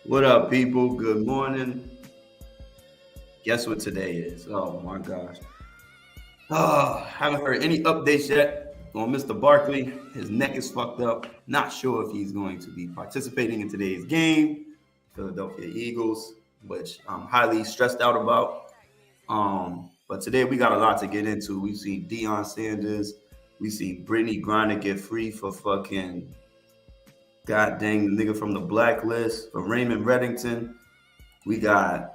What up, people? Good morning. Guess what today is? Oh my gosh. Haven't heard any updates yet on Mr. Barkley. His neck is fucked up. Not sure if he's going to be participating in today's game. Philadelphia Eagles, which I'm highly stressed out about. But today we got a lot to get into. We see Deion Sanders. We see Brittany Griner get free for fucking god dang nigga from the blacklist for Raymond Reddington. We got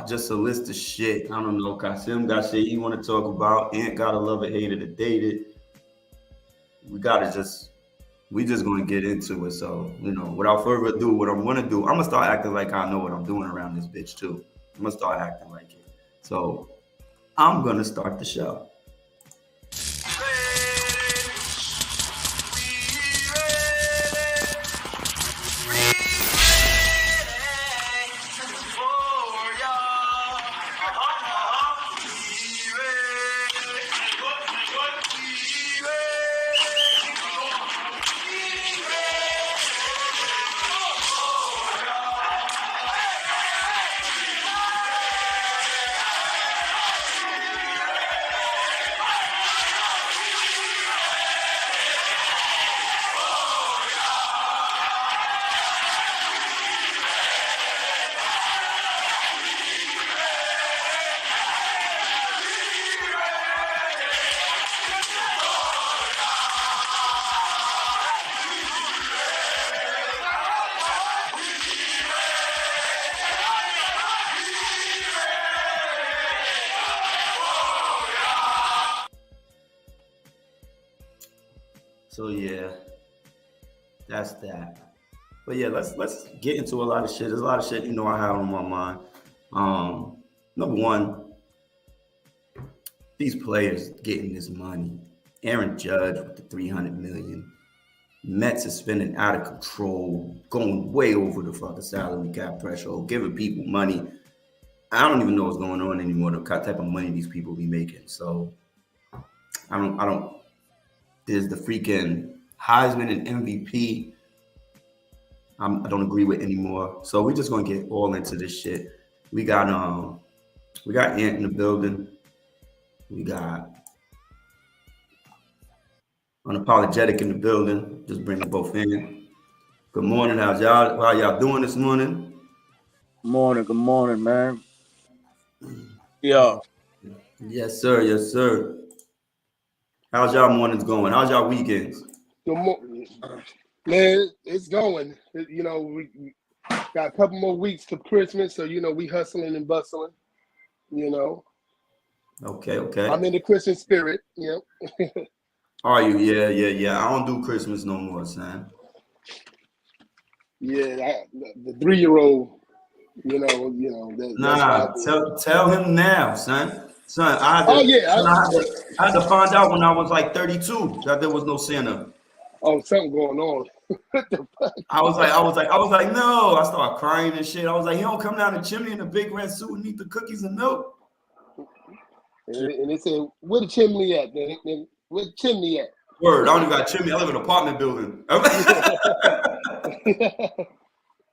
just a list of shit. I don't know. Kasim got shit you want to talk about. Ant gotta love it, hate it, or date it. We just gonna get into it. So, without further ado, what I'm gonna do, I'm gonna start acting like I know what I'm doing around this bitch too. I'm gonna start acting like it. So I'm gonna start the show. So yeah, that's that. But yeah, let's get into a lot of shit. There's a lot of shit I have on my mind. Number one, these players getting this money. Aaron Judge with the 300 million. Mets is spending out of control, going way over the fucking salary cap threshold, giving people money. I don't even know what's going on anymore. The type of money these people be making. So I don't. There's the freaking Heisman and MVP. I don't agree with anymore. So we're just gonna get all into this shit. We got Ant in the building. We got Unapologetic in the building. Just bring them both in. Good morning. How y'all doing this morning? Good morning, man. Yeah. Yes, sir. Yes, sir. How's y'all mornings going? How's y'all weekends? Man, it's going. We got a couple more weeks to Christmas, so we hustling and bustling. Okay. I'm in the Christmas spirit. Are you? Yeah. I don't do Christmas no more, son. Yeah, the 3-year-old. Tell him now, son. Son, I had to find out when I was like 32 that there was no Santa. Oh, something going on. What the fuck? I was like, no. I started crying and shit. I was like, he don't come down the chimney in a big red suit and eat the cookies and milk. And they said, where the chimney at, man? Where the chimney at? Word, I don't even got a chimney. I live in an apartment building.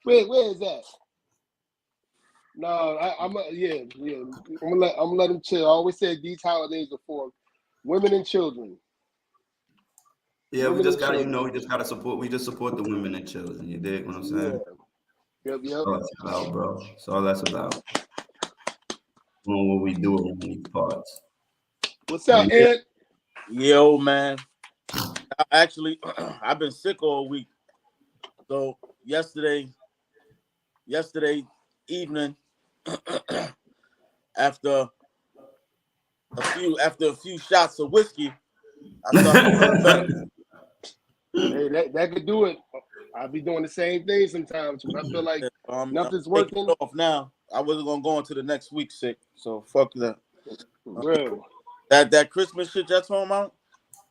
Where is that? No, I'm gonna let them chill. I always said these holidays are for women and children. Yeah, we just gotta support. We just support the women and children. You dig what I'm saying? Yeah. Yep. That's all that's about, bro. That's all that's about. Doing what we do in these parts. What's up, Ed? Yo, man. Actually, I've been sick all week. So yesterday evening, after a few shots of whiskey, I started better. Hey, that could do it. I'll be doing the same thing sometimes when I feel like nothing's working. Off now. I wasn't gonna go into the next week sick, so fuck that. Real. That Christmas shit y'all talking about?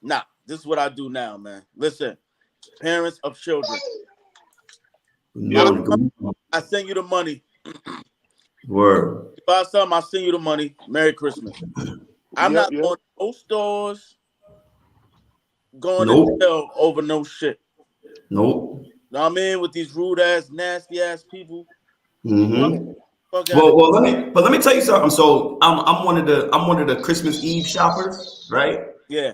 Nah, this is what I do now, man. Listen, parents of children. I send you the money. Word. If I buy something, I'll send you the money. Merry Christmas. I'm not going to no stores, going to jail over no shit. Nope. Know what I mean? With these rude ass, nasty ass people. Mm-hmm. Fuck out Well, let me tell you something. So I'm one of the Christmas Eve shoppers, right? yeah.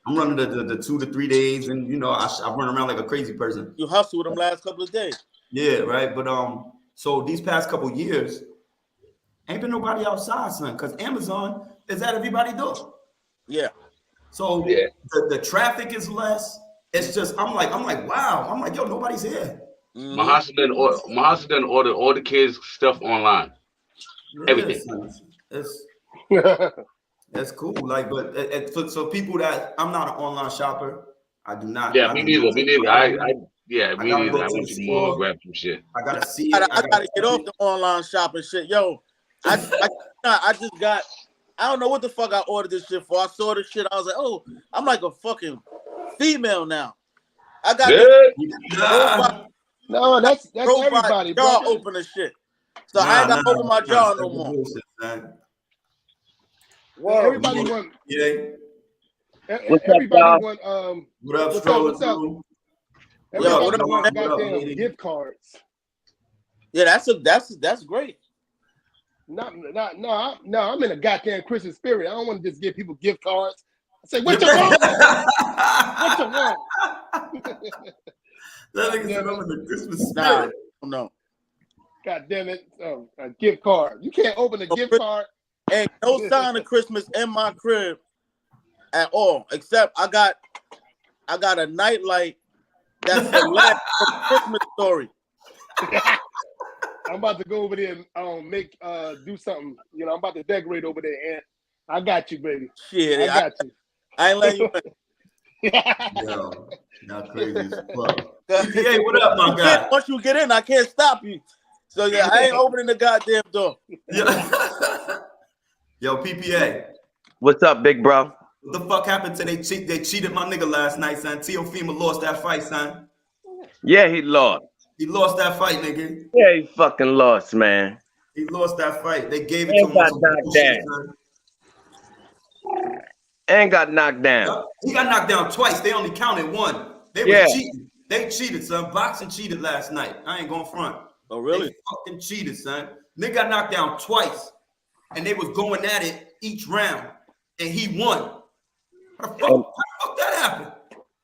I'm running the 2 to 3 days, and I run around like a crazy person. You hustle with them last couple of days. Yeah, right. But so these past couple years, ain't been nobody outside, son, because Amazon is at everybody's door. Yeah. So Yeah. the traffic is less. It's just I'm like, wow. I'm like, yo, nobody's here. Mhm. My husband done ordered all the kids' stuff online. Everything. It's cool. Like, but so people that I'm not an online shopper. I do not. Yeah, I me do not neither. Me take neither. my I phone. me gotta neither. go I to went the to the mall, store. grab some shit. I gotta see it. I gotta get off the online shopping shit. Yo, I just got. I don't know what the fuck I ordered this shit for. I saw this shit. I was like, oh, I'm like a fucking female now. I got this robot. No, that's everybody, jaw bro. opener shit. So I ain't got to open my jaw no more. Well, everybody want. Yeah. Everybody want. What up, what's up? Everybody want goddamn lady? gift cards. Yeah, that's great. No, I'm in a goddamn Christian spirit. I don't want to just give people gift cards. I say, what you want? What you want? That nigga said I'm in the Christmas Nah, spirit. no. God damn it. A gift card. You can't open a gift card. Ain't no sign of Christmas in my crib at all. Except I got a nightlight that's the last Christmas Story. I'm about to go over there and do something. I'm about to decorate over there, and I got you, baby. Shit, I got you. I ain't letting you in. Yo, not crazy as fuck. Hey, what up, my guy? Once you get in, I can't stop you. So yeah, I ain't opening the goddamn door. Yo, PPA. What's up, big bro? What the fuck happened to they cheated my nigga last night, son? Teofimo lost that fight, son. Yeah, he lost. He lost that fight, nigga. Yeah, he fucking lost, man. He lost that fight. They gave it He to him. got knocked down. And got knocked down. He got knocked down twice. They only counted one. They were cheating. They cheated, son. Boxing cheated last night. I ain't going front. Oh, really? They fucking cheated, son. Nigga got knocked down twice. And they was going at it each round. And he won. How the fuck that happened?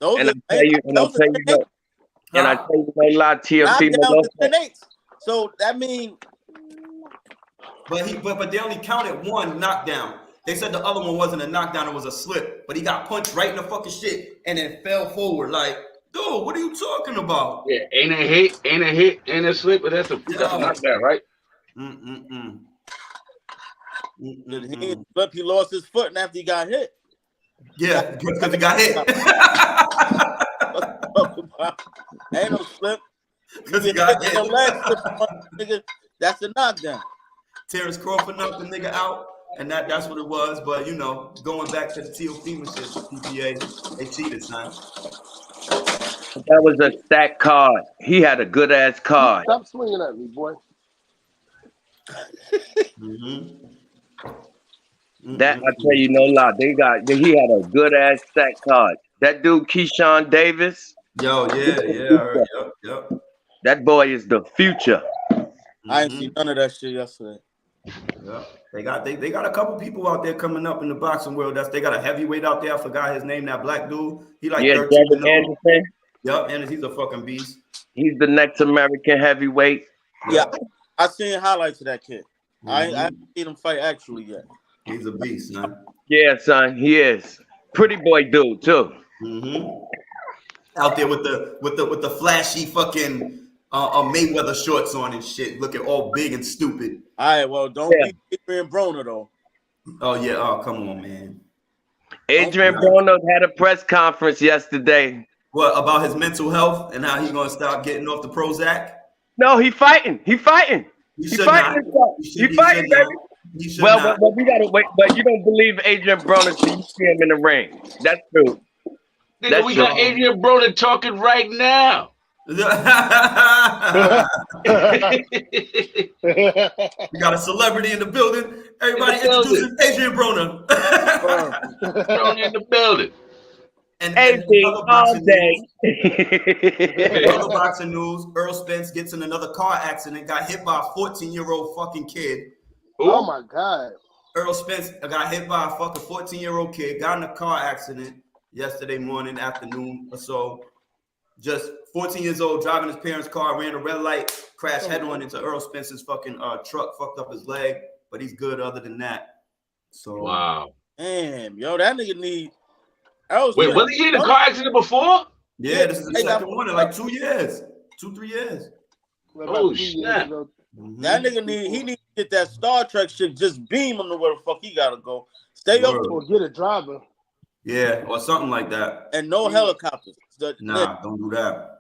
And I tell you no lie, TFC. So that means but they only counted one knockdown. They said the other one wasn't a knockdown, it was a slip. But he got punched right in the fucking shit and then fell forward. Like, dude, what are you talking about? Yeah, ain't a hit, ain't a slip, but that's a knockdown, right? He lost his foot and after he got hit. Yeah, because he got hit. Ain't no slip. Because he got hit. Nigga, that's a knockdown. Terrence Crawford knocked the nigga out, and that's what it was. But going back to the Teofimo shit, PPA, they cheated, son. That was a stack card. He had a good ass card. Stop swinging at me, boy. That I tell you no lie. He had a good ass stack card. That dude Keyshawn Davis. Yo, yeah, yep. That boy is the future. I ain't seen none of that shit yesterday. Yeah, they got a couple people out there coming up in the boxing world. They got a heavyweight out there. I forgot his name. That black dude. He like 13. Devin Anderson. Yep, and he's a fucking beast. He's the next American heavyweight. Yeah, I seen highlights of that kid. I haven't seen him fight actually yet. He's a beast, man. Yeah, son, he is. Pretty boy dude too. Out there with the flashy fucking Mayweather shorts on and shit, looking all big and stupid. All right, well, don't be Adrian Broner though. Oh yeah, oh come on, man. Adrian Broner had a press conference yesterday. What about his mental health and how he gonna stop getting off the Prozac? No, he fighting. He fighting. He He fighting, baby. Well, we gotta wait. But you don't believe Adrian Broner till you see him in the ring. That's true. Nigga, we got Adrian Broner talking right now. We got a celebrity in the building. Everybody introducing Adrian Broner. Broner in the building. And anything other all boxing day. news, other boxing news, Earl Spence gets in another car accident, got hit by a 14-year-old fucking kid. Oh my God. Earl Spence got hit by a fucking 14-year-old kid, got in a car accident yesterday morning, afternoon or so. Just 14 years old, driving his parents' car, ran a red light, crashed head-on into Earl Spence's fucking truck, fucked up his leg, but he's good other than that. So wow. Damn, yo, that nigga need. Wait, wasn't he in a car accident before? Yeah, this is the second one in like 2 years, 2-3 years. Oh shit! That nigga he need to get that Star Trek shit. Just beam him to where the fuck he gotta go. Stay up or get a driver. Yeah, or something like that. And no helicopters. Nah, don't do that.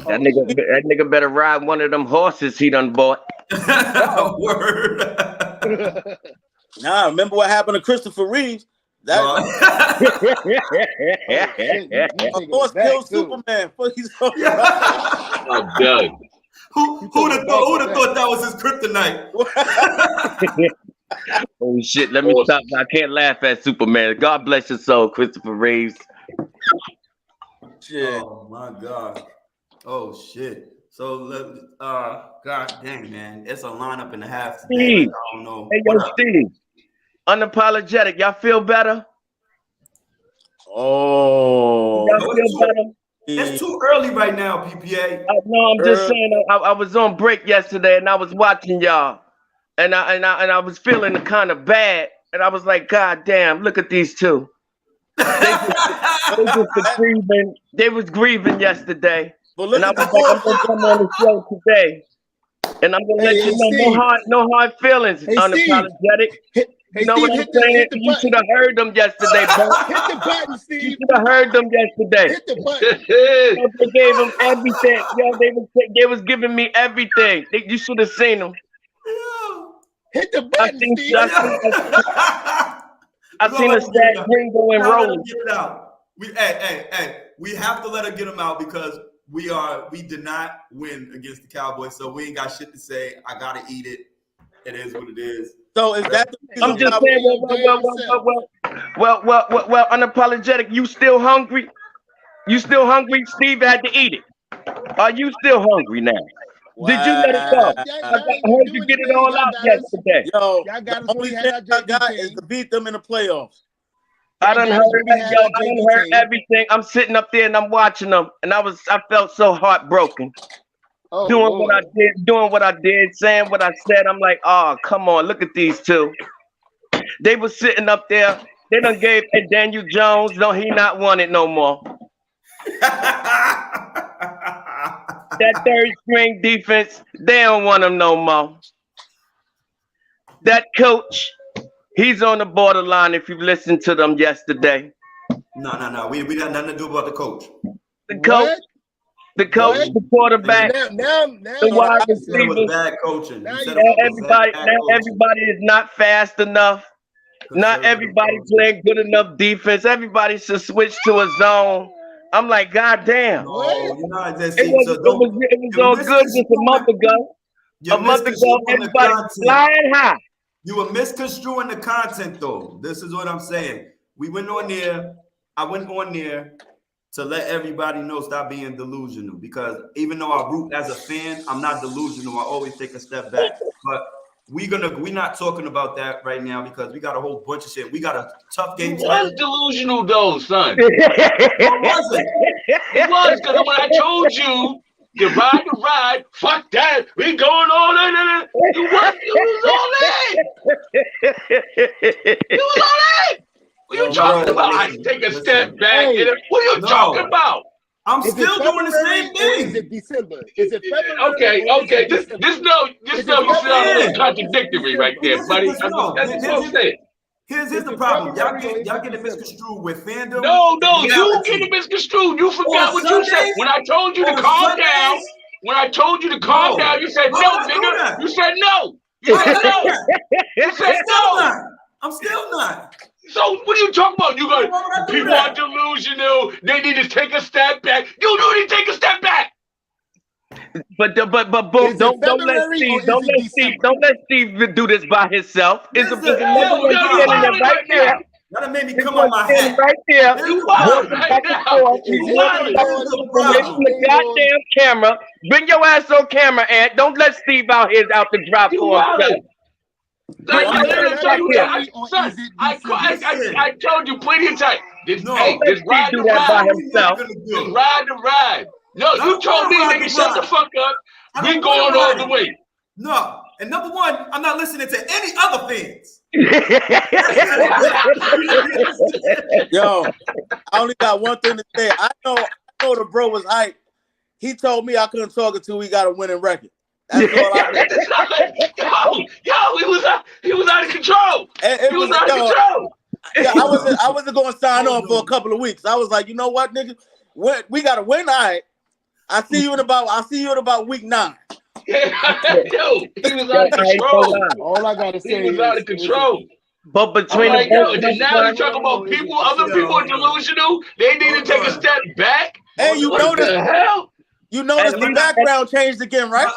That nigga better ride one of them horses he done bought. Word. Nah, remember what happened to Christopher Reeves? That of course killed Superman. I'm done. Who'd have thought that was his kryptonite? Oh shit! Let me stop. I can't laugh at Superman. God bless your soul, Christopher Reeves. Shit. Oh my God. Oh shit. So God damn, man, it's a lineup and a half today. Like, I don't know. Hey, yo, Steve. Unapologetic. Y'all feel better? Oh. Y'all feel better? It's too early right now, PPA. No, I'm just saying. I was on break yesterday and I was watching y'all, and I was feeling kind of bad, and I was like, God damn, look at these two. They was grieving yesterday, and I was like, I'm gonna come on the show today, and I'm gonna let you know no hard feelings. Unapologetic. You know what I'm saying? You should have heard them yesterday, bro. Hit the button, Steve. You should have heard them yesterday. Hit the button. They gave them everything. Yo, they was giving me everything. You should have seen them. Hit the button, Steve. I seen a sad Ringo and Rose. Get it out. We have to let her get them out because we did not win against the Cowboys, so we ain't got shit to say. I gotta eat it. It is what it is. So is that I'm just saying, well, unapologetic. You still hungry? You still hungry? Steve had to eat it. Are you still hungry now? Wow. Did you let it go? I heard you get it all out yesterday. Yo, the only thing I got is to beat them in the playoffs. I done heard everything. I'm sitting up there and I'm watching them, and I felt so heartbroken. Doing what I did, saying what I said. I'm like, oh, come on, look at these two. They were sitting up there. They done gave Daniel Jones. No, he not want it no more. That third string defense, they don't want him no more. That coach, he's on the borderline. If you listened to them yesterday. No. We got nothing to do about the coach. The coach. The coach, the quarterback, the wide receiver. Bad coaching. Everybody is not fast enough. Not everybody playing good enough defense. Everybody should switch to a zone. I'm like, God damn. No, it was all good just a month ago. Everybody flying high. You were misconstruing the content, though. This is what I'm saying. We went on there. I went on there to let everybody know, stop being delusional, because even though I root as a fan, I'm not delusional. I always take a step back. But we're not talking about that right now because we got a whole bunch of shit. We got a tough game. It was delusional though, son. It wasn't. It was, because when I told you to ride the ride, fuck that. We going all in. It was all in. What are you talking about? I take a step back. What are you talking about? I'm still doing the same thing. Is it December? Is it February? Okay. Just know you sound a little contradictory right there, buddy. That's what I'm saying. Here's the problem. Y'all get it misconstrued with fandom. No, you get it misconstrued. You forgot what you said. When I told you to calm down, you said no, nigga. You said no. You said no. You said no. I'm still not. So what are you talking about? You got people are delusional. They need to take a step back. You need to take a step back. But boom, don't let Steve do this by himself. It's another one standing there right there. That done made me come on my hat. Right there. You wild right now. Is You wild. The goddamn camera. Bring your ass on camera, Ant. Don't let Steve out here out the drop You for himself. Son, I told you plenty of time. This ride do to that by ride. himself. This ride to ride. No, you told me, nigga, shut the fuck up. We going all the way. No. And number one, I'm not listening to any other fans. Yo, I only got one thing to say. I know the bro was hype. He told me I couldn't talk until we got a winning record. That's all I know. He was out of control. He was out of control. Yeah, I wasn't going to sign on for a couple of weeks. I was like, you know what, nigga, we got to win. All right. I'll see you in about week 9. Yo, he was out of control. All I gotta say, he was out of control. But between now you talking about people, other people are delusional. They need to take a step back. Hey, you notice the hell? You notice the background changed again, right?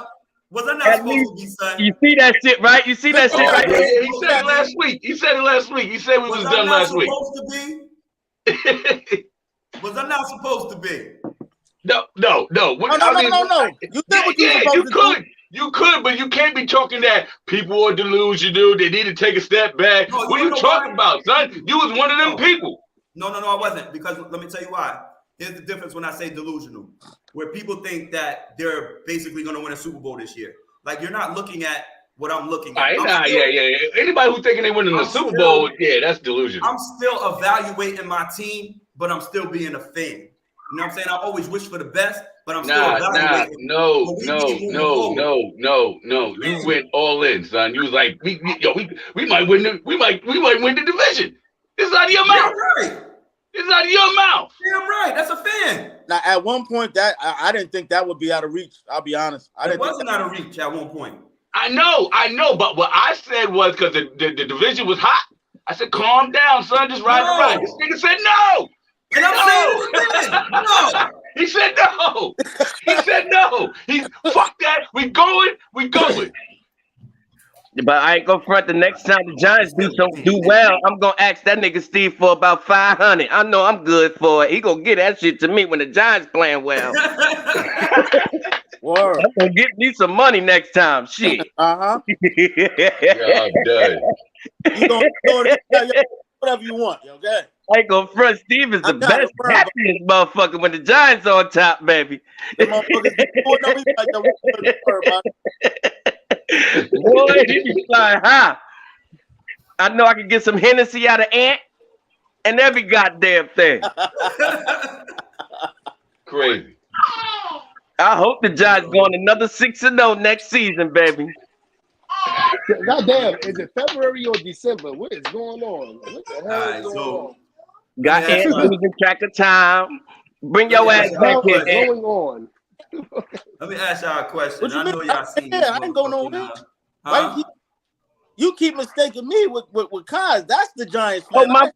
Was I not supposed to be, son? You see that shit, right? You see that shit, right? Yeah, he said it last week. He said we was done last week. Was I not supposed to be? No. No. You did what you were supposed to do. You could, but you can't be talking that people are delusional. They need to take a step back. No, what are you talking about, son? You was one of them people. No, I wasn't. Because let me tell you why. Here's the difference when I say delusional, where people think that they're basically going to win a Super Bowl this year. Like, you're not looking at what I'm looking at. Yeah. Anybody who thinking they winning the Super Bowl, that's delusional. I'm still evaluating my team, but I'm still being a fan. You know what I'm saying? I always wish for the best, but I'm still evaluating. No. You went all in, son. You was like, we might win the division. It's out of your mouth. Right. It's out of your mouth. Damn right. That's a fan. Now, at one point, that I didn't think that would be out of reach. I'll be honest. It wasn't out of reach at one point. I know. But what I said was because the division was hot. I said, calm down, son. Just ride the ride. This nigga said no. And I'm saying no. He said no. He said no. Fuck that. We going. But I ain't gonna front. The next time the Giants do well, I'm gonna ask that nigga Steve for about 500. I know I'm good for it. He gonna get that shit to me when the Giants playing well. Word. I'm gonna get me some money next time. Shit. Yeah, I'm done. You gonna whatever you want, okay? I ain't gonna front. Steve is the best, happiest motherfucker when the Giants on top, baby. Boy, he be flying high. I know I can get some Hennessy out of Ant and every goddamn thing. Crazy. I hope the Giants go on another 6-0 next season, baby. Goddamn, is it February or December? What is going on? What the hell is going on? Got Ant losing track of time. Bring your ass back here. What's going on? Let me ask y'all a question. What you mean? know y'all seen I didn't go nowhere. You keep mistaking me with Kaz. That's the Giants. Oh, my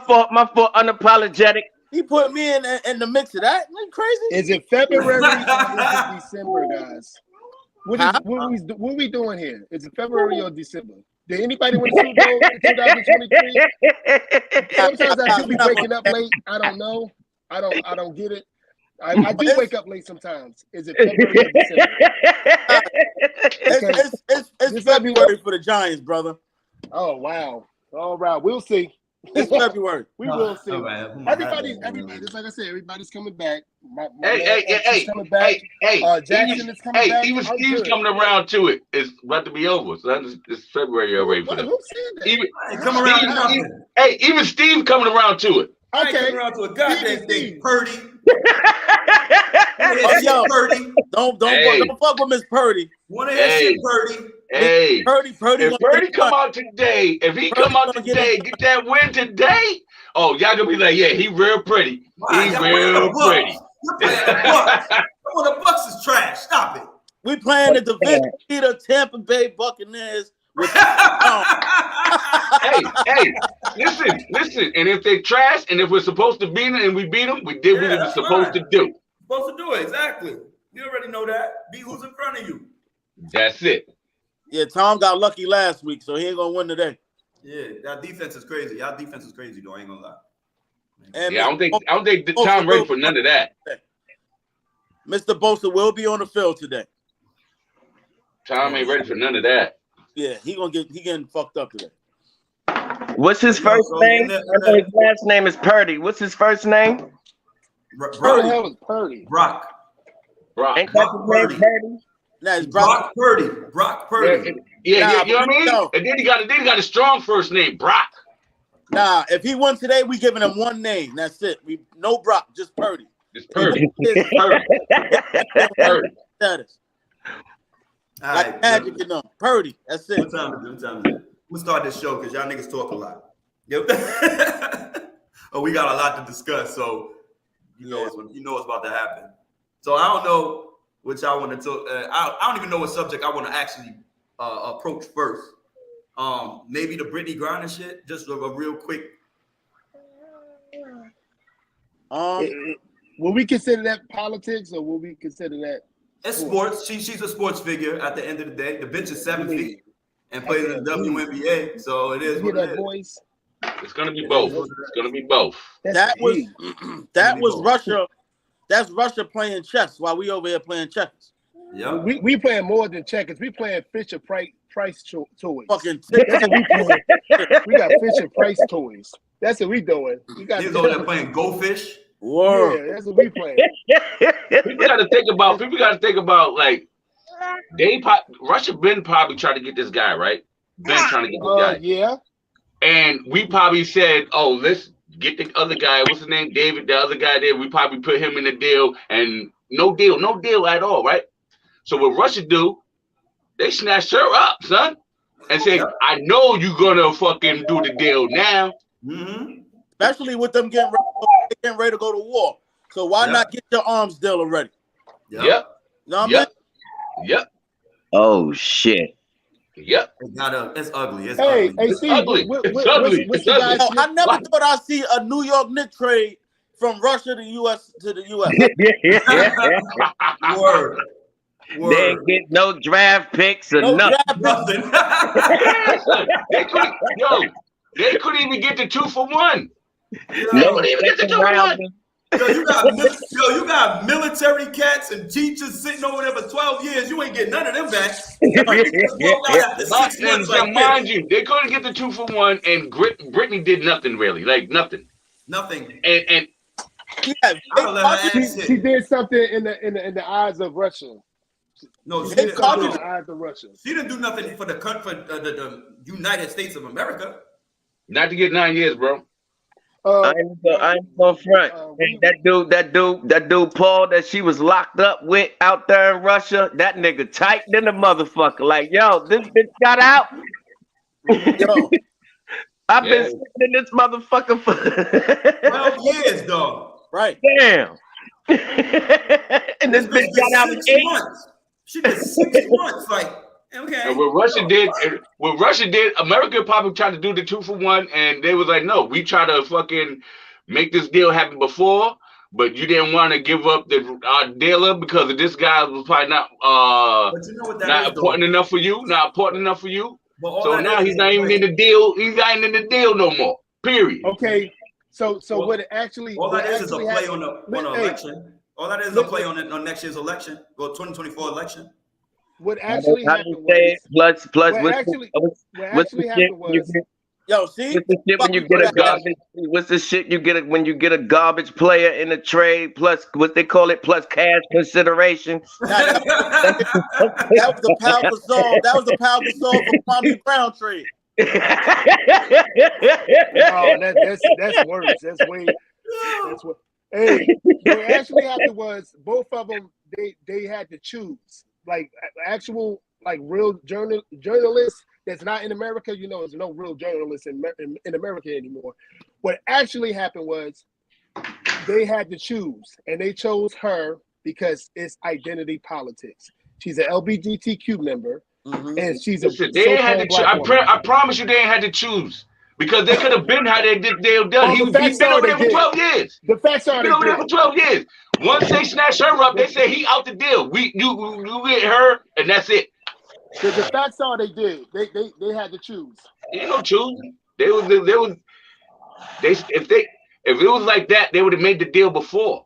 fault. Unapologetic. He put me in the mix of that. Ain't crazy? Is it February or is it December, guys? What we doing here? Is it February or December? Did anybody win the Super Bowl in 2023? Sometimes I do be waking up late. I don't know. I don't get it. I do wake up late sometimes. Is it February or December? It's February for the Giants, brother. Oh wow! All right, we'll see. It's February. We will see. Right. Everybody's like I said, everybody's coming back. Hey, coming back. Jackson is coming back. Even Steve's coming around to it. It's about to be over. So it's February already for them. Who said that? Even Steve coming around to it. I ain't coming around to a goddamn thing, Purdy. Purdy. Don't fuck with Miss Purdy. Want to hear shit, Purdy? Hey, Purdy. If Purdy come out today, get that win today. Oh, y'all gonna be like, yeah, he real pretty. He's real pretty. Come on, the Bucks is trash. Stop it. We playing the division leader, Tampa Bay Buccaneers. Hey, listen. And if they trash, and if we're supposed to beat them, and we beat them, we did what we were supposed to do. Supposed to do it, exactly. You already know that. Be who's in front of you. That's it. Yeah, Tom got lucky last week, so he ain't gonna win today. Yeah, that defense is crazy. Y'all defense is crazy, though. I ain't gonna lie. And Yeah, I don't think Tom ready for none of that. Mr. Bosa will be on the field today. Tom ain't ready for none of that. Yeah, he getting fucked up today. What's his first name? I know his last name is Purdy. What's his first name? Who the hell is Purdy? Brock. Ain't that his name, Purdy? Nah, it's Brock Purdy. Brock Purdy. Yeah, you know what I mean? No. And then he got a strong first name, Brock. Nah, if he won today, we giving him one name. That's it. No Brock, just Purdy. It's Purdy. Purdy. Status. All Like right, Magic and them. Purdy. That's it. What time is it? We'll start this show because y'all niggas talk a lot. Yep. Oh, we got a lot to discuss, so you know what's about to happen. So I don't know which I want to talk. I don't even know what subject I want to actually approach first. Maybe the Brittany Griner shit. Just a real quick. Will we consider that politics, or will we consider that? It's sports. She's a sports figure at the end of the day. The bitch is 7 feet and plays in the WNBA, so it is what it is. Voice? It's gonna be both. It's gonna be both. That was Russia. That's Russia playing chess while we over here playing checkers. Yeah, we playing more than checkers. We playing Fisher Price toys. Fucking That's what we playing. We got Fisher Price toys. That's what we doing. We got he's over there playing Go Fish. Whoa. Yeah, that's what we playing. People got to think about like Russia been probably trying to get this guy, right? Been trying to get this guy. Yeah. And we probably said, oh, let's get the other guy. What's his name? David, the other guy there. We probably put him in the deal, and no deal at all, right? So what Russia do, they snatched her up, son, and say, I know you're gonna fucking do the deal now. Mm-hmm. Especially with them getting ready to go to war. So why not get your arms deal already? Yep. You know what I mean? Yep. Oh shit. Yep. It's ugly. It's ugly. Steve, it's ugly. It's ugly. I never thought I'd see a New York Knicks trade from Russia to the U.S. Word. They ain't get no draft picks or nothing. They couldn't even get the 2-for-1. No, they even get the 2-for-1. You got military cats and teachers sitting over there for 12 years. You ain't getting none of them back. Mind you, they couldn't get the 2-for-1, and Brittany did nothing really, like nothing. Nothing. And she did something in the eyes of Russia. No, she did something in the eyes of Russia. She didn't do nothing for the United States of America. Not to get 9 years, bro. I ain't going front. That dude Paul that she was locked up with out there in Russia, that nigga tight than a motherfucker. Like, yo, this bitch got out. Yo. I've been sitting in this motherfucker for 12 years, dog. Right. Damn. And this bitch got out in 8 months. She did 6 months, like. Okay. And what Russia did, America probably tried to do the 2-for-1, and they was like, no, we try to fucking make this deal happen before, but you didn't want to give up our dealer because of this guy was probably not important enough for you. So now he's not even in the deal. He's not even in the deal no more. Period. Okay. So what it actually all that is a play on an election. All that is a play on next year's election, or 2024 election. What actually happened was yo, see, what's the shit you get when you get a garbage player in a trade plus what they call it plus cash consideration. That was the Pau Gasol. That was the Pau Gasol from Kwame Brown trade. That's worse. That's way. That's what. Hey, what actually happened was both of them they had to choose. Like actual, like real journalists that's not in America, there's no real journalists in America anymore. What actually happened was they had to choose, and they chose her because it's identity politics. She's an LGBTQ member, and she's I promise you, they ain't had to choose. Because they could have been how they did deal done. He's been over there for 12 years. The facts are been over there for 12 years. Once they snatch her up, they say he out the deal. You get her, and that's it. The facts are they did. They had to choose. You know, choose. They if it was like that, they would have made the deal before.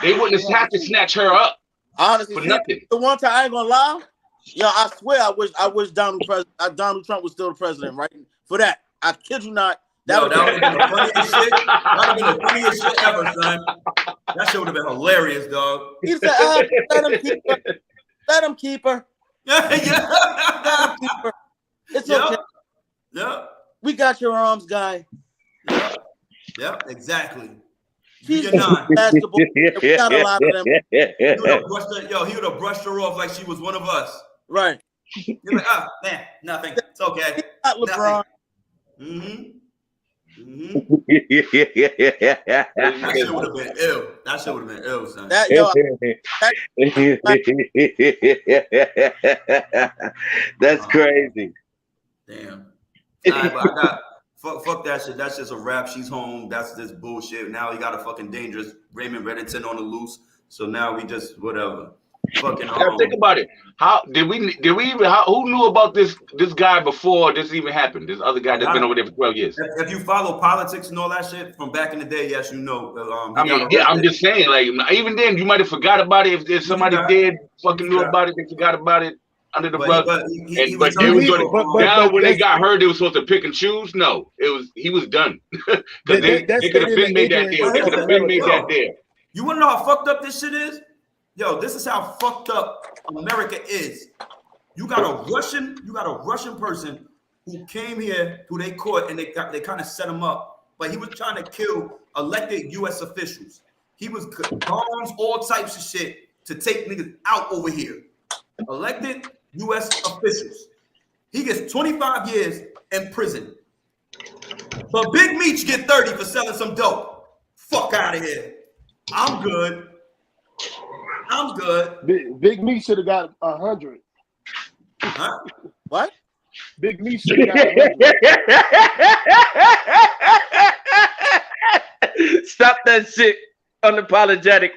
They wouldn't have had to snatch her up. Honestly, for nothing. The one time I ain't gonna lie, yo, I swear I wish Donald Trump was still the president, right? For that, I kid you not. That would have been the funniest shit. That would have been the funniest shit ever, son. That shit would have been hilarious, dog. He said, let him keep her. Let him keep her. Yeah. Let him keep her. It's okay. Yeah. We got your arms, guy. Yeah, exactly. She's basketball. We got a lot of them. He would have brushed her off like she was one of us. Right. You're like, man, nothing. It's okay. He's not LeBron. That shit would have been ill. That shit would have been ill, son. That's crazy. Damn. All right, but I got fuck that shit. That's just a wrap. She's home. That's just bullshit. Now he got a fucking dangerous Raymond Reddington on the loose. So now we just whatever. Fucking think about it. How did we even who knew about this guy before this even happened? This other guy that's been over there for 12 years. If you follow politics and all that shit from back in the day, yes, you know. I'm just saying, like, even then you might have forgot about it if somebody did fucking knew about it, they forgot about it under the rug. Now when they got heard, they were supposed to pick and choose. No, he was done because they could have been made that deal. They could have been made that deal. You want to know how fucked up this shit is? Yo, this is how fucked up America is. You got a Russian person who came here to their court and they kind of set him up, but he was trying to kill elected U.S. officials. He was bombs, all types of shit to take niggas out over here. Elected U.S. officials. He gets 25 years in prison. But Big Meech get 30 for selling some dope. Fuck out of here. I'm good. Big Meech should have got 100. Huh? What? Big Meech should have got 100. Stop that shit. Unapologetic.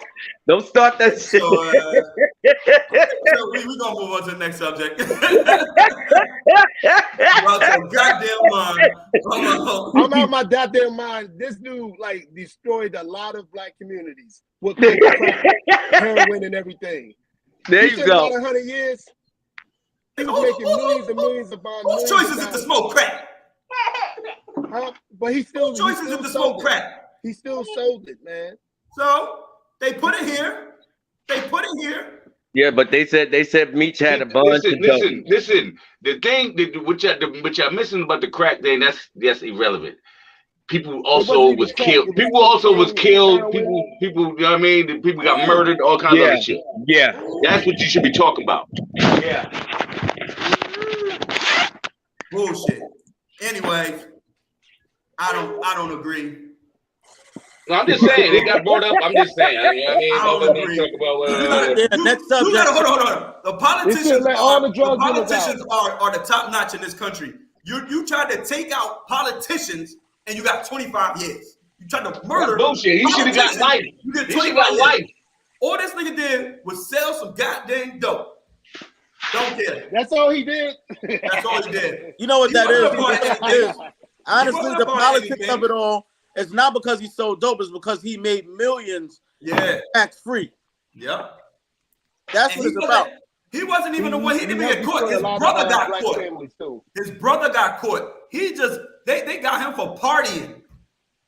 Don't start that shit. So we're gonna move on to the next subject. Goddamn mind. I'm out my goddamn mind. This dude like destroyed a lot of black communities with heroin and everything. There you go. 100 years. He was making millions and millions upon Whose choice is it to smoke crack? But he still. Whose choice is it to smoke crack? He still sold it, man. So they put it here. Yeah, but they said Meech had a bunch. Listen. The thing which y'all missing about the crack thing, that's irrelevant. People also was killed. People, you know what I mean? People got murdered, all kinds of other shit. Yeah. That's what you should be talking about. Yeah. Bullshit. Anyway, I don't agree. No, I'm just saying they got brought up. I'm just saying. I don't agree. Talk about next subject. Hold on. The politicians are are the top notch in this country. You tried to take out politicians and you got 25 years. You tried to murder. Bullshit. He should have got life. You get 25 years. All this nigga did was sell some goddamn dope. Don't care. That's all he did. That's all he did. You know what that is? Honestly, the politics of it all. It's not because he's so dope. It's because he made millions tax free. Yeah. That's what it's about. He wasn't even the one. He didn't even get caught. His brother got caught. His brother got caught. He just, they got him for partying.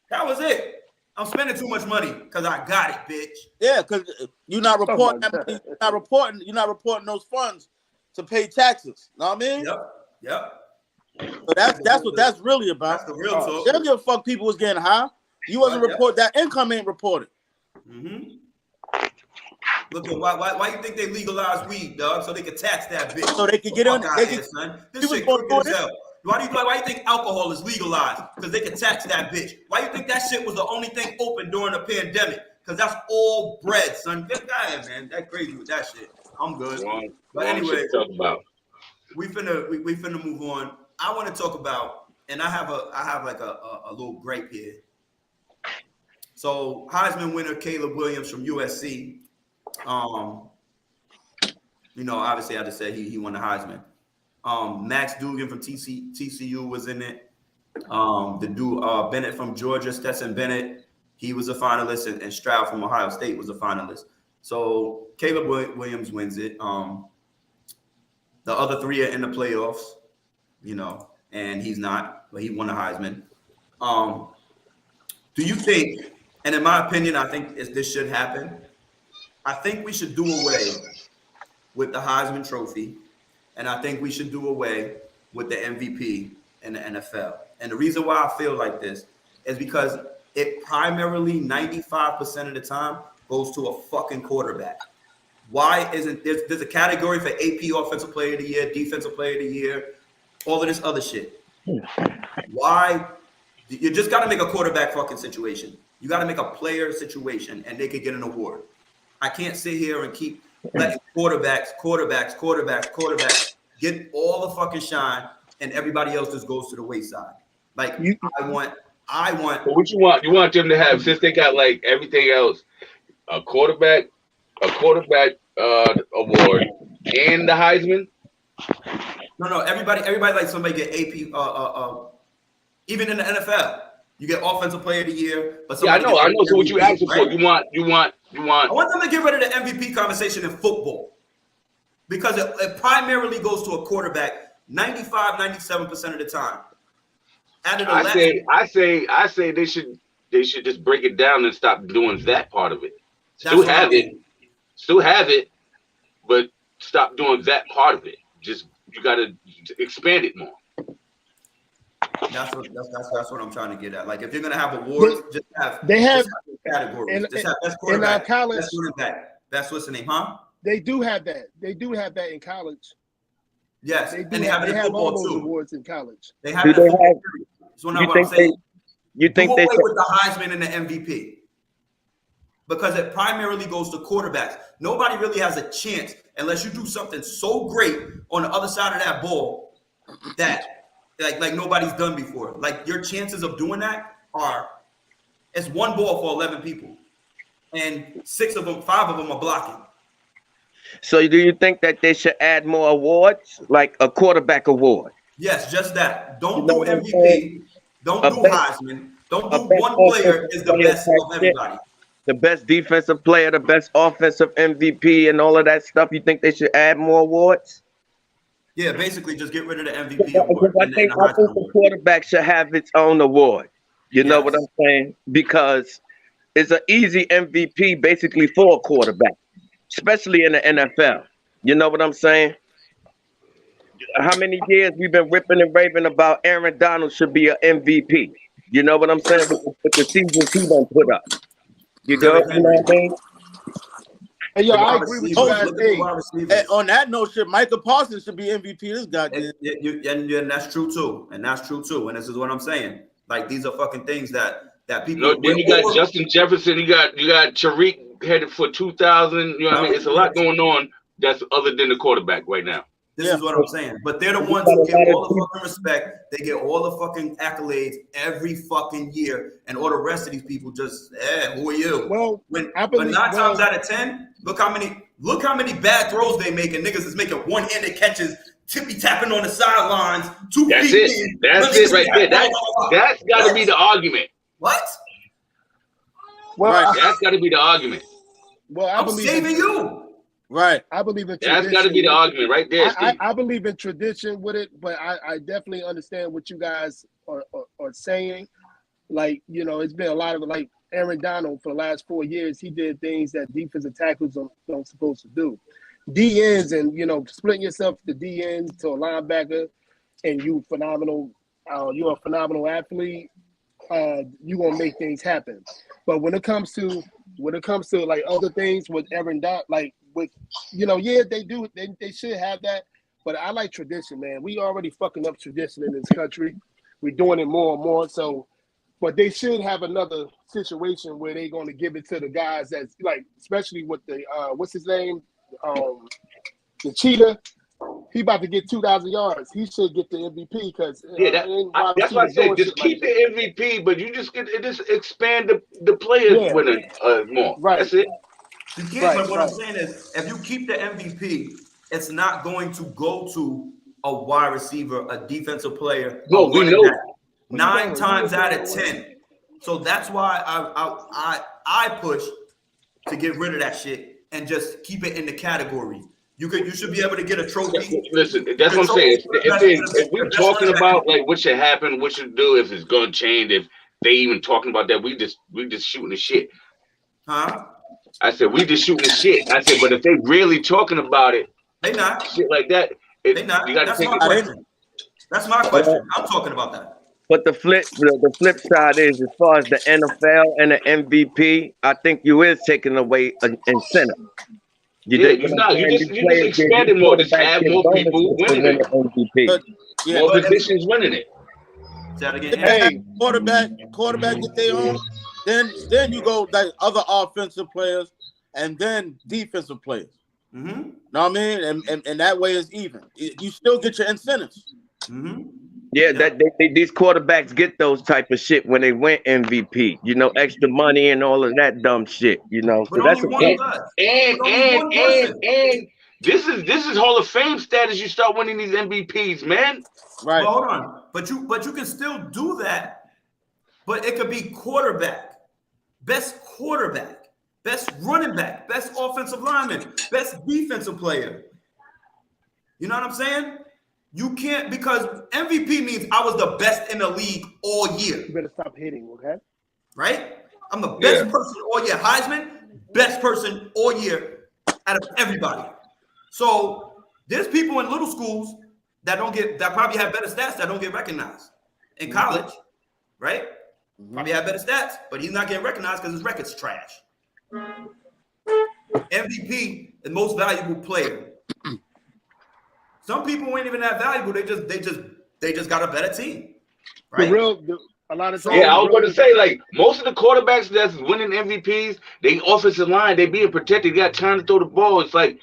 That was it. I'm spending too much money because I got it, bitch. Yeah, because you're not reporting that money. You're not reporting those funds to pay taxes. Know what I mean? Yep. So that's what that's really about. That's the real talk. They don't give a fuck people was getting high. You wasn't report that income ain't reported. Mm-hmm. Look at why you think they legalized weed, dog? So they could tax that bitch. So they could get on. This shit quick as hell. Why you think alcohol is legalized? Because they can tax that bitch. Why you think that shit was the only thing open during the pandemic? Because that's all bread, son. Get that, man. That crazy with that shit. I'm good. But anyway, we finna move on. I want to talk about, and I have like a little gripe here. So Heisman winner Caleb Williams from USC. obviously I just said he won the Heisman. Max Dugan from TCU was in it. The dude Bennett from Georgia, Stetson Bennett, he was a finalist, and Stroud from Ohio State was a finalist. So Caleb Williams wins it. The other three are in the playoffs, and he's not, but he won the Heisman. Do you think, and in my opinion, I think this should happen, I think we should do away with the Heisman Trophy, and I think we should do away with the MVP in the NFL. And the reason why I feel like this is because it primarily 95% of the time goes to a fucking quarterback. Why isn't there's a category for AP Offensive Player of the Year, Defensive Player of the Year, all of this other shit? Why? You just got to make a quarterback fucking situation. You got to make a player situation, and they could get an award. I can't sit here and keep letting quarterbacks get all the fucking shine, and everybody else just goes to the wayside. Like I want. But what you want? You want them to have, since they got like everything else, a quarterback award and the Heisman. No. Everybody like somebody get AP. Even in the NFL, you get Offensive Player of the Year. But I know. So what you asking for? Right? You want. I want them to get rid of the MVP conversation in football because it primarily goes to a quarterback 95-97% of the time. I say they should just break it down and stop doing that part of it. Still have it, but stop doing that part of it. Just you got to expand it more. That's what I'm trying to get at. Like if you're gonna have awards, just have categories. Just have best quarterback, in college, best running back. That's what's the name, huh? They do have that. They do have that in college. Yes, they have it in football all those too. Awards in college. They have it in football. That's what I'm saying. You think do they away with the Heisman and the MVP because it primarily goes to quarterbacks. Nobody really has a chance unless you do something so great on the other side of that ball that like nobody's done before. Like your chances of doing that it's one ball for 11 people, and 5 of them are blocking. So do you think that they should add more awards, like a quarterback award? Yes, just that. Don't do MVP. Don't do Heisman. Don't do one player is the best of everybody. The best defensive player, the best offensive MVP, and all of that stuff. You think they should add more awards? Yeah, basically just get rid of the MVP award. I think the quarterback should have its own award. You know what I'm saying? Because it's an easy MVP basically for a quarterback, especially in the NFL. You know what I'm saying? How many years we've been ripping and raving about Aaron Donald should be an MVP? You know what I'm saying? With the seasons he done put up. You know what I mean? Hey, yo, I agree with you guys. Hey, on that note, Michael Parsons should be MVP. This guy did. And that's true too. And this is what I'm saying. Like these are fucking things that people. No, then you got Justin Jefferson. You got Tariq headed for 2,000. You know what I mean? It's a lot going on. That's other than the quarterback right now. This is what I'm saying. But they're the ones who get all the fucking respect. They get all the fucking accolades every fucking year. And all the rest of these people just, who are you? Well, but 9 times out of 10, look how many bad throws they make, and niggas is making one-handed catches, tippy tapping on the sidelines. That's it right there. That's got to be the argument. What? Well, that's got to be the argument. Well, I'm saving you. Right. I believe in tradition. That's got to be the argument right there, Steve. I believe in tradition with it, but I definitely understand what you guys are saying. Like, it's been a lot of like Aaron Donald for the last 4 years. He did things that defensive tackles don't supposed to do. D ends and, splitting yourself to D ends to a linebacker, and you're a phenomenal athlete. You're gonna make things happen. But when it comes to like other things with Aaron Donald, like with they should have that. But I like tradition, man. We already fucking up tradition in this country. We're doing it more and more. So, but they should have another situation where they're going to give it to the guys that's like, especially with the what's his name, the cheetah. He about to get 2,000 yards. He should get the MVP because that's why I said just keep the MVP, but you just expand the players winning more. Right. That's it. But what I'm saying is, if you keep the MVP, it's not going to go to a wide receiver, a defensive player, No, a we running know. back. 9 times out of 10. So that's why I push to get rid of that shit and just keep it in the category. You should be able to get a trophy. Listen, that's what I'm saying. If we're talking about like what should happen, what should do, if it's gonna change, if they even talking about that, we just shooting the shit. Huh? I said we just shooting the shit. I said, but if they really talking about it, they not shit like that. They not. You got to That's take my it. question. That's my question. I'm talking about that. But the flip side is, as far as the NFL and the MVP, I think you is taking away an incentive. You're just expanding more. Just add more people winning it. MVP. More positions winning it. Hey, quarterback get their own. Then you go like other offensive players, and then defensive players. Mm-hmm. Know what I mean? And that way it's even. You still get your incentives. Mm-hmm. Yeah, that these quarterbacks get those type of shit when they win MVP. You know, extra money and all of that dumb shit. You know, but so that's and this is Hall of Fame status. You start winning these MVPs, man. Right. But hold on, but you can still do that. But it could be quarterback, best running back, best offensive lineman, best defensive player. You know what I'm saying? You can't, because MVP means I was the best in the league all year. You better stop hitting, okay? Right? I'm the best person all year. Heisman, best person all year out of everybody. So there's people in little schools that probably have better stats that don't get recognized in college, right? Probably have better stats, but he's not getting recognized because his record's trash. MVP, the most valuable player. Some people ain't even that valuable. They just got a better team. Right? A lot of times. Yeah, I was going to say, like, most of the quarterbacks that's winning MVPs, they offensive line, they being protected. They got time to throw the ball. It's like,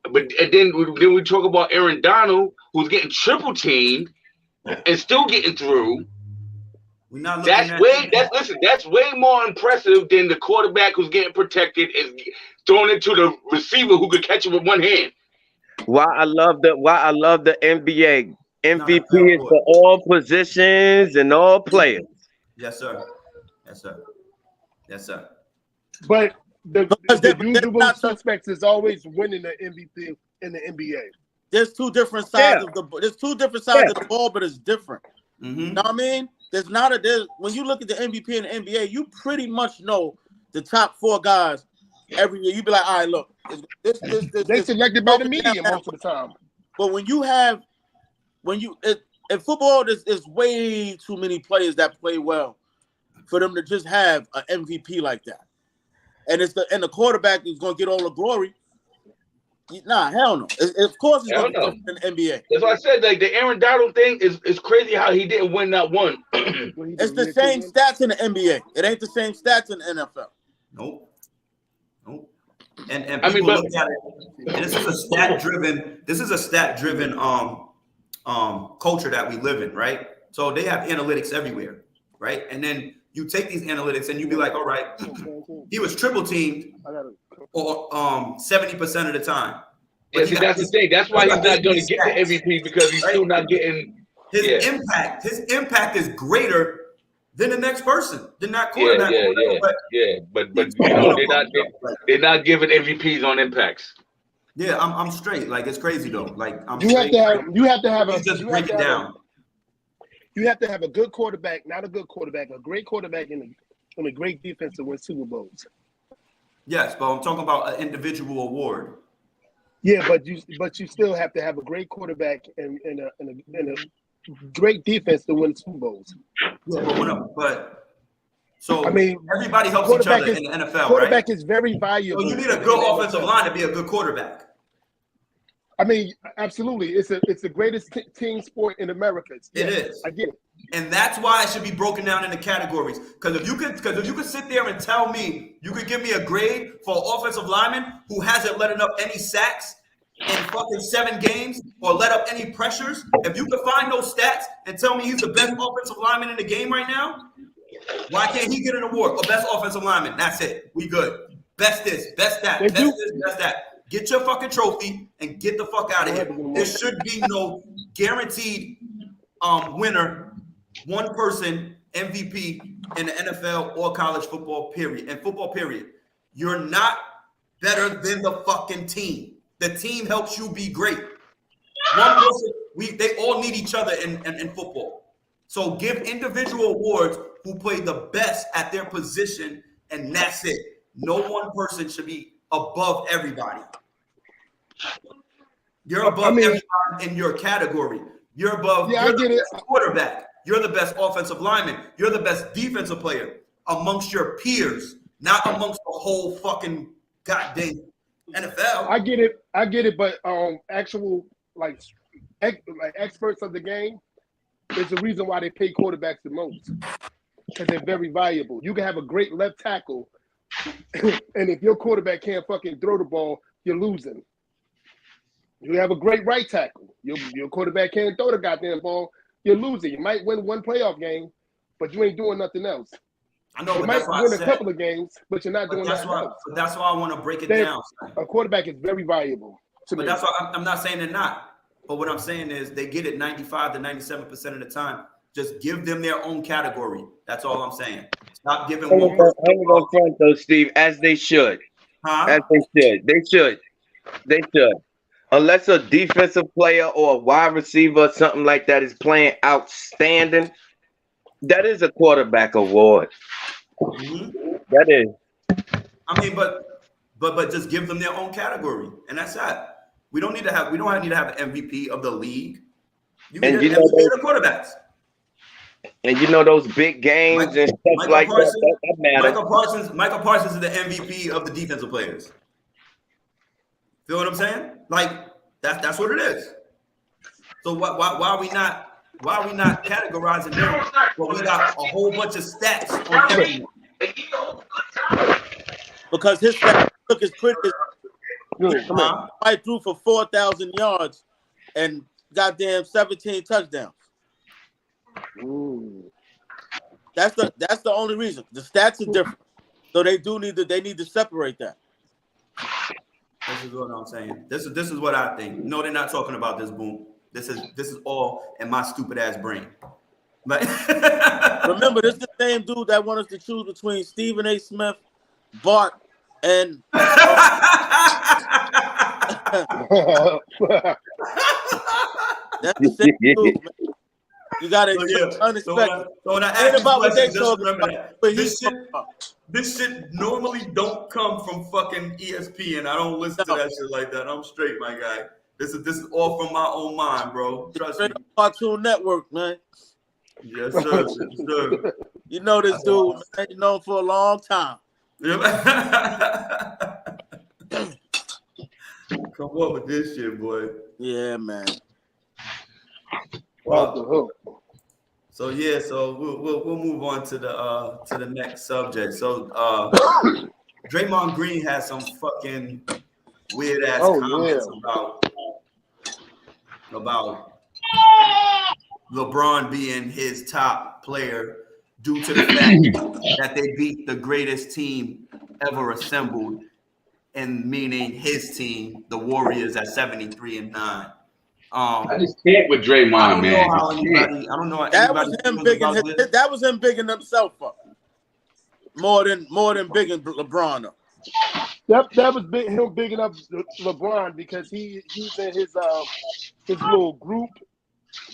and then we talk about Aaron Donald, who's getting triple teamed and still getting through. That's way more impressive than the quarterback who's getting protected and throwing it to the receiver who could catch it with one hand. Why I love the NBA. MVP is for all positions and all players. Yes, sir. But the usual suspects is always winning the MVP in the NBA. There's two different sides of the ball, but it's different. Mm-hmm. You know what I mean? When you look at the MVP and the NBA, you pretty much know the top 4 guys every year. You be like, all right, look, they selected by the media most of the time. But in football, there's way too many players that play well for them to just have an MVP like that. And the quarterback is going to get all the glory. Nah, hell no. Of course, it's going to be in the NBA. That's why I said, like, the Aaron Donald thing is crazy how he didn't win that one. It's the same stats in the NBA. It ain't the same stats in the NFL. Nope. And people look at it. And this is a stat driven culture that we live in, right? So they have analytics everywhere, right? And then you take these analytics and you be like, all right, he was triple teamed or 70% of the time. Yeah, see, that's the thing. That's why he's not going to get the MVP, because he's still not getting his impact. His impact is greater than the next person, than that quarterback. But you know, they're not giving MVPs on impacts. Yeah, I'm straight. Like, it's crazy though. Like, you have to have a good quarterback, not a good quarterback, a great quarterback and a great defense to win Super Bowls. Yes, but I'm talking about an individual award. Yeah, but you still have to have a great quarterback and a great defense to win Super Bowls. Yeah, so I mean, everybody helps each other in the NFL, quarterback right? is very valuable. So you need a good offensive line to be a good quarterback. I mean, absolutely. It's the greatest team sport in America. It is. I get it. And that's why it should be broken down into categories. Because if you could sit there and tell me, you could give me a grade for an offensive lineman who hasn't let up any sacks in fucking 7 games or let up any pressures, if you could find those stats and tell me he's the best offensive lineman in the game right now, why can't he get an award? Or best offensive lineman? That's it. We good. Best this, best that, best this, best that. get your fucking trophy and get the fuck out of here. There should be no guaranteed winner, one person MVP in the NFL or college football, period. And football, period. You're not better than the fucking team. The team helps you be great. One person, they all need each other in football. So give individual awards who play the best at their position, and that's it. No one person should be above everybody. You're above everybody in your category. You're above. Yeah, you're the best quarterback. You're the best offensive lineman. You're the best defensive player amongst your peers, not amongst the whole fucking goddamn NFL. I get it, but actual like experts of the game, there's a reason why they pay quarterbacks the most, because they're very valuable. You can have a great left tackle, and if your quarterback can't fucking throw the ball, you're losing. You have a great right tackle. Your quarterback can't throw the goddamn ball, you're losing. You might win one playoff game, but you ain't doing nothing else. I know, you but might that's why win I a said, couple of games, but you're not doing nothing else. But that's why I want to break it down. A quarterback is very valuable to me. But that's why I'm not saying they're not. But what I'm saying is they get it 95 to 97% of the time. Just give them their own category. That's all I'm saying. Stop giving one person. I'm going front though, Steve, as they should. Huh? As they should. They should. Unless a defensive player or a wide receiver or something like that is playing outstanding, that is a quarterback award. Mm-hmm. That is. I mean, but just give them their own category, and that's that. We don't need to have an MVP of the league. You need an MVP of the quarterbacks. And you know those big games and stuff like that matter. Michael Parsons is the MVP of the defensive players. Feel what I'm saying? Like that's what it is. So why are we not categorizing them? Well, we got a whole bunch of stats on everyone. Because his stats took his critics. I threw for 4,000 yards and goddamn 17 touchdowns. Ooh. That's the only reason. The stats are different, so they need to separate that. This is what I'm saying. This is what I think. No, they're not talking about this, boom. This is all in my stupid ass brain. But remember, this is the same dude that wanted us to choose between Stephen A. Smith, Bart, and that's the same dude, man. You gotta unexpected. So when I ask about what they just talking remember about, that. This shit normally don't come from fucking ESPN. I don't listen to that shit like that. I'm straight, my guy. This is all from my own mind, bro. Trust me. Cartoon Network, man. Yes, sir. Yes, sir. You know this dude, man. You know him for a long time. Come on with this shit, boy. Yeah, man. Wow. So we'll move on to the next subject. So Draymond Green has some fucking weird ass comments about LeBron being his top player due to the fact that they beat the greatest team ever assembled, and meaning his team, the Warriors, at 73-9. I just can't with Draymond, man. I don't know. That was him bigging himself up more than bigging LeBron up. That was him bigging up LeBron because he's in his little group.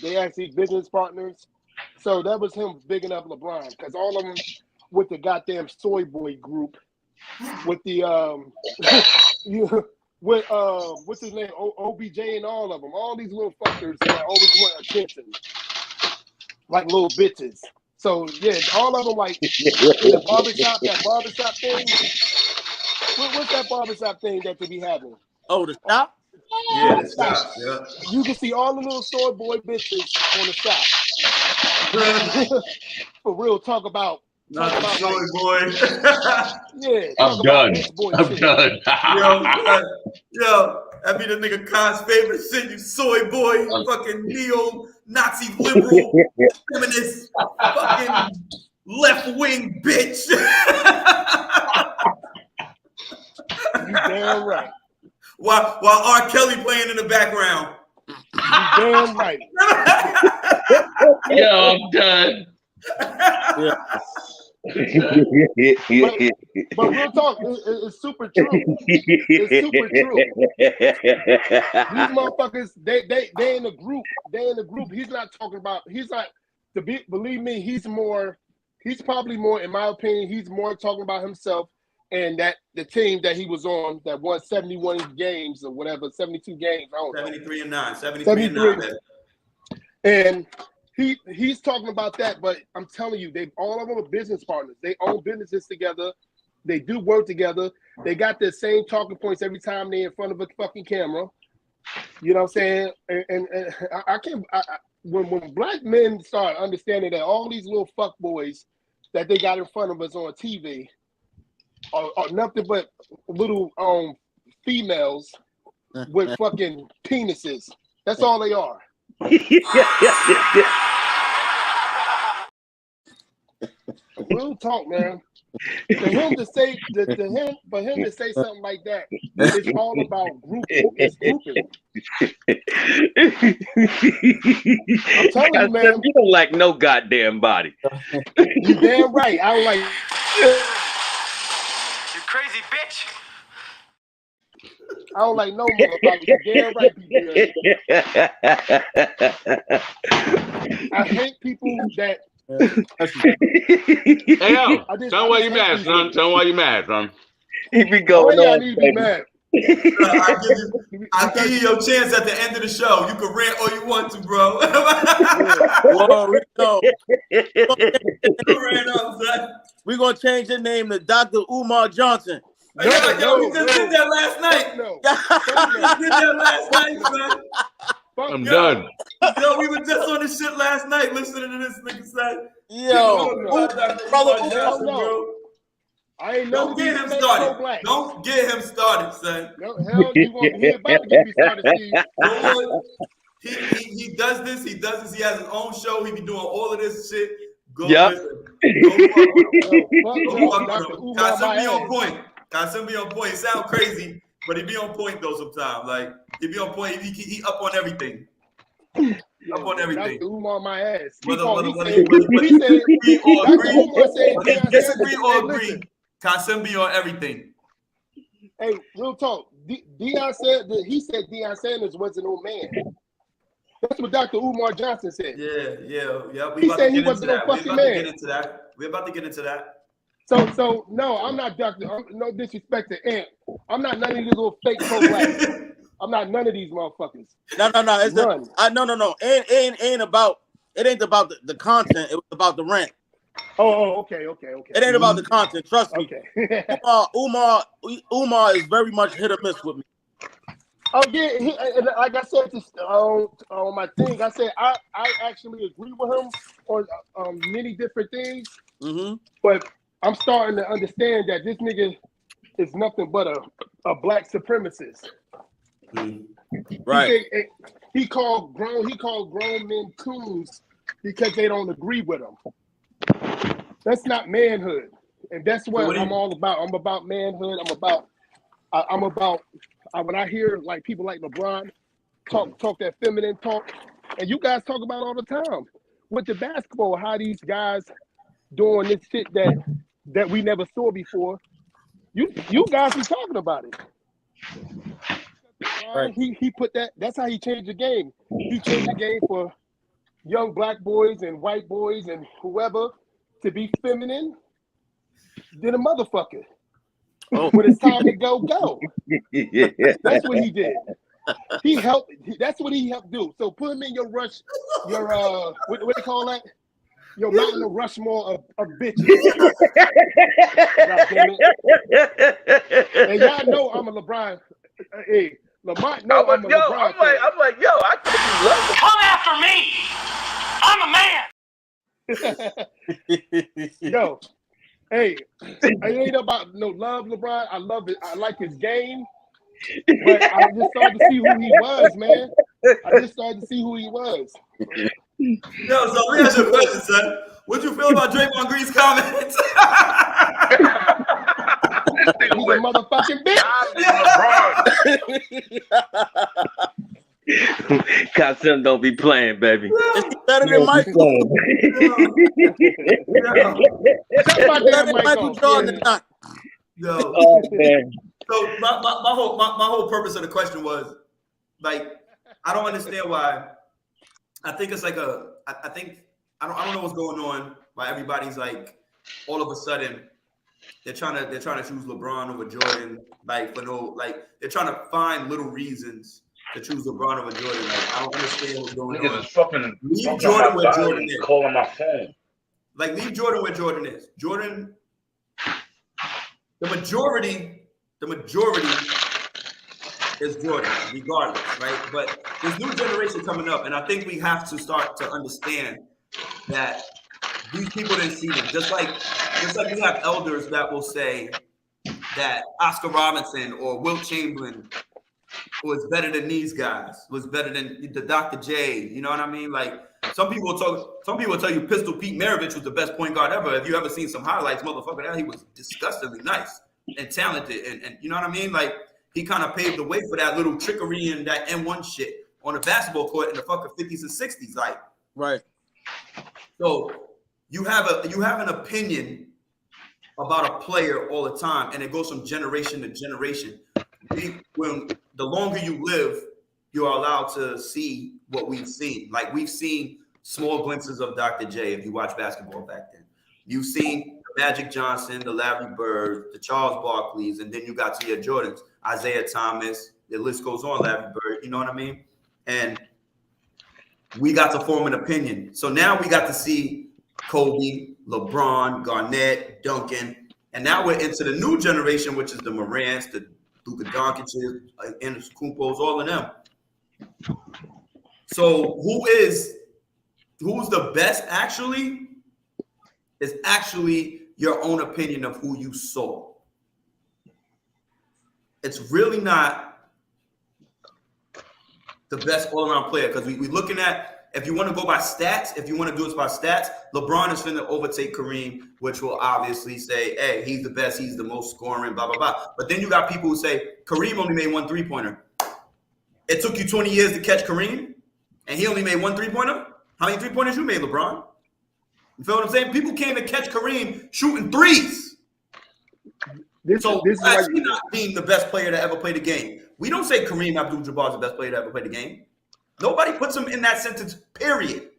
They actually business partners. So that was him bigging up LeBron because all of them with the goddamn soy boy group with the what's his name? OBJ and all of them. All these little fuckers that always want attention. Like little bitches. So, yeah, all of them like the barbershop thing. What's that barbershop thing that they be having? Oh, the shop? Yeah, the shop. Yeah. You can see all the little soy boy bitches on the shop. For real, talk about soy boy. Yeah. I'm done. Yo, that be the nigga Khan's favorite shit, you soy boy, fucking neo-Nazi liberal, feminist, fucking left-wing bitch. You damn right. while R. Kelly playing in the background. Damn right. Yo, I'm done. Yeah. But real talk, it's super true. It's super true. These motherfuckers, they in a group. They in a group. He's not talking about. He's not. Believe me, he's probably more, in my opinion, he's more talking about himself and that the team that he was on that won 71 games or whatever, 72 games. I don't know. 73 and 9. 73 and 9. And he's talking about that, but I'm telling you, all of them are business partners. They own businesses together. They do work together. They got the same talking points every time they're in front of a fucking camera. You know what I'm saying? And I can't. When black men start understanding that all these little fuck boys that they got in front of us on TV are nothing but little females with fucking penises. That's all they are. Real talk, man. For him to say something like that, it's all about grouping. It's grouping. I'm telling you, man. You don't like no goddamn body. You damn right. I don't like. You crazy bitch. I don't like no motherfucker. You damn right, people. I hate people that. Hey, yo, tell me why you mad, son. Tell me why you mad, son. He be going I on. need to be mad. I'll give you your chance at the end of the show. You can rant all you want to, bro. We're gonna change the name to Dr. Umar Johnson. We just did that last night. No. We did that last night, son. I'm done. Yo, we were just on this shit last night listening to this nigga say. Yo, brother, Johnson, bro. I ain't Don't get him started. Don't get him started, son. No, hell, he about to get me started, Steve. He does this. He has his own show. He be doing all of this shit. Go Yep. Kassim be on point. Kassim be on point. He sound crazy, but he be on point though sometimes. Like he be on point. He up on everything. Up on everything. Dr. Umar my ass. Disagree or agree. Kassim be on everything. Hey, real talk. Deion said that he said Deion Sanders wasn't no man. That's what Dr. Umar Johnson said. Yeah. He said he wasn't no fucking man. We're about to get into that. So no, I'm not no disrespect to Ant. I'm not none of these little fake pro-blacks. I'm not none of these motherfuckers. No. It's no. Ain't about. It ain't about the content. It was about the rant. Oh, okay. It ain't about the content. Trust me. Okay. Umar is very much hit or miss with me. Oh yeah, like I said on my thing, I said I actually agree with him on many different things. Mm-hmm. But I'm starting to understand that this nigga is nothing but a black supremacist. Right. He called grown men coons because they don't agree with him. That's not manhood, and that's what I'm all about. I'm about manhood. I'm about when I hear like people like LeBron talk that feminine talk, and you guys talk about all the time with the basketball, how these guys doing this shit that we never saw before. You guys be talking about it. Right. He put that. That's how he changed the game. He changed the game for young black boys and white boys and whoever to be feminine than a motherfucker. Oh. When it's time to go. That's what he did. He helped. That's what he helped do. So put him in your what they call that? Your Mountain of Rushmore of bitches. God damn it. And y'all know I'm a LeBron. Hey, Lamont, no, I'm a LeBron. I'm like, yo, I Come after me. I'm a man. Yo, hey, it ain't about no love, LeBron. I love it. I like his game. But I just started to see who he was, man. I just started to see who he was. Yo, so let me ask you a question, son. What'd you feel about Draymond Green's comments? He's a motherfucking bitch. Costin don't be playing, baby. Is he better than Michael? Shut my damn mic Michael off. Jordan or not? Yo. Oh man. So my whole purpose of the question was, like, I don't understand why. I think it's like I think I don't know what's going on. Why everybody's like, all of a sudden, they're trying to choose LeBron over Jordan, like for no, like they're trying to find little reasons to choose LeBron over Jordan. Like, I don't understand what's going on. Niggas is fucking Leave Jordan where Jordan is. Calling my phone. Like, leave Jordan where Jordan is. Jordan, the majority is Jordan, regardless, right? But there's new generation coming up, and I think we have to start to understand that these people didn't see them. Just like we have elders that will say that Oscar Robinson or Wilt Chamberlain was better than these guys, was better than the Dr. J. You know what I mean? Like, some people tell you Pistol Pete Maravich was the best point guard ever. If you ever seen some highlights, motherfucker, that he was disgustingly nice and talented, and you know what I mean? Like, he kind of paved the way for that little trickery and that N1 shit on the basketball court in the fucking 50s and 60s. Like, Right. so you have an opinion about a player all the time, and it goes from generation to generation. When the longer you live, you are allowed to see what we've seen. Like, we've seen small glimpses of Dr. J if you watch basketball back then. You've seen Magic Johnson, the Larry Bird, the Charles Barkleys, and then you got to your Jordans, Isaiah Thomas, the list goes on, Larry Bird, you know what I mean? And we got to form an opinion. So now we got to see Kobe, LeBron, Garnett, Duncan, and now we're into the new generation, which is the Morants, the Luka Doncic's, and the Kumpos, all of them. So who's the best actually is actually your own opinion of who you saw. It's really not the best all-around player, because we're looking at, if you want to go by stats, if you want to do it by stats, LeBron is going to overtake Kareem, which will obviously say, hey, he's the best, he's the most scoring, blah, blah, blah. But then you got people who say, Kareem only made one three-pointer. It took you 20 years to catch Kareem, and he only made one three-pointer? How many three-pointers you made, LeBron? You feel what I'm saying? People came to catch Kareem shooting threes. This is actually not being the best player to ever play the game. We don't say Kareem Abdul-Jabbar is the best player to ever play the game. Nobody puts him in that sentence, period.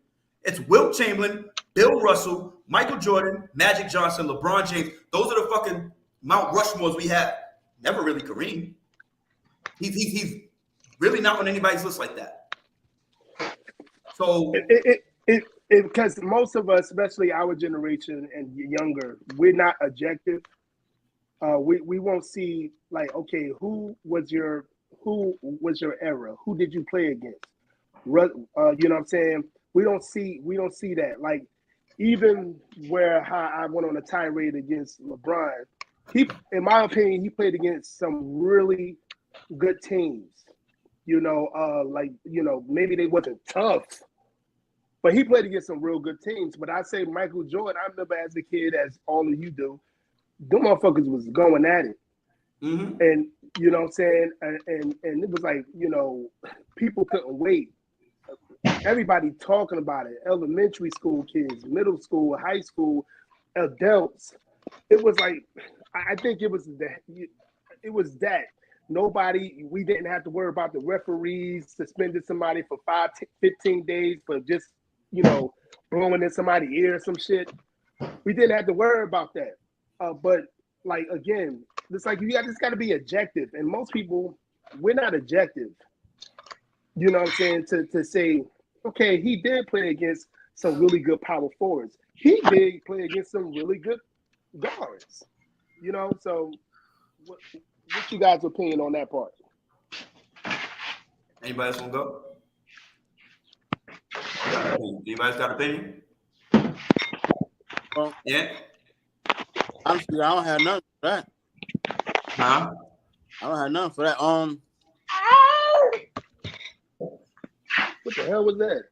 It's Wilt Chamberlain, Bill Russell, Michael Jordan, Magic Johnson, LeBron James. Those are the fucking Mount Rushmores we have. Never really Kareem. He's really not on anybody's list like that. So because most of us, especially our generation and younger, we're not objective. We won't see, like, okay, who was your era? Who did you play against? You know what I'm saying? We don't see that. Like, even how I went on a tirade against LeBron, in my opinion, he played against some really good teams. Maybe they wasn't tough, but he played against some real good teams. But I say Michael Jordan, I remember as a kid, as all of you do, them motherfuckers was going at it. Mm-hmm. And you know what I'm saying? And it was like, people couldn't wait. Everybody talking about it. Elementary school kids, middle school, high school, adults. It was like, I think it was that. We didn't have to worry about the referees suspending somebody for 15 days for just, blowing in somebody's ear or some shit. We didn't have to worry about that. But like, again, it's like you just got to be objective. And most people, we're not objective. You know what I'm saying? To say, okay, he did play against some really good power forwards. He did play against some really good guards. So what's you guys' opinion on that part? Anybody else want to go? Anybody's got an opinion? Well, yeah. Honestly, I don't have nothing for that. Huh? I don't have nothing for that. What the hell was that?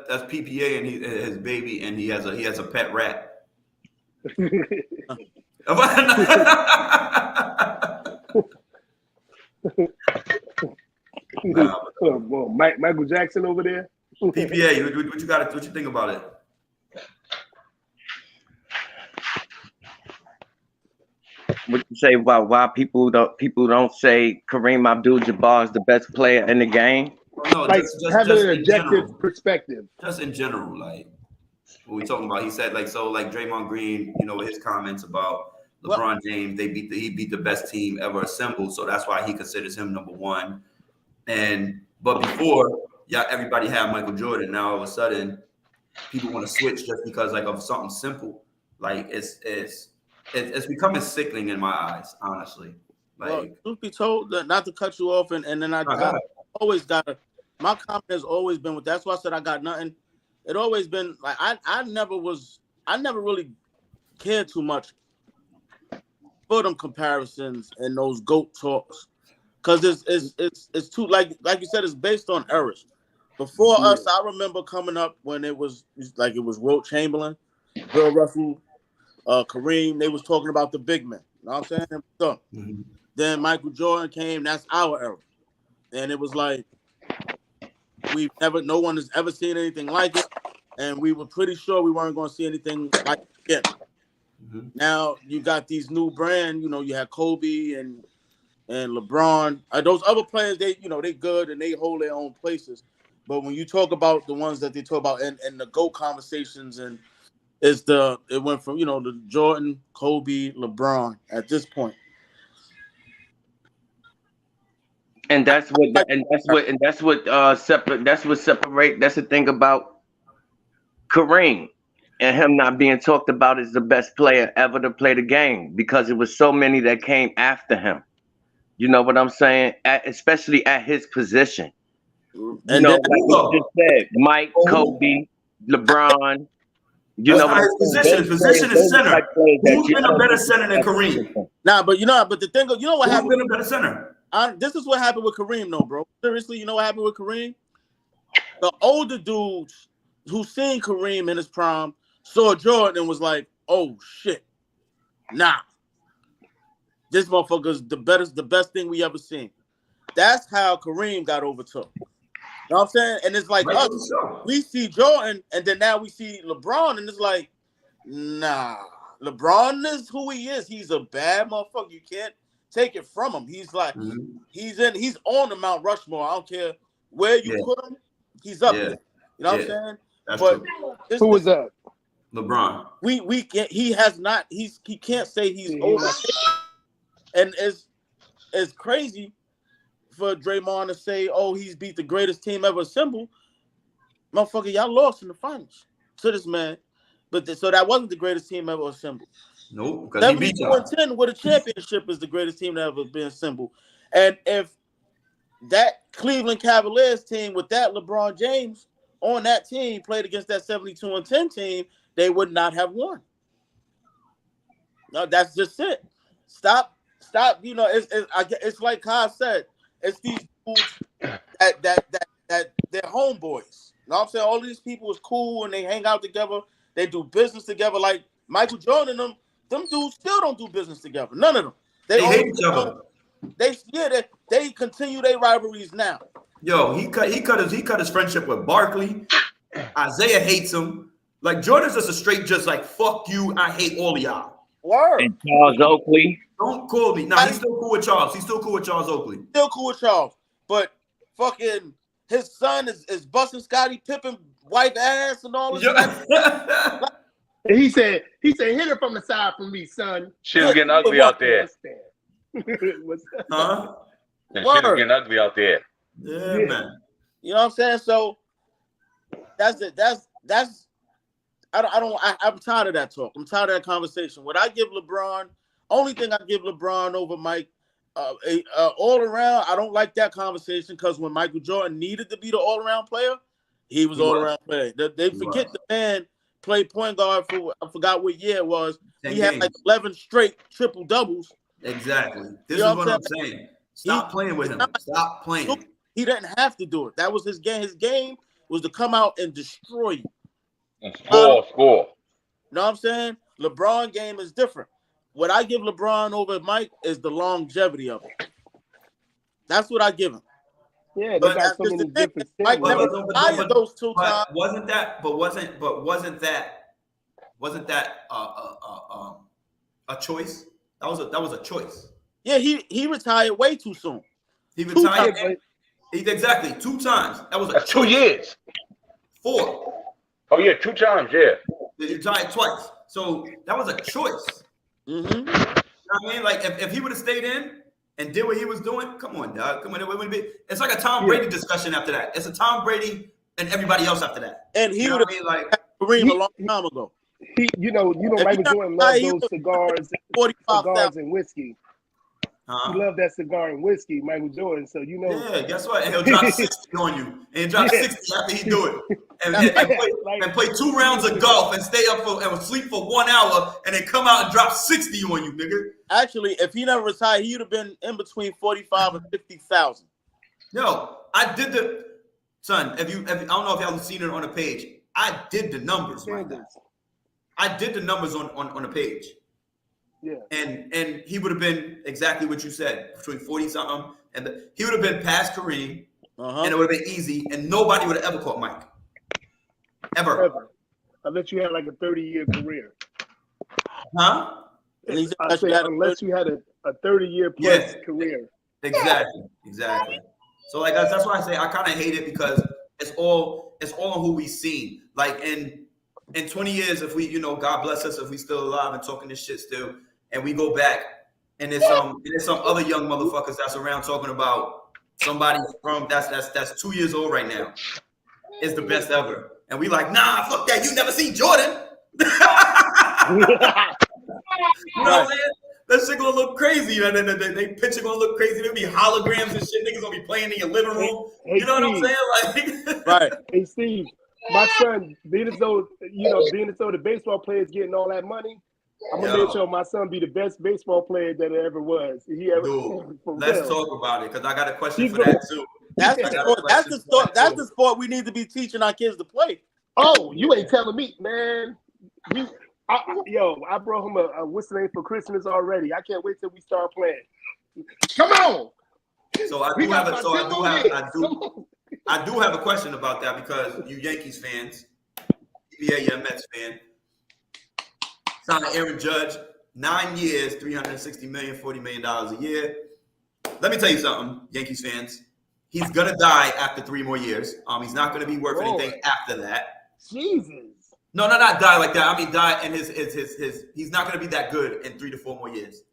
That's PPA and his baby, and he has a pet rat. Nah, Well, Michael Jackson over there. PPA, what you got? What you think about it? What you say about why people don't say Kareem Abdul-Jabbar is the best player in the game? Oh, no, Like having an in objective general. perspective. Just in general, like what we talking about. He said like Draymond Green, you know, his comments about LeBron James, he beat the best team ever assembled, so that's why he considers him number one. But before, yeah, everybody had Michael Jordan. Now all of a sudden, people want to switch just because like of something simple. Like it's becoming sickening in my eyes, honestly. Like, well, truth be told, not to cut you off, and then I always got my comment has always been with. That's why I said I got nothing. It always been like I never really cared too much for them comparisons and those GOAT talks, because it's too like you said, it's based on errors. Before us, I remember coming up when it was Wilt Chamberlain, Bill Russell, Kareem. They was talking about the big men. You know what I'm saying? So, then Michael Jordan came. That's our era, and it was like no one has ever seen anything like it, and we were pretty sure we weren't going to see anything like it again. Now you got these new brand. You know, you had Kobe and LeBron. Those other players, they good and they hold their own places. But when you talk about the ones that they talk about in the GOAT conversations, and it went from the Jordan, Kobe, LeBron at this point. And that's what separate. That's the thing about Kareem and him not being talked about as the best player ever to play the game, because it was so many that came after him. You know what I'm saying? Especially at his position. And like you just said, Mike, Kobe, LeBron. That's not his position. His position is center. Who's been a better center than Kareem? Nah, but the thing, what happened? Who's been a better center? This is what happened with Kareem, though, bro. Seriously, you know what happened with Kareem? The older dudes who seen Kareem in his prime saw Jordan and was like, "Oh shit, nah, this motherfucker's the best thing we ever seen." That's how Kareem got overtook. You know what I'm saying? And it's like we see Jordan, and then now we see LeBron, and it's like, nah, LeBron is who he is. He's a bad motherfucker. You can't take it from him. He's like, he's on the Mount Rushmore. I don't care where you put him. He's up there. You know what I'm saying? That's true. Who was that? LeBron. We can't. He has not. He can't say he's over. And it's crazy for Draymond to say, "Oh, he's beat the greatest team ever assembled." Motherfucker, y'all lost in the finals to this man. But so that wasn't the greatest team ever assembled. Nope, because he beat y'all. 72-10 with a championship is the greatest team that ever been assembled. And if that Cleveland Cavaliers team with that LeBron James on that team played against that 72-10 team, they would not have won. No, that's just it. Stop. You know, it's like Kyle said. It's these dudes that they're homeboys. You know what I'm saying? All these people is cool and they hang out together. They do business together. Like Michael Jordan and them dudes still don't do business together. None of them. They hate each other. They continue their rivalries now. Yo, he cut his friendship with Barkley. Isaiah hates him. Like Jordan's just a straight, just like fuck you. I hate all of y'all. Word. And Charles Oakley. Don't call me. Nah, he's still cool with Charles. He's still cool with Charles Oakley. Still cool with Charles, but fucking his son is busting Scottie Pippen wife ass and all this. He said, hit her from the side for me, son. She was getting ugly out there. Huh? And she was getting ugly out there. Yeah, man. You know what I'm saying? So that's it. I'm tired of that talk. I'm tired of that conversation. What I give LeBron, only thing I give LeBron over Mike, all around, I don't like that conversation because when Michael Jordan needed to be the all-around player, he was all-around player. They forget the man played point guard for, I forgot what year it was. He had like 11 straight triple doubles. Exactly. This is what I'm saying. Stop playing with him. Stop playing. He didn't have to do it. That was his game. His game was to come out and destroy you. And score. You know what I'm saying? LeBron game is different. what I give LeBron over Mike is the longevity of it. That's what I give him. Yeah, they But got so that's many the thing. different Mike standards. never retired those 2 times. Wasn't that a choice? That was a choice. Yeah, he retired way too soon. He retired. Yeah, Exactly 2 times. That was a That's choice. 2 years. 4. Oh yeah, 2 times. Yeah. He retired twice. So that was a choice. Mm-hmm. You know what I mean? Like if he would have stayed in and did what he was doing, come on, dog. Come on, it wouldn't be. It's like a Tom Brady discussion after that. It's a Tom Brady and everybody else after that. And he you know would what I have mean? Like Kareem a long time ago. you know, Michael Jordan loved those cigars and whiskey. He loved that cigar and whiskey, Michael Jordan. So Yeah, guess what? And he'll drop 60 on you. And he'll drop 60 after he do it. And play 2 rounds of golf and stay up and sleep for 1 hour and then come out and drop 60 on you, nigga. Actually, if he never retired, he would have been in between 45 and 50,000. Yo, I did the son. If I don't know if y'all have seen it on the page. I did the numbers, my guy. I did the numbers on the page. Yeah. And he would have been exactly what you said, between 40 something, and he would have been past Kareem, and it would have been easy, and nobody would have ever caught Mike. Ever. I bet you had like a 30-year career. Unless you had a 30-year plus career. Exactly. So like that's why I say I kind of hate it because it's all on who we seen. Like in 20 years, if we, God bless us, if we still alive and talking this shit still, and we go back and there's some other young motherfuckers that's around talking about somebody from that's 2 years old right now is the best ever. And we like, nah, fuck that. You never seen Jordan. You know what I'm saying? That shit gonna look crazy. They picture gonna look crazy. There'll be holograms and shit. Niggas gonna be playing in your living room. You know what I'm saying? Like, right. Hey Steve, my son, being as though the baseball players getting all that money, I'm gonna make sure my son be the best baseball player that there ever was. Let's talk about it because I got a question for that too. That's the sport we need to be teaching our kids to play. Oh, you ain't telling me, man. I brought him a what's the name for Christmas already. I can't wait till we start playing. Come on. So I do have a question about that because you Yankees fans, you're a Mets fan. Signed Aaron Judge, 9 years, $360 million, $40 million a year. Let me tell you something, Yankees fans. He's gonna die after 3 more years. He's not gonna be worth anything after that. Jesus. No, not die like that. I mean, die and his. He's not gonna be that good in 3 to 4 more years.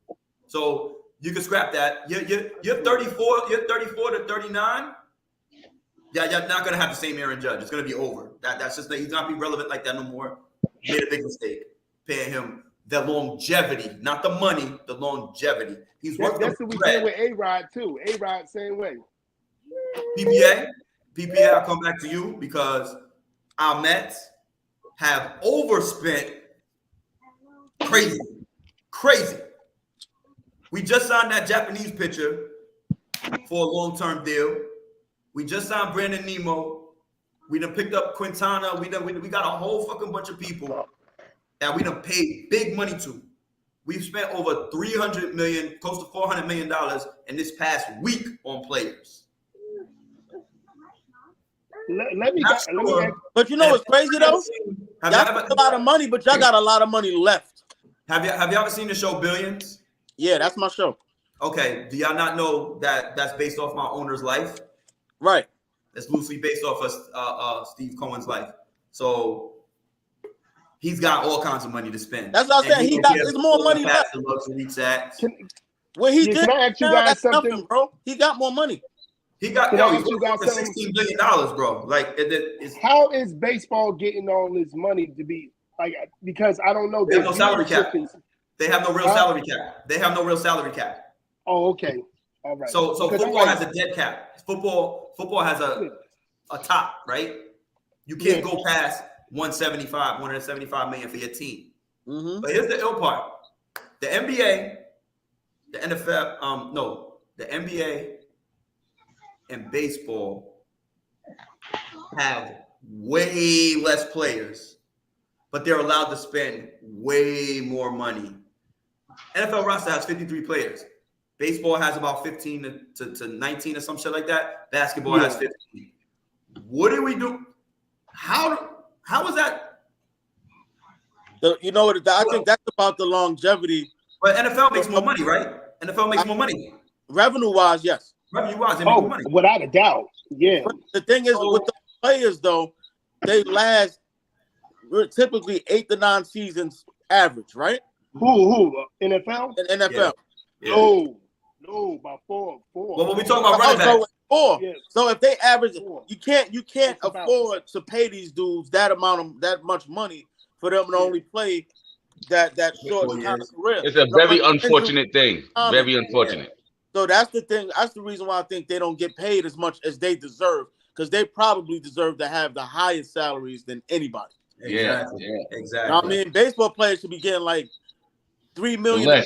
So you can scrap that. You're 34. You're 34 to 39. Yeah, you're not gonna have the same Aaron Judge. It's gonna be over. That's just he's not be relevant like that no more. Made a big mistake paying him the longevity, not the money, the longevity. He's worth that's the what we bread. did with A-Rod too. A-Rod same way. PPA, I'll come back to you because our Mets have overspent crazy. We just signed that Japanese pitcher for a long-term deal. We just signed Brandon Nemo. We done picked up Quintana. We got a whole fucking bunch of people that we done paid big money to. We've spent over $300 million, close to $400 million in this past week on players. But you know what's crazy though? Y'all got a lot of money, but y'all got a lot of money left. Have you ever seen the show Billions? Yeah, that's my show. Okay, do y'all not know that that's based off my owner's life? Right. It's loosely based off of Steve Cohen's life. So he's got all kinds of money to spend. That's what I'm saying. There's more money left. When he did, can I ask you guys something, nothing, bro? He got more money. He got he's worth $16 billion, bro. Like it's how is baseball getting all this money to be like? Because I don't know. They have no salary cap. They have no real salary cap. They have no real salary cap. Oh, okay. All right. So football has a dead cap. Football has a top, right? You can't go past 175 million for your team. Mm-hmm. But here's the ill part: the NBA, the NFL, the NBA and baseball have way less players, but they're allowed to spend way more money NFL roster has 53 players. Baseball has about 15 to 19 or some shit like that. Basketball has 15. What do we do? How is that? You know what? I think that's about the longevity. But NFL makes more money, right? NFL makes more money. Revenue-wise, yes. Revenue-wise, they make more money. Without a doubt. Yeah. But the thing is, with the players, though, they last typically 8 to 9 seasons average, right? Who? NFL? In NFL. Yeah. No, about four. Well, when we talk about running backs. 4. Yeah. So if they average, 4. you can't afford to pay these dudes that much money for them to only play that short kind of career. It's a very unfortunate thing. Very unfortunate. So that's the thing. That's the reason why I think they don't get paid as much as they deserve, because they probably deserve to have the highest salaries than anybody. Exactly. Exactly. I mean, baseball players should be getting like $3 million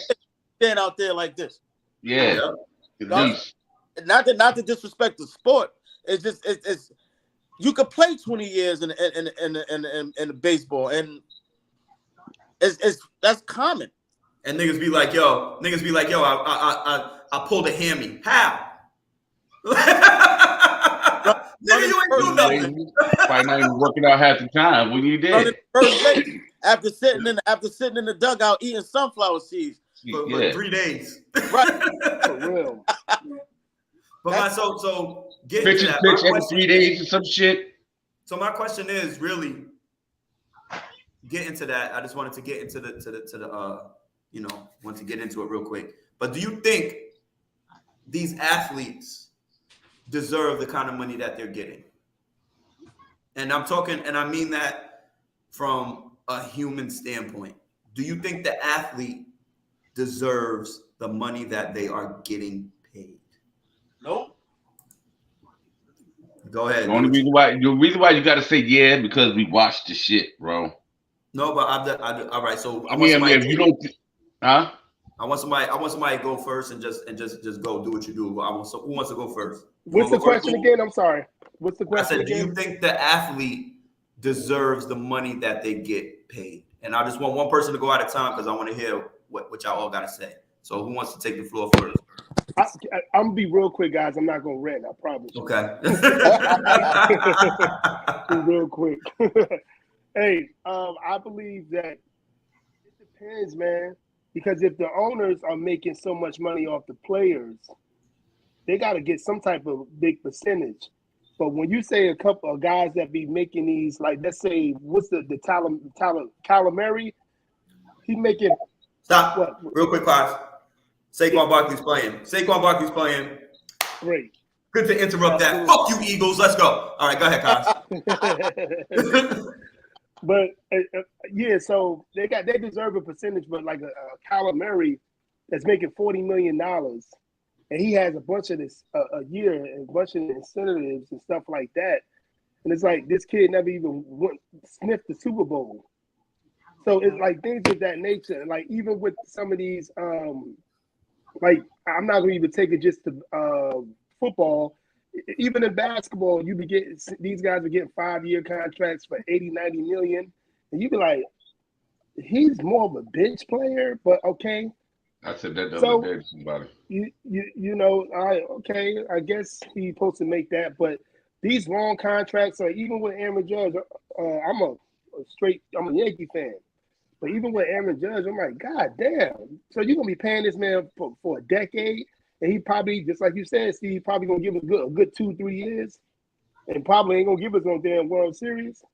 stand out there like this. Yeah. Not to disrespect the sport. It's just it's you could play 20 years in baseball, and it's that's common. And niggas be like, yo, I pulled a hammy. How? Nigga, you ain't do nothing. Probably not even working out half the time when you did. First base after sitting in the dugout eating sunflower seeds for 3 days. Right. For real. But so get pitch to that. every 3 days or some shit. So my question is really get into that. I just wanted to get into the want to get into it real quick. But do you think these athletes deserve the kind of money that they're getting? And I'm talking, and I mean that from a human standpoint. Do you think the athlete deserves the money that they are getting paid? Nope. Go ahead. The reason why you got to say yeah, because we watched the shit, bro. No, but all right. So I mean, if you don't, huh? I want somebody to go first and just go do what you do. Who wants to go first? What's the question again? I'm sorry. What's the question again? Do you think the athlete deserves the money that they get paid? And I just want one person to go at a time because I want to hear what y'all all got to say. So who wants to take the floor first? I'm gonna be real quick, guys. I'm not gonna rant. I promise. Okay. Be real quick. Hey, I believe that it depends, man. Because if the owners are making so much money off the players, they got to get some type of big percentage. But when you say a couple of guys that be making these, like, let's say, what's the Calamari? He's making. Stop. What? Real quick, class. Saquon Barkley's playing. Great. Good to interrupt that. Fuck you, Eagles. Let's go. All right, go ahead, Kaz. But yeah, so they deserve a percentage, but like a Calamari that's making $40 million, and he has a bunch of this a year and a bunch of incentives and stuff like that, and it's like this kid never even sniffed the Super Bowl. So it's like things of that nature, and like even with some of these, like I'm not gonna even take it just to football. Even in basketball, you be getting these guys are getting 5-year contracts for 80, 90 million. And you be like, he's more of a bench player, but okay. I said that the other day to somebody. You know, I guess he's supposed to make that, but these long contracts are even with Aaron Judge, I'm a Yankee fan. But even with Aaron Judge, I'm like, God damn. So you're gonna be paying this man for a decade? And he probably, just like you said, Steve, probably gonna give us a good 2-3 years, and probably ain't gonna give us no damn World Series.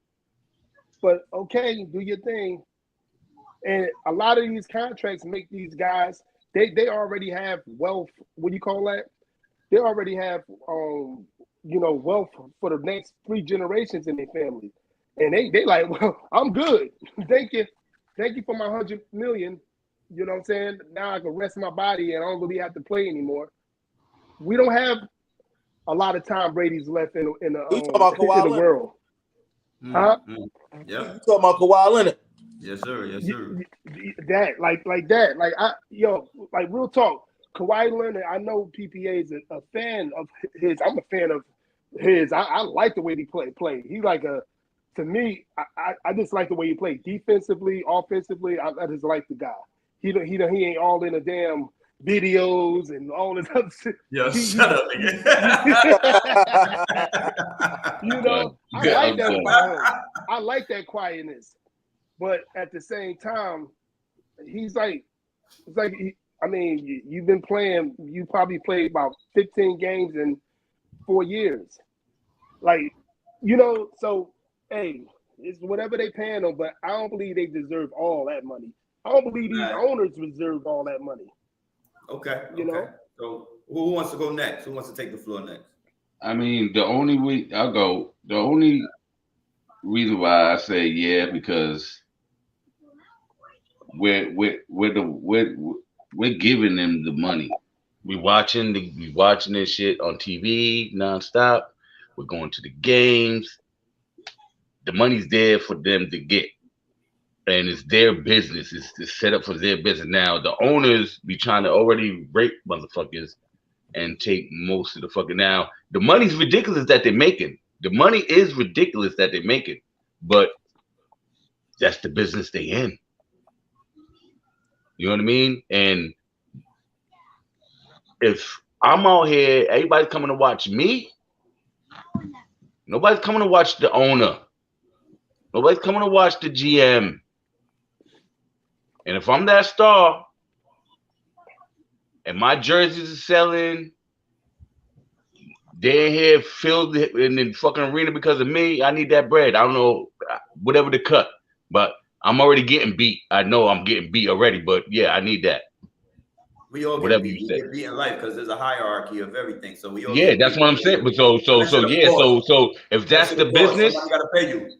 But okay, do your thing. And a lot of these contracts make these guys, they already have wealth. What do you call that? They already have wealth for the next 3 generations in their family, and they like, well, I'm good. Thank you for my $100 million. You know what I'm saying? Now I can rest my body and I don't really have to play anymore. We don't have a lot of Tom Brady's left in the world. Huh? Yeah. You talking about Kawhi Leonard? Yes, sir. That like that. Like real talk. Kawhi Leonard, I know PPA is a fan of his. I'm a fan of his. I like the way he play. He like to me, I just like the way he played defensively, offensively. I just like the guy. he ain't all in the damn videos and all this other shit. Yo, shut up, nigga. You know, I like that about him. I like that quietness, but at the same time, he's like, it's like, I mean, you've been playing. You probably played about 15 games in 4 years, like, you know. So, hey, it's whatever they paying them, but I don't believe they deserve all that money. I don't believe these owners deserve all that money. Okay. You know. So who wants to go next? Who wants to take the floor next? I mean, the only reason why I say yeah, because we're giving them the money. We watching this shit on TV nonstop. We're going to the games. The money's there for them to get, and it's their business. It's set up for their business. Now the owners be trying to already rape motherfuckers and take most of the fucking. Now the money's ridiculous that they're making. The money is ridiculous that they're making, but that's the business they in. You know what I mean? And if I'm out here, everybody's coming to watch me. Nobody's coming to watch the owner. Nobody's coming to watch the GM. And if I'm that star and my jerseys are selling, they're here filled in the fucking arena because of me, I need that bread. I don't know, whatever the cut, but I'm already getting beat. I know I'm getting beat already, but yeah, I need that. We all whatever get beat. you We say. get beat in life because there's a hierarchy of everything. So we all Yeah, that's what I'm saying. But so if that's the business, somebody gotta pay you.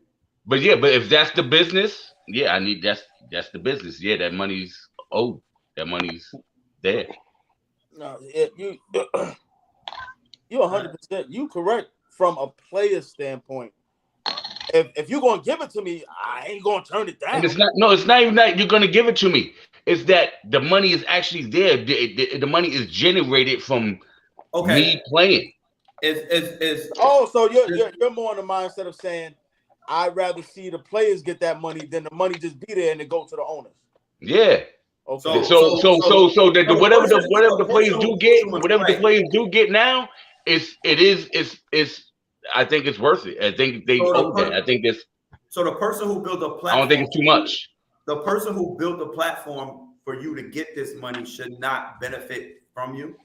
But yeah, but if that's the business, yeah, I need that's the business. Yeah, that money's owed. That money's there. No, you 100%. You correct from a player standpoint. If you're gonna give it to me, I ain't gonna turn it down. And it's not even that you're gonna give it to me. It's that the money is actually there. The money is generated from me playing. So you're more in the mindset of saying, I'd rather see the players get that money than the money just be there and it go to the owners. Yeah. Okay. So that whatever the players do get now, I think it's worth it. I think they owe that. I think it's so the person who built a platform. I don't think it's too much. The person who built the platform for you to get this money should not benefit from you.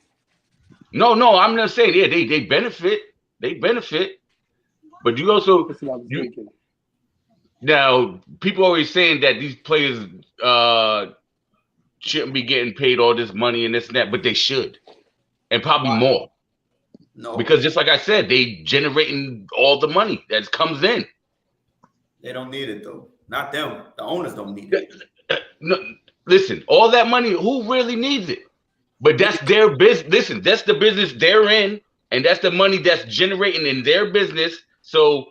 No, I'm not saying they benefit. They benefit. But you also now people always saying that these players shouldn't be getting paid all this money and this and that, but they should, and probably more. No, because just like I said, they generating all the money that comes in. They don't need it though. Not them. The owners don't need it. No, listen, all that money, who really needs it? But that's their business. Listen, that's the business they're in, and that's the money that's generating in their business. So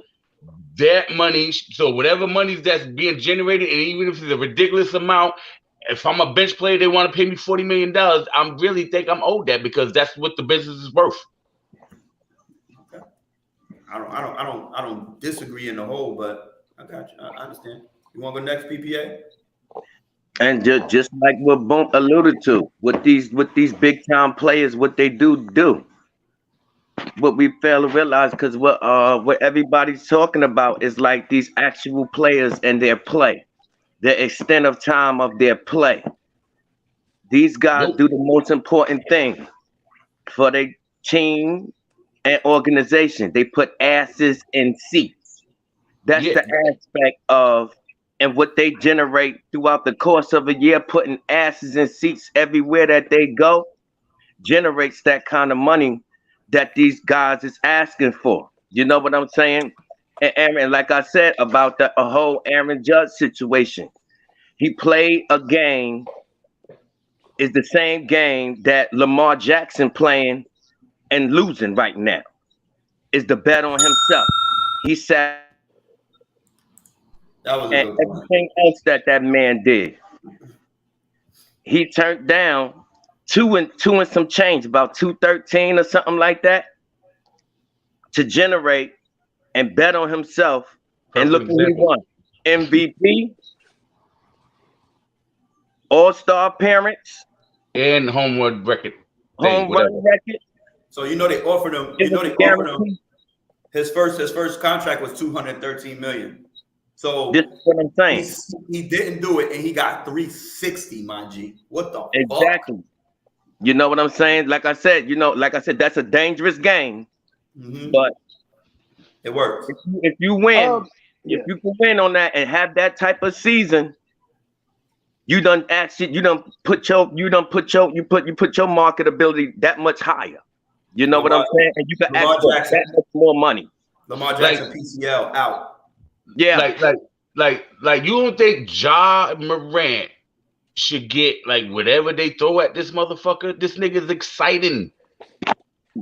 that money, so whatever money that's being generated, and even if it's a ridiculous amount, if I'm a bench player, they want to pay me $40 million. I really think I'm owed that because that's what the business is worth. Okay. I don't disagree in the whole, but I got you. I understand. You want to go next, PPA? And just like what Bump alluded to, with these big time players, what they do. What we fail to realize, because what everybody's talking about is like these actual players and their play, the extent of time of their play. These guys do the most important thing for their team and organization. They put asses in seats. That's the aspect of, and what they generate throughout the course of a year, putting asses in seats everywhere that they go, generates that kind of money that these guys is asking for. You know what I'm saying? And Aaron, like I said about the whole Aaron Judge situation, he played a game, is the same game that Lamar Jackson playing and losing right now. Is the bet on himself. He sat and everything else that man did. He turned down two and some change, about 213 or something like that, to generate and bet on himself. And look who he won: MVP All-Star appearance, and home run record. home run record. So you know they offered him. You know they offered him. His first contract was $213 million. So this is what I'm saying. He didn't do it, and he got 360, my G. What the exactly? Fuck? You know what I'm saying? Like I said, that's a dangerous game, but it works. If you win, if you can win on that and have that type of season, you done put your marketability that much higher. You know what I'm saying? And you can ask for that much more money. Lamar Jackson PCL out. Yeah, like you don't think Ja Morant should get like whatever they throw at this motherfucker? This nigga's exciting.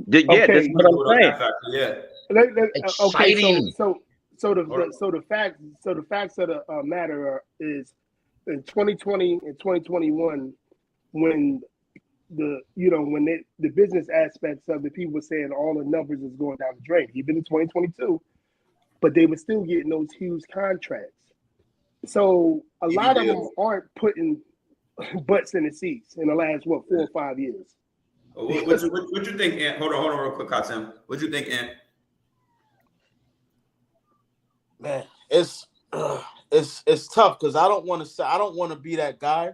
Yeah, that's what I'm saying. Yeah, exciting. So the facts of the matter is in 2020 and 2021 when the business aspects of the people were saying all the numbers is going down the drain, even in 2022, but they were still getting those huge contracts. So a lot of them aren't putting butts in the seats in the last 4 or 5 years. What you think, Ant? Hold on, real quick, Kasim. What you think, Ant? Man, it's tough because I don't want to be that guy.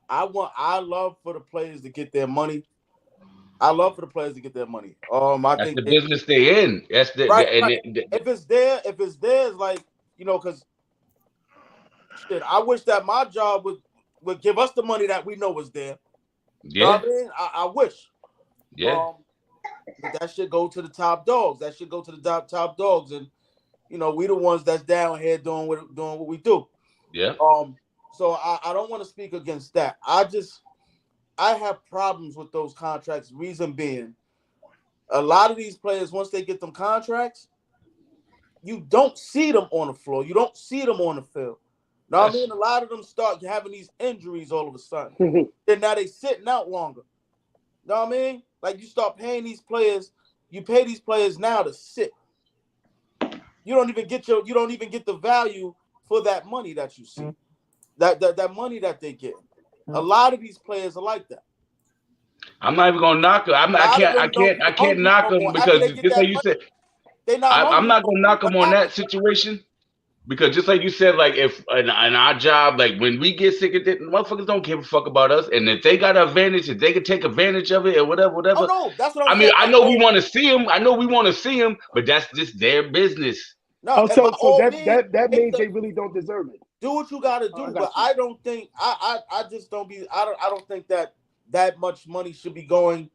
I love for the players to get their money. I think the business they in. That's the right. If it's there, it's like, because shit. I wish that my job would give us the money that we know is there. Yeah, you know what I mean, I wish. Yeah, but that should go to the top dogs. That should go to the top dogs, and we the ones that's down here doing what we do. Yeah. So I don't want to speak against that. I have problems with those contracts. Reason being, a lot of these players, once they get them contracts, you don't see them on the floor. You don't see them on the field. Know what I mean? A lot of them start having these injuries all of a sudden. And now they sitting out longer. Know what I mean? Like you start paying these players, you pay these players now to sit. You don't even get the value for that money that you see. That money that they get. A lot of these players are like that. I'm not even gonna knock them. I can't knock them because just like you said, I'm not gonna knock them on that situation. Because just like you said, like if in our job, like when we get sick of it, motherfuckers don't give a fuck about us. And if they got an advantage, if they can take advantage of it or whatever. Oh, no, that's what I'm saying. I know we want to see them. But that's just their business. No, so that means they really don't deserve it. Do what you gotta do, but I don't think I don't think that much money should be going.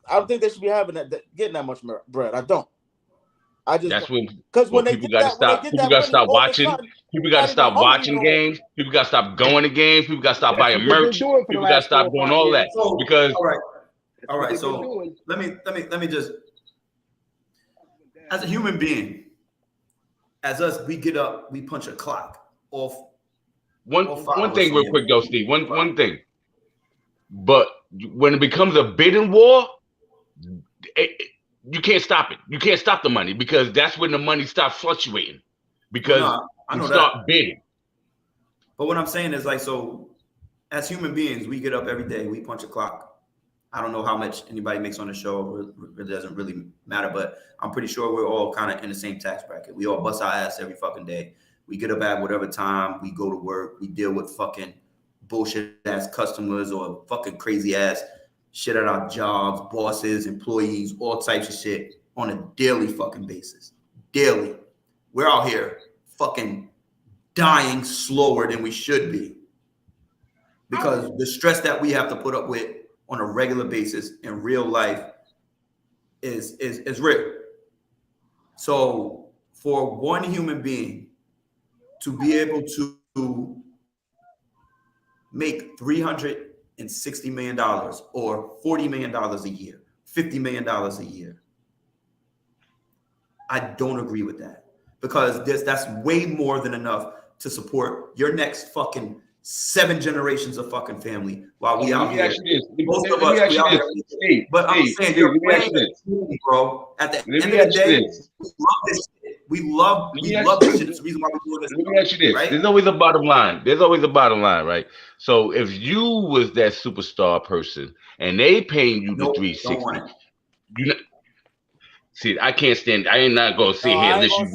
I don't think they should be having getting that much bread. I don't. That's when people got to stop. People got to stop watching. People got to stop watching games. People got to stop going to games. People got to stop buying merch. People got to stop doing all that because. All right. So let me just, as a human being, as us, we get up, we punch a clock off. One thing, real quick though, Steve. One thing. But when it becomes a bidding war, you can't stop it. You can't stop the money because that's when the money starts fluctuating because you start bidding. But what I'm saying is like, so as human beings, we get up every day, we punch a clock. I don't know how much anybody makes on the show. It doesn't really matter, but I'm pretty sure we're all kind of in the same tax bracket. We all bust our ass every fucking day. We get up at whatever time, we go to work, we deal with fucking bullshit ass customers or fucking crazy ass shit at our jobs, bosses, employees, all types of shit on a daily fucking basis. Daily. We're out here fucking dying slower than we should be because the stress that we have to put up with on a regular basis in real life is real. So for one human being to be able to make $360 million or $40 million a year, $50 million a year, I don't agree with that because that's way more than enough to support your next fucking 7 generations of fucking family while we out here. Most of us, we out here. But I'm saying you're playing this movie, bro. At the end of the day, We love this shit. It's the reason why we're doing this. Let me ask you this. Right? There's always a bottom line. There's always a bottom line, right? So if you was that superstar person and they paying you the 360, you know, see, I can't stand. I ain't not gonna sit here and listen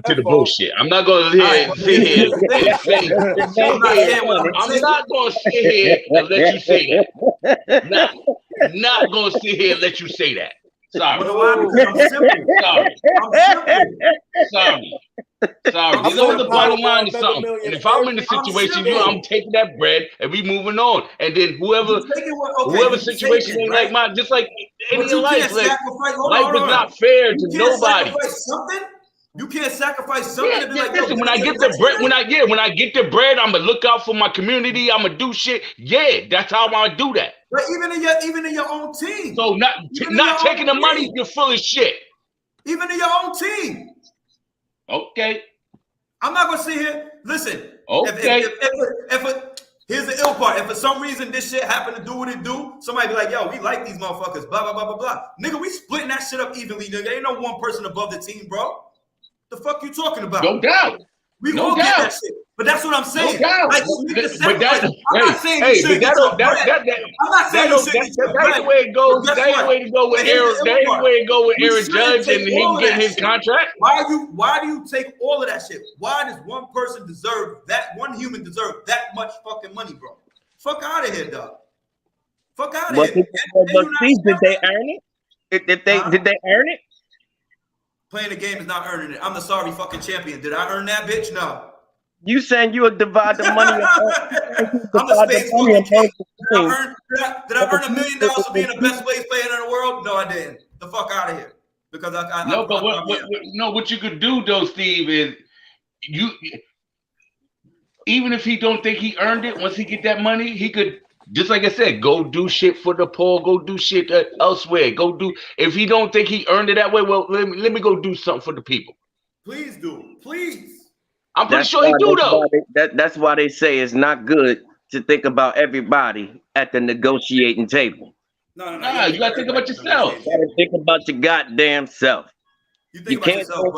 to the bullshit. I'm not gonna sit here and say. I'm not gonna sit here and let you say that. Not gonna sit here and let you say that. Sorry. I'm simple. Sorry. There's always the bottom line to something. And if I'm in the situation, I'm taking that bread and we moving on. And then whoever situation ain't like mine, just like any life, like, life is not fair to nobody. You can't sacrifice something to be like, listen, when I get the bread, when I get the bread, I'm gonna look out for my community. I'm gonna do shit. Yeah, that's how I'm gonna do that. But even in your own team. So not taking the money, you're full of shit. Even in your own team. Okay. I'm not gonna sit here. Listen. Okay. Here's the ill part. If for some reason this shit happened to do what it do, somebody be like, yo, we like these motherfuckers. Blah blah blah blah blah. Nigga, we splitting that shit up evenly. Nigga, ain't no one person above the team, bro. The fuck you talking about? No doubt. We all get that shit. But that's what I'm saying. No doubt. Like, I'm not saying you shouldn't get your bread. That's the way it goes. That's the way to go with Aaron. That's the way to go with Aaron Judge and him getting his contract. Why do you take all of that shit? Why does one person deserve that? One human deserve that much fucking money, bro? Fuck out of here, dog. Fuck out of here. Did they earn it? Did they earn it? Playing the game is not earning it. I'm the sorry fucking champion. Did I earn that, bitch? No. You saying you would divide the money? I'm the space fucking king. Did I earn $1 million for being the best space player in the world? No, I didn't. The fuck out of here. Because what you could do though, Steve, is even if he don't think he earned it, once he get that money, he could, just like I said, go do shit for the poor, go do shit elsewhere. If he don't think he earned it that way, well, let me go do something for the people. Please do. Please. I'm pretty sure he do, though. That's why they say it's not good to think about everybody at the negotiating table. No. You got to think about yourself. You got to think about your goddamn self. You think about yourself,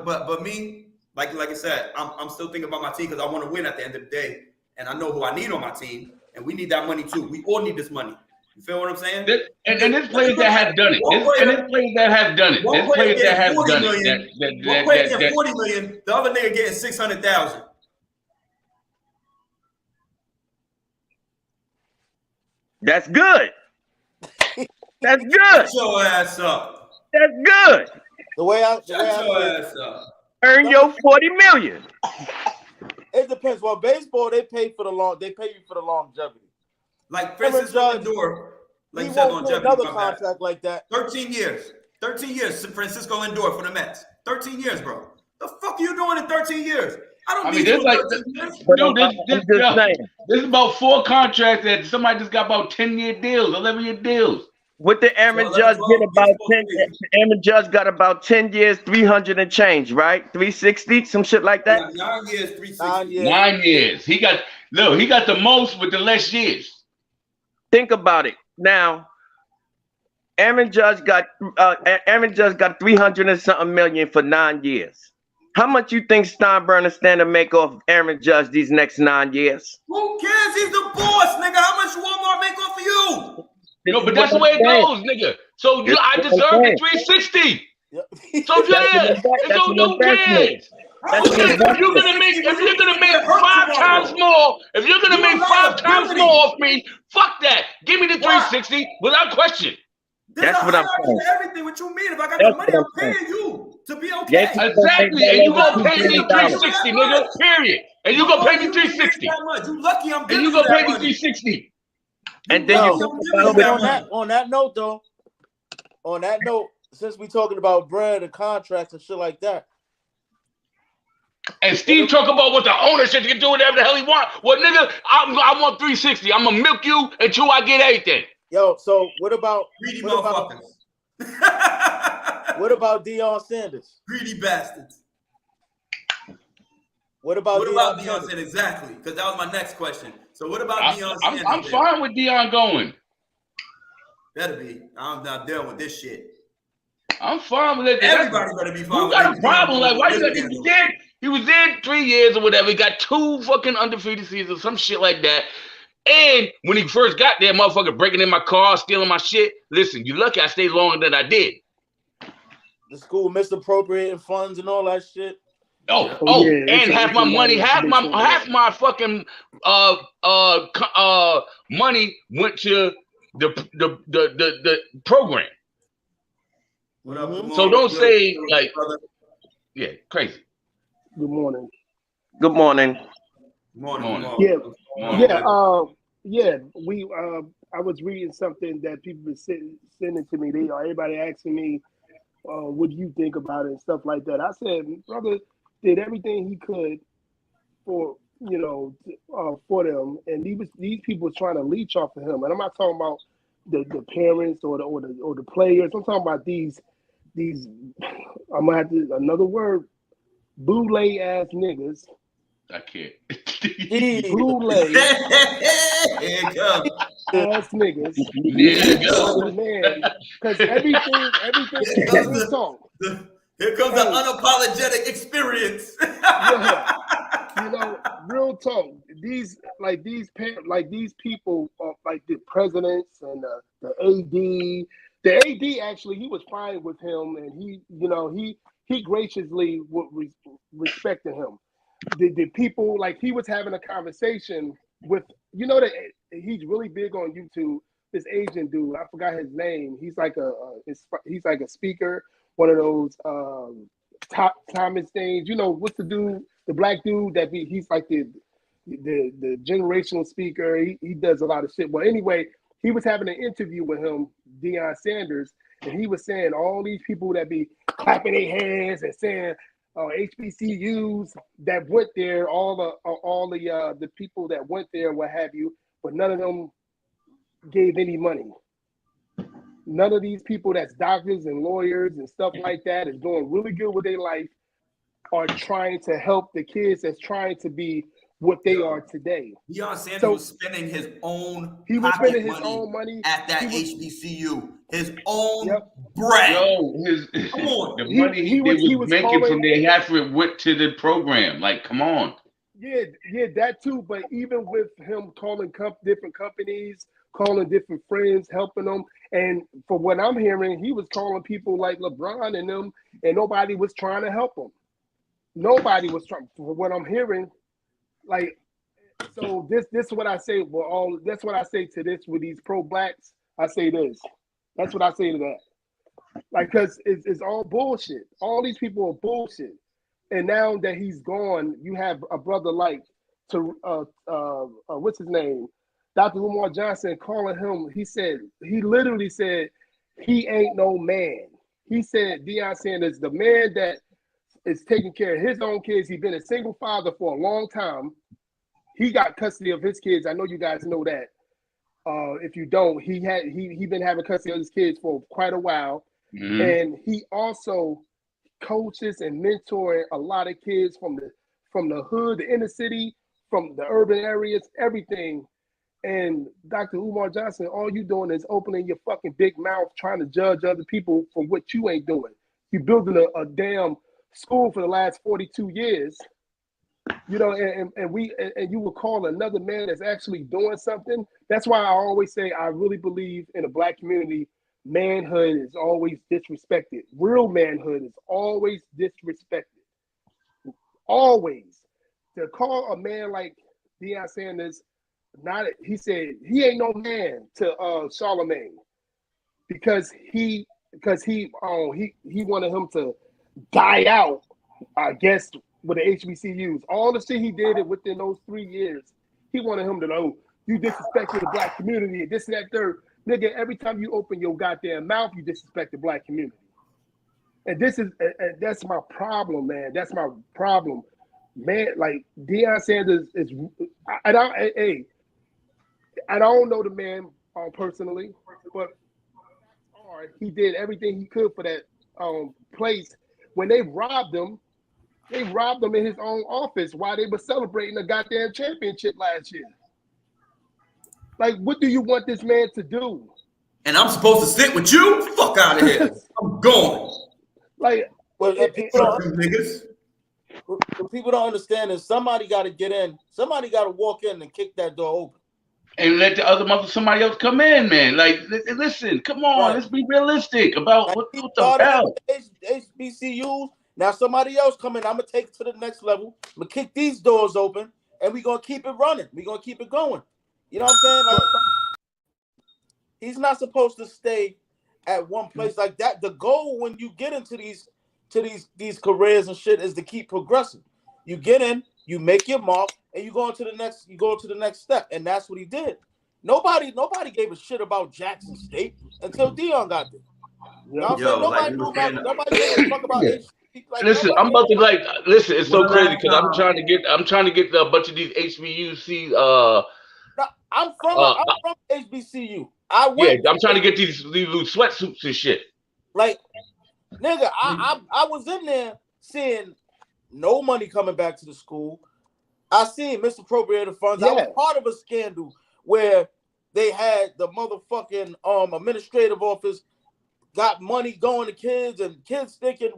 but me, like I said, I'm still thinking about my team because I want to win at the end of the day. And I know who I need on my team. And we need that money too. We all need this money. You feel what I'm saying? And there's players that have done it. There's players that have done it. There's players that have done it. One player getting $40 million, the other nigga getting $600,000. That's good. That's good. Shut your ass up. That's good. Shut your ass up. Earn your $40 million. It depends. Well, baseball they pay you for the longevity. Like Francisco Lindor, like he you said, won't do another contract like that. 13 years. 13 years. Francisco Lindor for the Mets. 13 years, bro. The fuck are you doing in 13 years? I mean, there's like, there's about 4 contracts that somebody just got about 10-year deals, 11-year deals. What did Aaron Judge get about 10? Aaron Judge got about 10 years, 300 and change, right? 360, some shit like that. 9 years, 360. 9 years. He got the most with the less years. Think about it now. Aaron Judge got 300 and something million for 9 years. How much you think Steinbrenner stand to make off Aaron Judge these next 9 years? Who cares? He's the boss, nigga. How much Walmart make off of you? No, but that's the way it goes, nigga. So I deserve the 360. So yeah, so no cares. If you're gonna make 5 times more, if you're gonna make 5 times more off me, fuck that. Give me the 360 without question. That's what I'm saying. Everything. What you mean? If I got the money, I'm paying you to be okay. Exactly. And you gonna pay me 360, nigga. Period. And you gonna pay me 360. You lucky I'm and you gonna pay me 360. And then on that note, since we talking about bread and contracts and shit like that. And Steve talk about what the ownership can do whatever the hell he want. Well, nigga, I want 360. I'm gonna milk you until I get everything. Yo, so what about greedy motherfuckers? What about Deion Sanders? Greedy bastards. What about Deion Sanders? Exactly, because that was my next question. So what about Deion Sanders? I'm fine with Deion going. Better be. I'm not dealing with this shit. I'm fine with it. Everybody better be fine Who with got it. a problem? Like, why you got this kid? He was in 3 years or whatever. He got 2 fucking undefeated seasons, some shit like that. And when he first got there, motherfucker breaking in my car, stealing my shit. Listen, you lucky I stayed longer than I did. The school misappropriating funds and all that shit. Yeah, and half my money, half my fucking money went to the program. What up, Mhm. So don't say like, yeah, crazy. Good morning. Good morning. Morning. Yeah. We I was reading something that people been sending to me. Everybody asking me, what do you think about it and stuff like that. I said, brother did everything he could for for them, and these people was trying to leech off of him. And I'm not talking about the parents or the players. I'm talking about these. I'm gonna have to another word. Boule ass niggas. I can't. Boule ass niggas. Man, because everything. Real talk. Here comes the unapologetic experience. Real talk. These people, like the presidents and the AD. The AD actually, he was fine with him, and he graciously respected him. The people, like, he was having a conversation with, that he's really big on YouTube. This Asian dude, I forgot his name. He's like a speaker, one of those Thomas things. What's the dude, the black dude that he's like the generational speaker. He does a lot of shit. Well, anyway, he was having an interview with him, Deion Sanders, and he was saying all these people that be clapping their hands and saying HBCUs that went there, all the people that went there, what have you, but none of them gave any money. None of these people that's doctors and lawyers and stuff like that is doing really good with their life are trying to help the kids that's trying to be what they are today. Deion Sanders was spending his own money at that HBCU. His own bread. The money he was making from there, half of it went to the program. Like, come on. Yeah, that too. But even with him calling different companies, calling different friends, helping them, and for what I'm hearing, he was calling people like LeBron and them, and nobody was trying to help him. Nobody was trying. For what I'm hearing, like, so this is what I say. Well, that's what I say to this with these pro-blacks. I say this. That's what I say to that. Like, because it's all bullshit. All these people are bullshit. And now that he's gone, you have a brother like what's his name? Dr. Umar Johnson calling him. He literally said, he ain't no man. He said Deion Sanders, the man that is taking care of his own kids. He's been a single father for a long time. He got custody of his kids. I know you guys know that. If you don't, he been having custody of his kids for quite a while. Mm-hmm. And he also coaches and mentoring a lot of kids from the hood, the inner city, from the urban areas, everything. And Dr. Umar Johnson, all you doing is opening your fucking big mouth trying to judge other people for what you ain't doing. You building a damn school for the last 42 years, and you will call another man that's actually doing something. That's why I always say I really believe in the Black community. Manhood is always disrespected. Real manhood is always disrespected. Always. To call a man like Deion Sanders, he said he ain't no man to Charlemagne because he wanted him to die out, I guess, with the HBCUs. All the shit he did within those 3 years, he wanted him to know, you disrespected the Black community, this and that, third. Nigga, every time you open your goddamn mouth, you disrespect the Black community. And that's my problem, man. That's my problem. Man, like, Deion Sanders is, I don't know the man personally, but he did everything he could for that place. When they robbed him in his own office while they were celebrating the goddamn championship last year. Like, what do you want this man to do? And I'm supposed to sit with you? Fuck out of here. I'm going. Like, But Fuck them niggas. what people don't understand is somebody got to get in. Somebody got to walk in and kick that door open. And let the other somebody else come in, man. Like, listen, come on, let's be realistic about Like what he the started hell. with HBCUs. Now somebody else coming. I'm gonna take it to the next level. I'm gonna kick these doors open, and we're gonna keep it running. We're gonna keep it going. You know what I'm saying? Like, he's not supposed to stay at one place like that. The goal when you get into these careers and shit is to keep progressing. You get in, you make your mark, and you go into the next. You go to the next step, and that's what he did. Nobody gave a shit about Jackson State until Dion got there. You know what I'm saying? Nobody gave a fuck about HBCU. Like, listen, nobody. I'm about to listen. It's so crazy because I'm trying to get a bunch of these HBUC. I'm from HBCU. I'm trying to get these little sweatsuits and shit. Like, nigga, I was in there seeing no money coming back to the school. I seen misappropriated funds. I was part of a scandal where they had the motherfucking administrative office got money going to kids, and kids thinking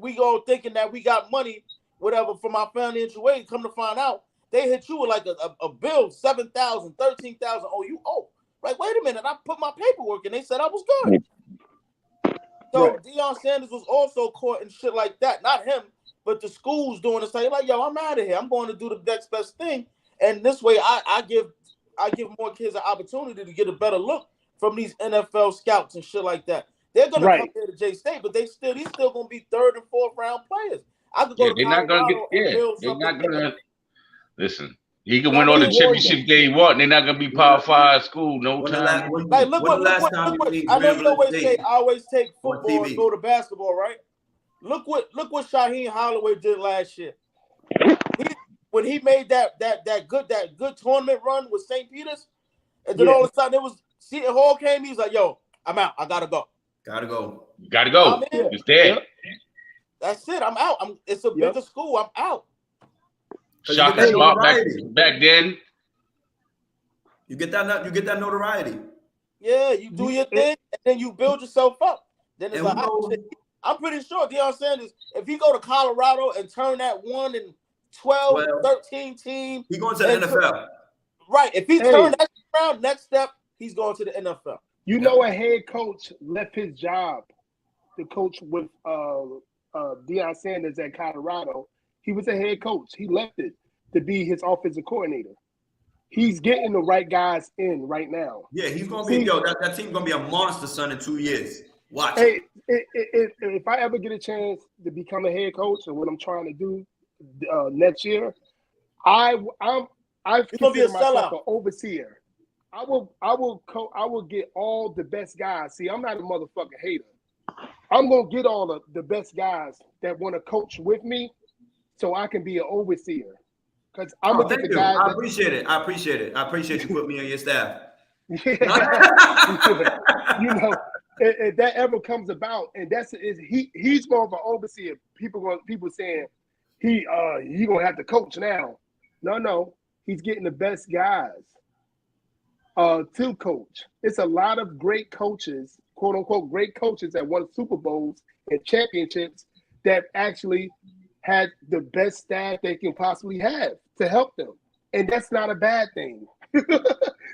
that we got money, whatever, from our financial aid. Come to find out, they hit you with like a bill, 7,000, 13,000. Oh, you owe. Like, wait a minute, I put my paperwork and they said I was good. So Deion Sanders was also caught in shit like that. Not him, but the schools doing the same. Like, yo, I'm out of here. I'm going to do the next best thing. And this way I give more kids an opportunity to get a better look from these NFL scouts and shit like that. They're gonna come here to J State, but he's still gonna be 3rd and 4th round players. I could go to Colorado and build something. They're not gonna listen. He can win all the championship game he want. They're not gonna be Power 5 school no time. Like, look what I know you always take football and go to basketball, right? Look what Shaheem Holloway did last year. When he made that good tournament run with St. Peter's, and then all of a sudden it was Seton Hall came. He's like, "Yo, I'm out. I gotta go. It's dead. That's it. I'm out. It's a bigger school. I'm out." Shaka Smart back then. You get that notoriety. Yeah, you do your thing, and then you build yourself up. Then it's like, I'm pretty sure Deion Sanders, if he go to Colorado and turn that 1-12, 13 team, he going to the NFL. Right. If he turn that around, next step, he's going to the NFL. You know, a head coach left his job to coach with Deion Sanders at Colorado. He was a head coach. He left it to be his offensive coordinator. He's getting the right guys in right now. Yeah, he's gonna be that team's gonna be a monster, son, in 2 years. Watch. Hey, if I ever get a chance to become a head coach, and what I'm trying to do next year, I consider myself an overseer. I will get all the best guys. See, I'm not a motherfucking hater. I'm gonna get all the best guys that want to coach with me, so I can be an overseer. Because I'm gonna get the guys. I appreciate it. I appreciate you putting me on your staff. You know, if that ever comes about, and he's more of an overseer. People saying he gonna have to coach now. No, he's getting the best guys to coach. It's a lot of great coaches, quote unquote, great coaches that won Super Bowls and championships that actually had the best staff they can possibly have to help them. And that's not a bad thing.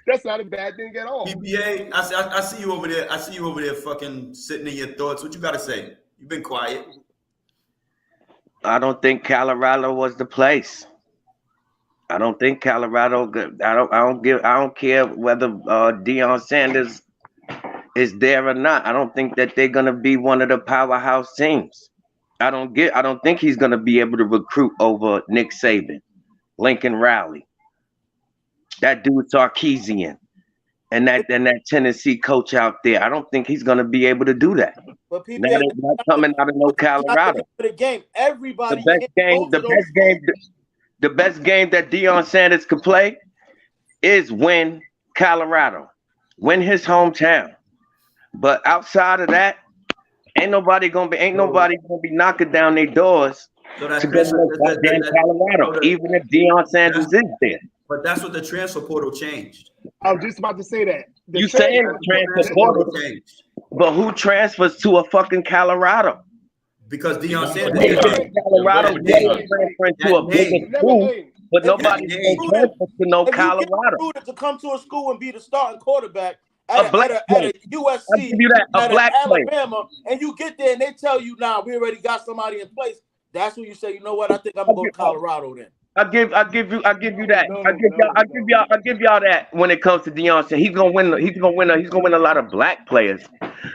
That's not a bad thing at all. PPA, I see you over there. I see you over there fucking sitting in your thoughts. What you got to say? You've been quiet. I don't think Colorado was the place. I don't think Colorado. I don't care whether Deion Sanders is there or not. I don't think that they're gonna be one of the powerhouse teams. I don't think he's gonna be able to recruit over Nick Saban, Lincoln Riley, that dude Sarkisian, and that Tennessee coach out there. I don't think he's gonna be able to do that. But people not coming out of no Colorado. The game, everybody. The best game that Deion Sanders could play is win Colorado, win his hometown. But outside of that, ain't nobody gonna be knocking down their doors to go to Colorado, even if Deion Sanders is there. But that's what the transfer portal changed. I was just about to say that. You saying the transfer portal changed, but who transfers to a fucking Colorado? Because Deion They Sanders get got Colorado that players name. transferring to That a bigger name. school, but If you nobody's get going to transfer to no If you get Colorado. recruited to come to a school and be the starting quarterback A black at player. a I'll USC, give you that. A at a black player. Alabama, and you get there and they tell you, "Nah, we already got somebody in place." That's when you say, "You know what? I think I'm gonna go to Colorado then." I'll give you that. No, I'll give y'all that when it comes to Deion Sanders. He's gonna win. He's gonna win a lot of black players,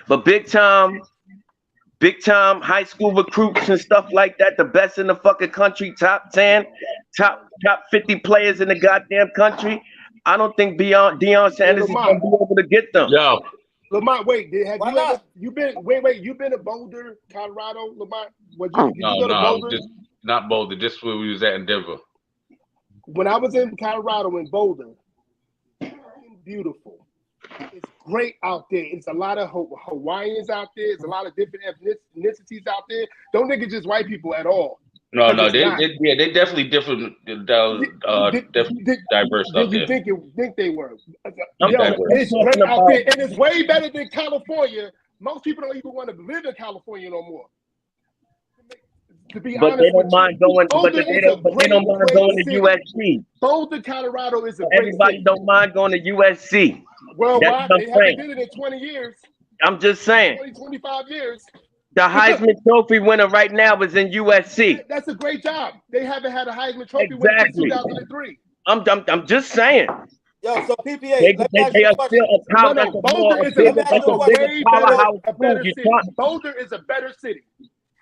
but big time high school recruits and stuff like that. The best in the fucking country, top 10, top 50 players in the goddamn country. I don't think Deion Sanders is gonna be able to get them. Yo, Lamont, wait, Why not? you've been to Boulder, Colorado, Lamont? Did you go to Boulder? just not Boulder. Just where we was at in Denver. When I was in Colorado in Boulder, beautiful. It's great out there. It's a lot of Hawaiians out there. It's a lot of different ethnicities out there. Don't think it's just white people at all. No, they definitely different, diverse out Did there. you think they were? diverse. It's great out there, and it's way better than California. Most people don't even want to live in California no more. To be honest, they don't mind going. But they don't mind going to USC. Boulder, Colorado is a great Everybody city. don't mind going to USC. Well, That's why? what They I'm haven't saying. did it in 20 years, I'm just saying. 25 years. The Heisman Trophy winner right now is in USC. That's a great job. They haven't had a Heisman Trophy winner since Exactly. 2003. I'm just saying. Yo, so PPA, They let me ask you are a question. still a power. That's Boulder is bigger way powerhouse a school. better You city. talk. Boulder is a better city.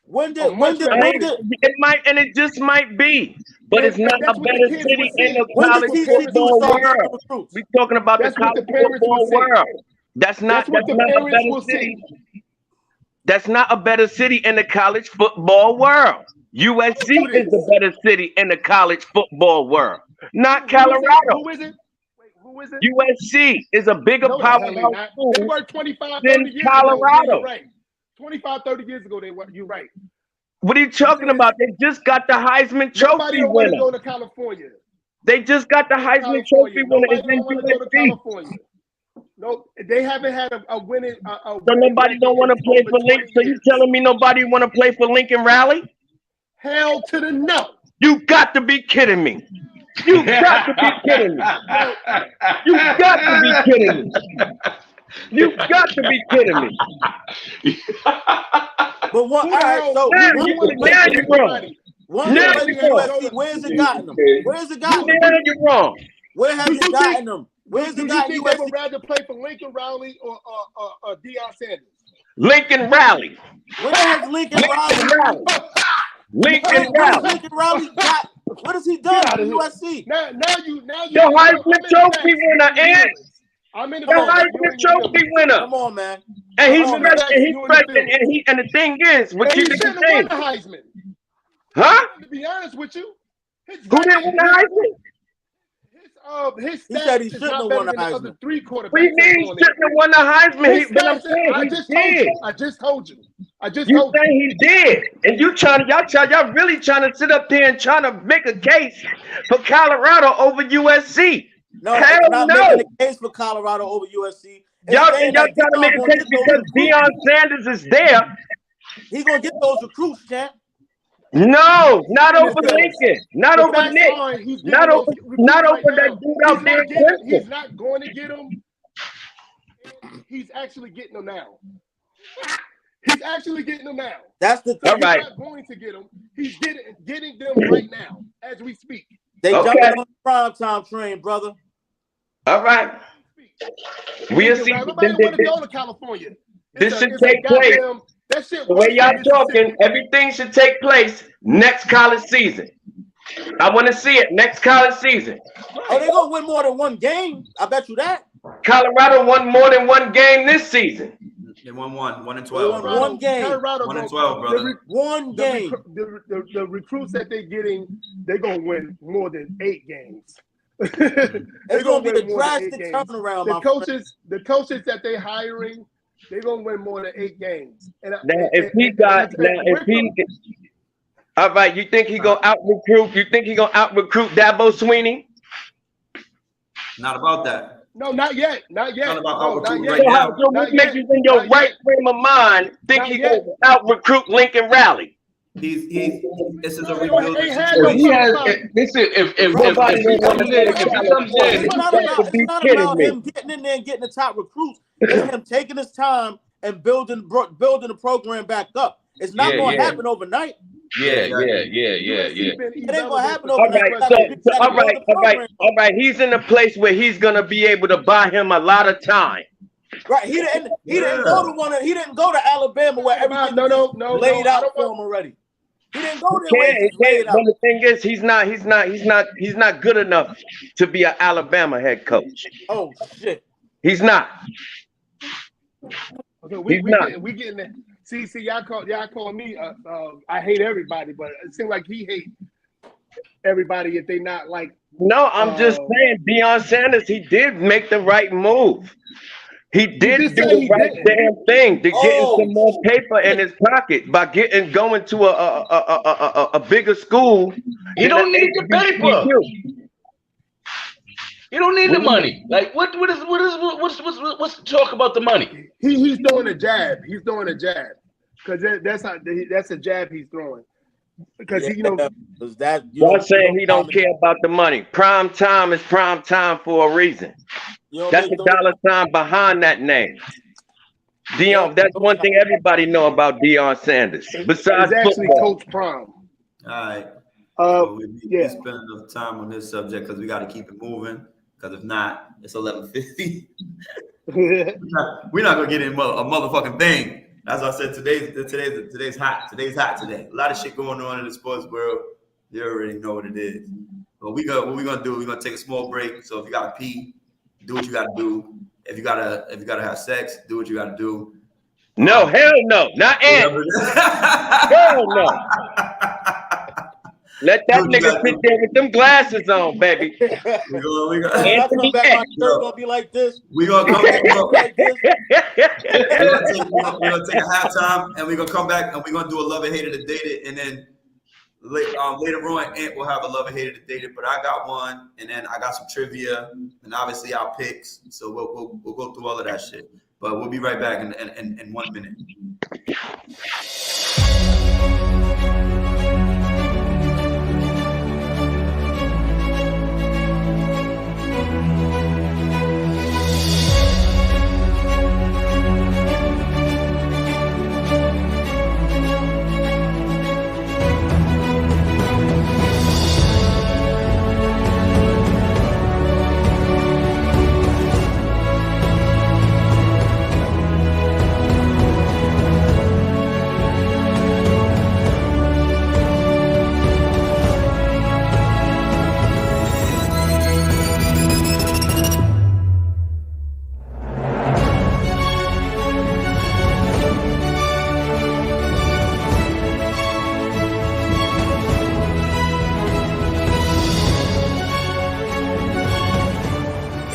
It might, and it just might be, but it's not a better city in the college football world. We're talking about the college football world. That's not a better city. That's not a better city in the college football world. USC is the better city in the college football world, not Colorado. Who is it? Wait, who is it? USC is a bigger powerhouse school They were 25, 30 than years Colorado. ago. Right. 25, 30 years ago, they were. You're right. What are you talking about? They just got the Heisman Nobody Trophy don't want to winner. go to California. They just got the Heisman Trophy winner. Nobody It's in don't want to go to USC. California. No, they haven't had a winning. So nobody don't want to play for Lincoln. So you telling me nobody want to play for Lincoln Raleigh? Hell to the no. You got to be kidding me. You got to be kidding me. You got to be kidding me. You got to be kidding me. But what? All right, so Now you're wrong. one Now place in you're wrong. USC, where's it gotten them? Where's it gotten them? Now you're wrong. Where has it gotten them? Where's Do it you gotten think they USC? would rather play for Lincoln Riley or Deion Sanders? Lincoln Raleigh. Where has Lincoln Riley? Lincoln What has Raleigh. Lincoln Riley got? What has he done at USC? Now you. The Heisman Trophy winner, and I'm in the Heisman Trophy winner. Come on, man. And he's Come on, fresh, man. and he's fresh, and the thing is, what He you shouldn't have think? won the Heisman. Huh? To be honest with you, Who didn't win the Heisman? His He said he stats is shouldn't not have better won the than the Heisman. other three quarterbacks. What do you mean he shouldn't have won the Heisman? But I'm saying I he just told did. you. I just told you. You saying he did, and y'all really trying to sit up there and trying to make a case for Colorado over USC. No, Hell it's not no. making a case for Colorado over USC. It's Y'all saying trying that to make a Deion case gonna get because those Deion recruits. Sanders is there. He's gonna get those recruits, champ. No, not over Lincoln, not over facts Nick, are he's getting not those over recruits right that now. dude out there in He's Clemson. not going to get them. He's actually getting them now. He's actually getting them now. That's the So thing. All right. He's not going to get them. He's getting them right now as we speak. They Okay. jumping on the prime time train, brother. All right, we'll see. Nobody want to go to California. This should take place. That shit. The way y'all Mississippi. talking, everything should take place next college season. I want to see it next college season. Oh, they're gonna win more than one game. I bet you that. Colorado won more than one game this season. They won 1 and They 12. won brother. one game. Colorado 1 and gonna- 12, brother. One game. The recruits that they're getting, they're gonna win more than 8 games. They're It's gonna be a win more than 8 drastic games. turnaround, The my friend. coaches that they're hiring, they're gonna win more than 8 games. Now, all right, you think he gonna out recruit? You think he gonna out recruit Dabo Sweeney? Not about that. No, not yet. Not yet. Talking about No, out not recruiting yet. right now. So what makes you in your Not right yet. frame of mind think Not he yet. gonna out recruit Lincoln Riley? This is a No, rebuilding ain't had no If situation. he has, fucking listen, Nobody if he don't want comes to go in, to if he comes California. in, It's You not got to about. It's be not kidding about me. him getting in there and getting the top recruits. It's him taking his time and building the program back up. It's not yeah, going to yeah, happen overnight. yeah, Exactly. yeah. It ain't gonna happen All overnight. right, You gotta build the program up. all right. He's in a place where he's gonna be able to buy him a lot of time. Right? He didn't go to He didn't go to Alabama where everything is laid out for him already. He didn't go there where it's laid out. But the thing is, he's not good enough to be an Alabama head coach. Oh shit! He's not. Okay, He's not. we getting there. See, y'all call me. I hate everybody, but it seems like he hates everybody if they not like. No, I'm just saying, Deion Sanders, he did make the right move. He did do the right damn thing to getting some more paper in his pocket by going to a bigger school. You don't need the paper. You don't need the money. Like what's the talk about the money? He's throwing a jab. He's throwing a jab because that's a jab he's throwing. Because Y'all saying he don't care about the money. Prime time is prime time for a reason. That's a dollar sign behind that name. Deion, that's one thing everybody know about Deion Sanders. Besides it's actually football. Coach Prime. All right. So we spend enough time on this subject because we got to keep it moving. Because if not, it's 11:50. We're not gonna get in a motherfucking thing. As I said, today's hot. Today's hot today. A lot of shit going on in the sports world. You already know what it is. But what we're gonna do, we're gonna take a small break. So if you gotta pee, do what you gotta do. If you gotta have sex, do what you gotta do. No, hell no, not Ant. Hell no. Let that nigga sit there with them glasses on, baby. We're I come back, my shirt gonna be like this. We're gonna come back like this. we're gonna take a halftime and we're gonna come back and we're gonna do a love and hater to date it, and then later on Ant will have a love and hater to date it, but I got one, and then I got some trivia and obviously our picks, so we'll go through all of that shit, but we'll be right back in 1 minute.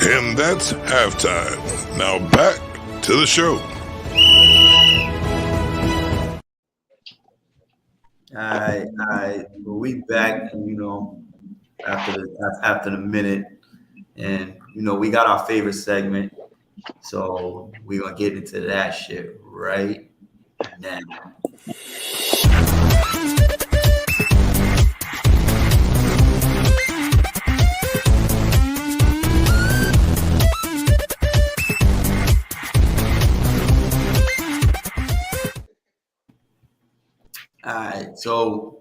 And that's halftime. Now back to the show. All right. Well, we back, and after the minute, and we got our favorite segment, so we're gonna get into that shit right now. All right, so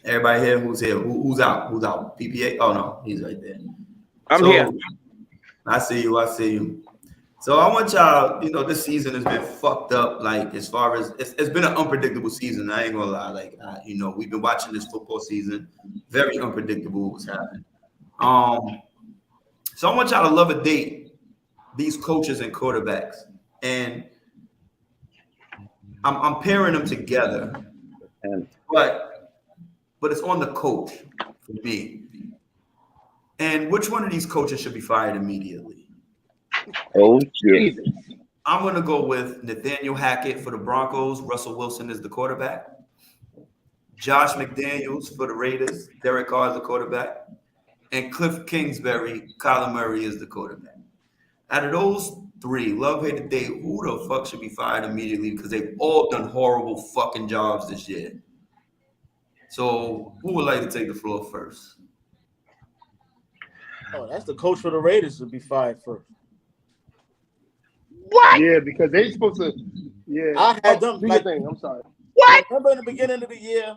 everybody here, who's here? Who's out? Who's out? PPA? Oh no, he's right there. I'm here. I see you. So I want y'all, this season has been fucked up. Like as far as it's been an unpredictable season. I ain't gonna lie. Like we've been watching this football season, very unpredictable what's happening. So I want y'all to love or date these coaches and quarterbacks, and I'm pairing them together, but it's on the coach for me. And which one of these coaches should be fired immediately? Oh shit! I'm gonna go with Nathaniel Hackett for the Broncos. Russell Wilson is the quarterback. Josh McDaniels for the Raiders. Derek Carr is the quarterback. And Cliff Kingsbury, Kyler Murray is the quarterback. Out of those three, love, hate, or date, who the fuck should be fired immediately? Because they've all done horrible fucking jobs this year. So, who would like to take the floor first? Oh, that's the coach for the Raiders to be fired first. What? Yeah, because they supposed to. Yeah, I had them do like. your thing. I'm sorry. What? Remember in the beginning of the year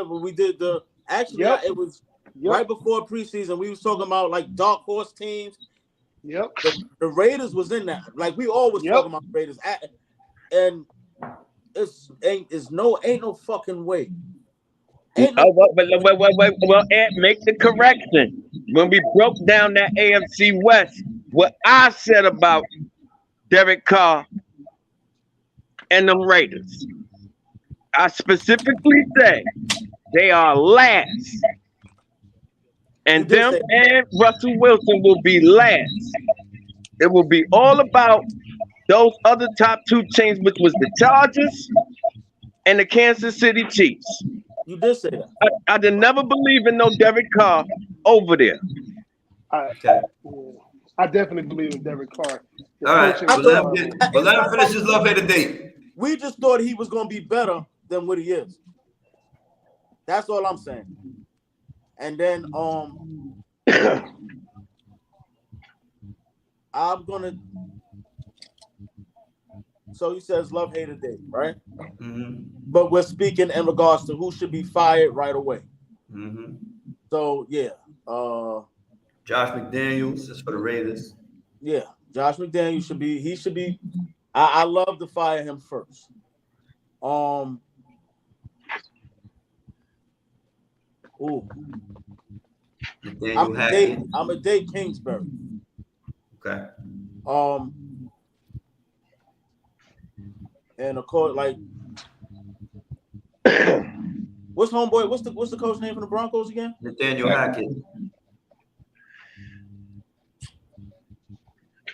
when we did the actually it was right before preseason. We was talking about like dark horse teams. Yep. The Raiders was in that. Like we always talking about Raiders, and ain't no fucking way. Wait, Ed, make the correction. When we broke down that AFC West, what I said about Derek Carr and them Raiders, I specifically said they are last. And them and Russell Wilson will be last. It will be all about those other top two teams, which was the Chargers and the Kansas City Chiefs. You did say that. I did never believe in no Derek Carr over there. I definitely believe in Derek Carr. All right, let him finish his love, hate, or date. We just thought he was going to be better than what he is. That's all I'm saying. And then I'm gonna. So he says love, hate, or date, right? Mm-hmm. But we're speaking in regards to who should be fired right away. Mm-hmm. So yeah, Josh McDaniels is for the Raiders. Yeah, Josh McDaniels should be. He should be. I love to fire him first. Ooh. I'm a date Kingsbury. Okay. And of course, like, what's homeboy? What's the coach name for the Broncos again? Nathaniel Hackett.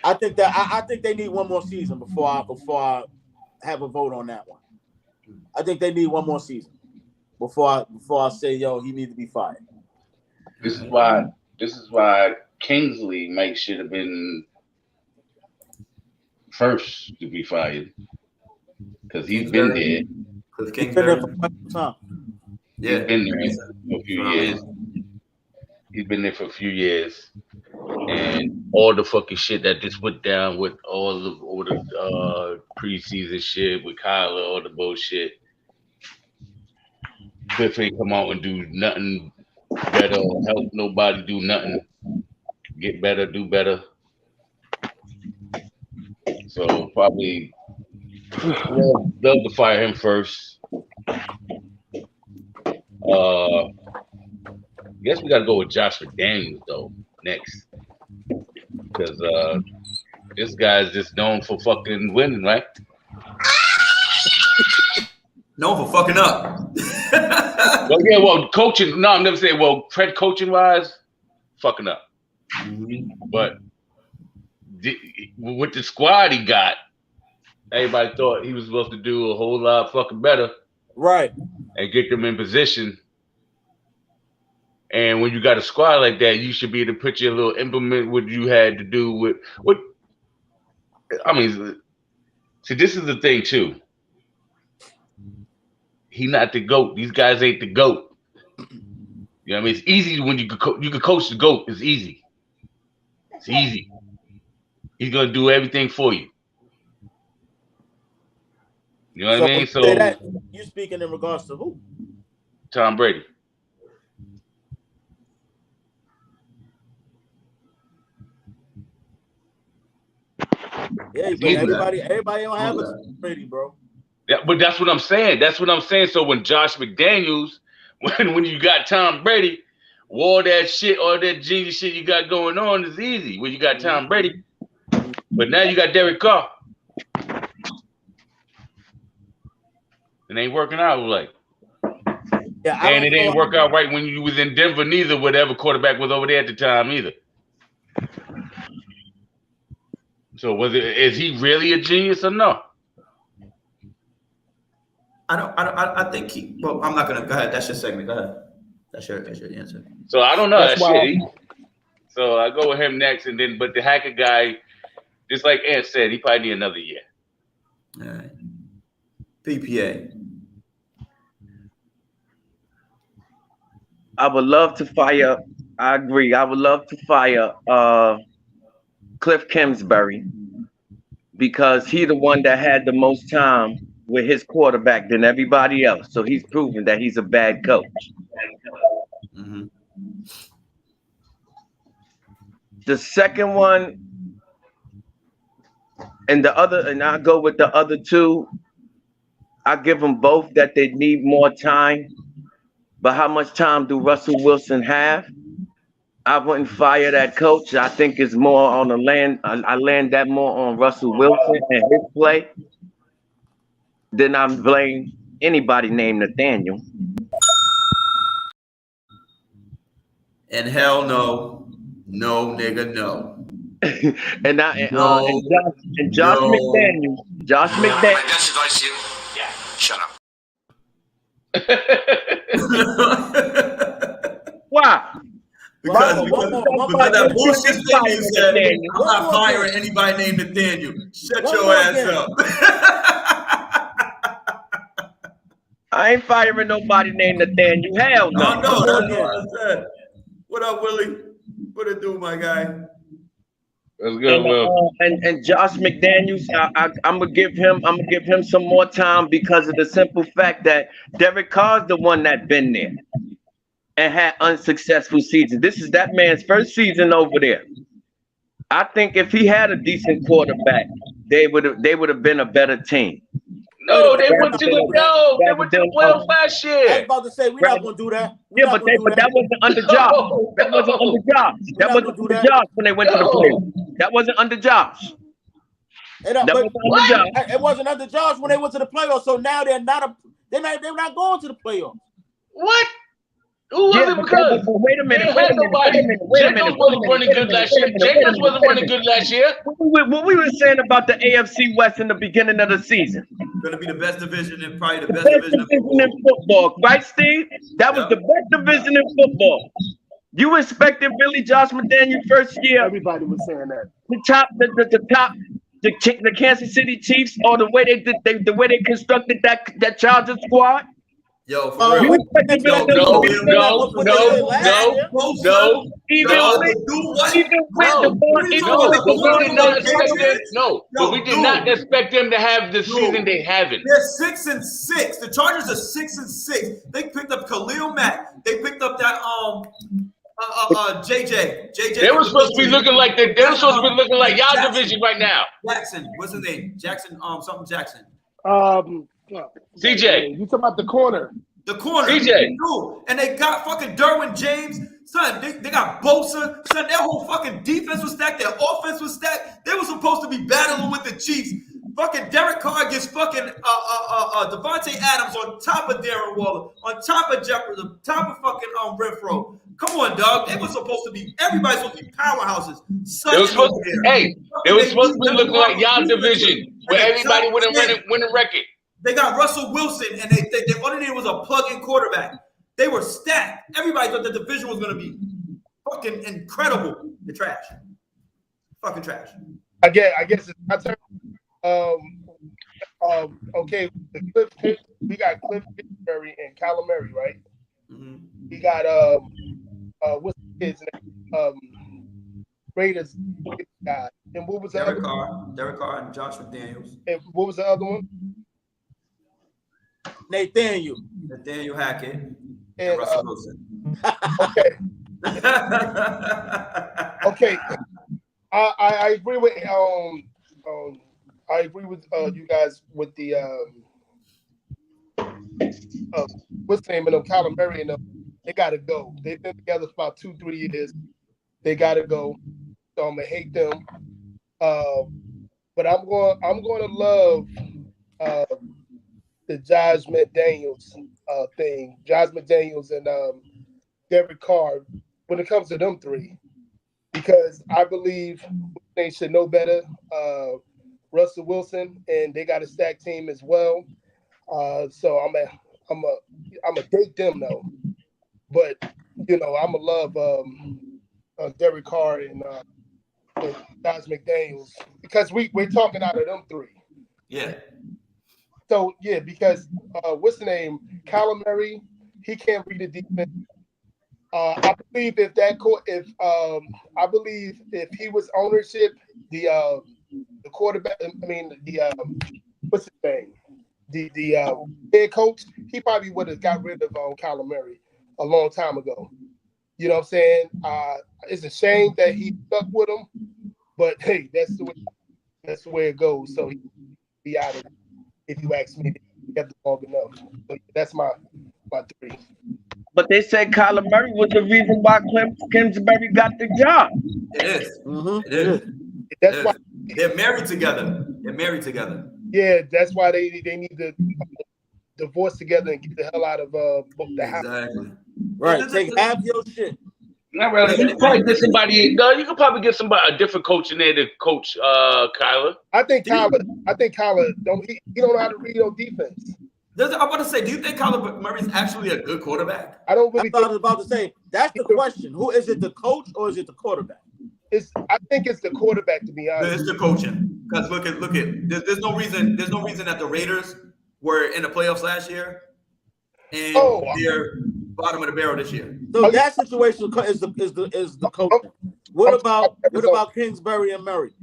I think they need one more season before I have a vote on that one. I think they need one more season before I say, yo, he needs to be fired. This is why Kingsley should have been first to be fired, because he's been there. Cliff Kingsbury. Yeah, he's been there for a few years. He's been there for a few years, and all the fucking shit that just went down with all the preseason shit with Kyler, all the bullshit. Cliff ain't come out and do nothing better or help nobody do nothing. Get better, do better. So probably love to fire him first. Guess we gotta go with Josh McDaniels though next, because this guy's just known for fucking winning, right? Known for fucking up. Coaching. No, I'm never saying. Well, Fred coaching wise, fucking up. Mm-hmm. But with the squad he got, everybody thought he was supposed to do a whole lot fucking better, right? And get them in position. And when you got a squad like that, you should be able to put your little implement what you had to do with what. I mean, see, this is the thing too. He not the GOAT. These guys ain't the GOAT. You know what I mean? It's easy when you could coach the GOAT. It's easy. It's easy. He's gonna do everything for you. You know what I mean? So you speaking in regards to who? Tom Brady. Yeah, but everybody don't have a Brady, bro. Yeah, but that's what I'm saying. So when Josh McDaniels, when you got Tom Brady, all that shit, all that genius shit you got going on is easy when you got Tom Brady. But now you got Derek Carr. It ain't working out like. Yeah, and it ain't work out right when you was in Denver neither, whatever quarterback was over there at the time either. So is he really a genius or no? I think he. Well, I'm not gonna go ahead. That's your segment. Go ahead. That's your answer. So I don't know that shit. So I go with him next, and then but the Hacker guy, Just like Ant said, he probably need another year. All right. PPA. I would love to fire. I agree. I would love to fire Cliff Kingsbury because he's the one that had the most time with his quarterback than everybody else. So he's proven that he's a bad coach. Mm-hmm. The second one, and I go with the other two. I give them both that they need more time. But how much time do Russell Wilson have? I wouldn't fire that coach. I think it's more on the land. I land that more on Russell Wilson and his play than I blame anybody named Nathaniel. And hell no. No, nigga, no. and Josh no. McDaniels. Josh McDaniels. My best advice to you? Yeah. Shut up. Why? Because that bullshit thing you said, I'm not firing anybody named Nathaniel. Shut your ass up. I ain't firing nobody named Nathaniel. Hell no. I know, that's what I said. What up, Willie? What it do, my guy? That's good, Will. And Josh McDaniels, I'm gonna give him some more time because of the simple fact that Derek Carr's the one that been there and had unsuccessful seasons. This is that man's first season over there. I think if he had a decent quarterback, they would have been a better team. No, they went to the playoffs last year. I was about to say we're not gonna do that. But that wasn't under Josh. That wasn't under Josh. That wasn't under Josh when they went to the playoffs. That wasn't under Josh. It wasn't under Josh when they went to the playoffs. So now they're not going to the playoffs. What? Who was it because? Wait a minute. Jacobs wasn't running good last year. Jacobs wasn't running good last year. What we were saying about the AFC West in the beginning of the season. Going to be the best division and probably the best best division in football. Right, Steve? That was the best division in football. You expected really Josh McDaniels first year? Everybody was saying that. The Kansas City Chiefs, or the way they constructed that Chargers squad. Yo, for real. No. But we did not expect them to have the season they haven't. They're 6-6. The Chargers are 6-6. They picked up Khalil Mack. They picked up that JJ. They were supposed to be looking like y'all division right now. Jackson, what's his name? Jackson, something Jackson. CJ. You talking about the corner? The corner. CJ. And they got fucking Derwin James. Son, they got Bosa. Son, their whole fucking defense was stacked. Their offense was stacked. They were supposed to be battling with the Chiefs. Fucking Derek Carr gets fucking Devontae Adams on top of Darren Waller, on top of Jefferson, on top of fucking Renfro. Come on, dog. They were supposed to be. Everybody's supposed to be powerhouses. They were supposed to be looking like y'all division, where everybody would have win a record. They got Russell Wilson, and their only name was a plug-in quarterback. They were stacked. Everybody thought the division was going to be fucking incredible. They're trash. Fucking trash. I guess it's my turn. Okay, we got Cliff Kingsbury and Kyler Murray, right? Mm-hmm. We got what's the kid's name? Raiders guy. And what was the other one? Derek Carr and Josh McDaniels. And what was the other one? Nathaniel Hackett and Russell Wilson. Okay. Okay. I agree with you guys with the what's the name of them, Kyler Murray and them. They gotta go. They've been together for about 2-3 years. They gotta go. So I'm gonna hate them. But I'm gonna love the Josh McDaniels thing. Josh McDaniels and Derek Carr when it comes to them three. Because I believe they should know better. Russell Wilson, and they got a stacked team as well. So I'm a date them though. But I'm a love Derek Carr and Josh McDaniels because we're talking out of them three. Yeah. So yeah, because what's the name? Kyler Murray, he can't read the defense. I believe I believe if he was ownership, the quarterback, I mean what's his name? The head coach, he probably would have got rid of Kyler Murray a long time ago. You know what I'm saying? It's a shame that he stuck with him, but hey, that's the way it goes. So he'd be out of it, if you ask me. He kept it long enough. But that's my three. But they said Kyler Murray was the reason why Kingsbury got the job. It is. Mm-hmm. It is. That's why they're married together. Yeah, that's why they need to divorce together and get the hell out of the house. Exactly. Right. Take half your shit. Not really. You can probably get somebody. No, you can probably get a different coach in there to coach Kyler. I think Kyler don't he don't know how to read on defense. I'm about to say, do you think Kyler Murray's actually a good quarterback? I don't really. I was about to say that's the question. Who is it, the coach or is it the quarterback? I think it's the quarterback, to be honest. It's the coaching. Because look at. There's no reason that the Raiders were in the playoffs last year, and they're bottom of the barrel this year. So that situation is the coaching. What about Kingsbury and Murray?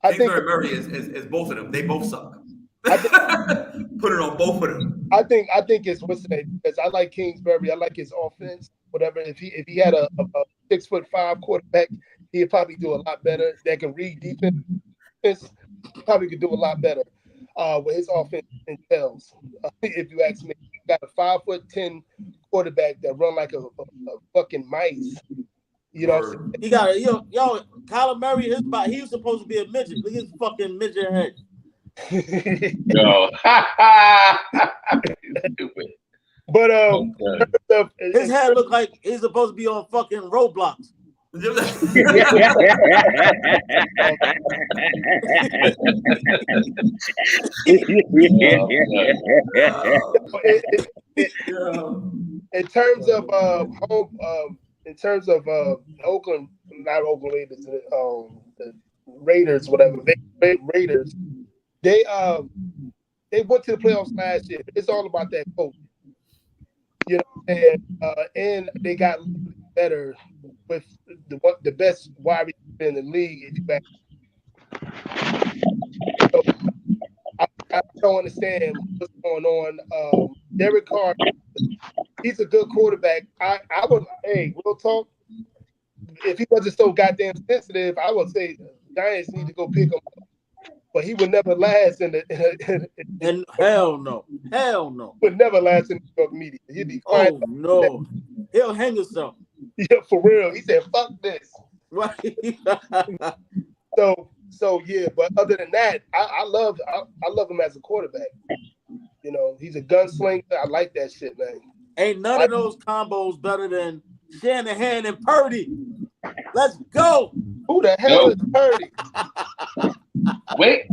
Kingsbury and Murray is both of them. They both suck. Put it on both of them. I think it's what's the name, because I like Kingsbury. I like his offense. Whatever. If he had a 6'5" quarterback, he'd probably do a lot better. That can read defense. Probably could do a lot better with his offense entails. If you ask me, he got a 5'10" quarterback that run like a fucking mice. You know, what I'm saying? He got yo Kyler Murray. He was supposed to be a midget. Look at his fucking midget head. No. Stupid. But his head look like he's supposed to be on fucking Roblox. In terms of Oakland, not Oakland Raiders, the Raiders, whatever, Raiders. They went to the playoffs last year. It's all about that coach, you know, and they got better with the best wide receiver in the league. If you back, so I don't understand what's going on. Derek Carr, he's a good quarterback. I would, real talk. If he wasn't so goddamn sensitive, I would say Giants need to go pick him up. But he would never last in and hell no. Would never last in the New York media. He'd be quiet. Oh no, he'll hang himself. Yeah, for real. He said, "Fuck this." Right. So yeah. But other than that, I love him as a quarterback. You know, he's a gunslinger. I like that shit, man. Ain't none of those combos better than Shanahan and Purdy. Let's go. Who the hell is Purdy? Wait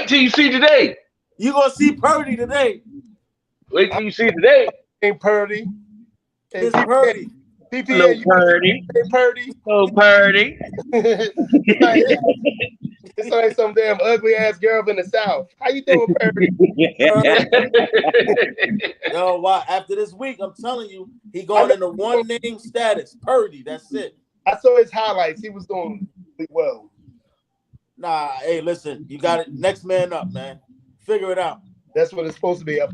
till you see today. You gonna see Purdy today. Wait till you see today. Ain't Purdy. It's Purdy. PPA, Purdy. Purdy. Oh, Purdy. It's like some damn ugly ass girl in the South. How you doing, Purdy? Yo, why? After this week, I'm telling you, he going into one name status. Purdy. That's it. I saw his highlights. He was doing really well. Nah, hey, listen, you got it. Next man up, man. Figure it out. That's what it's supposed to be. That's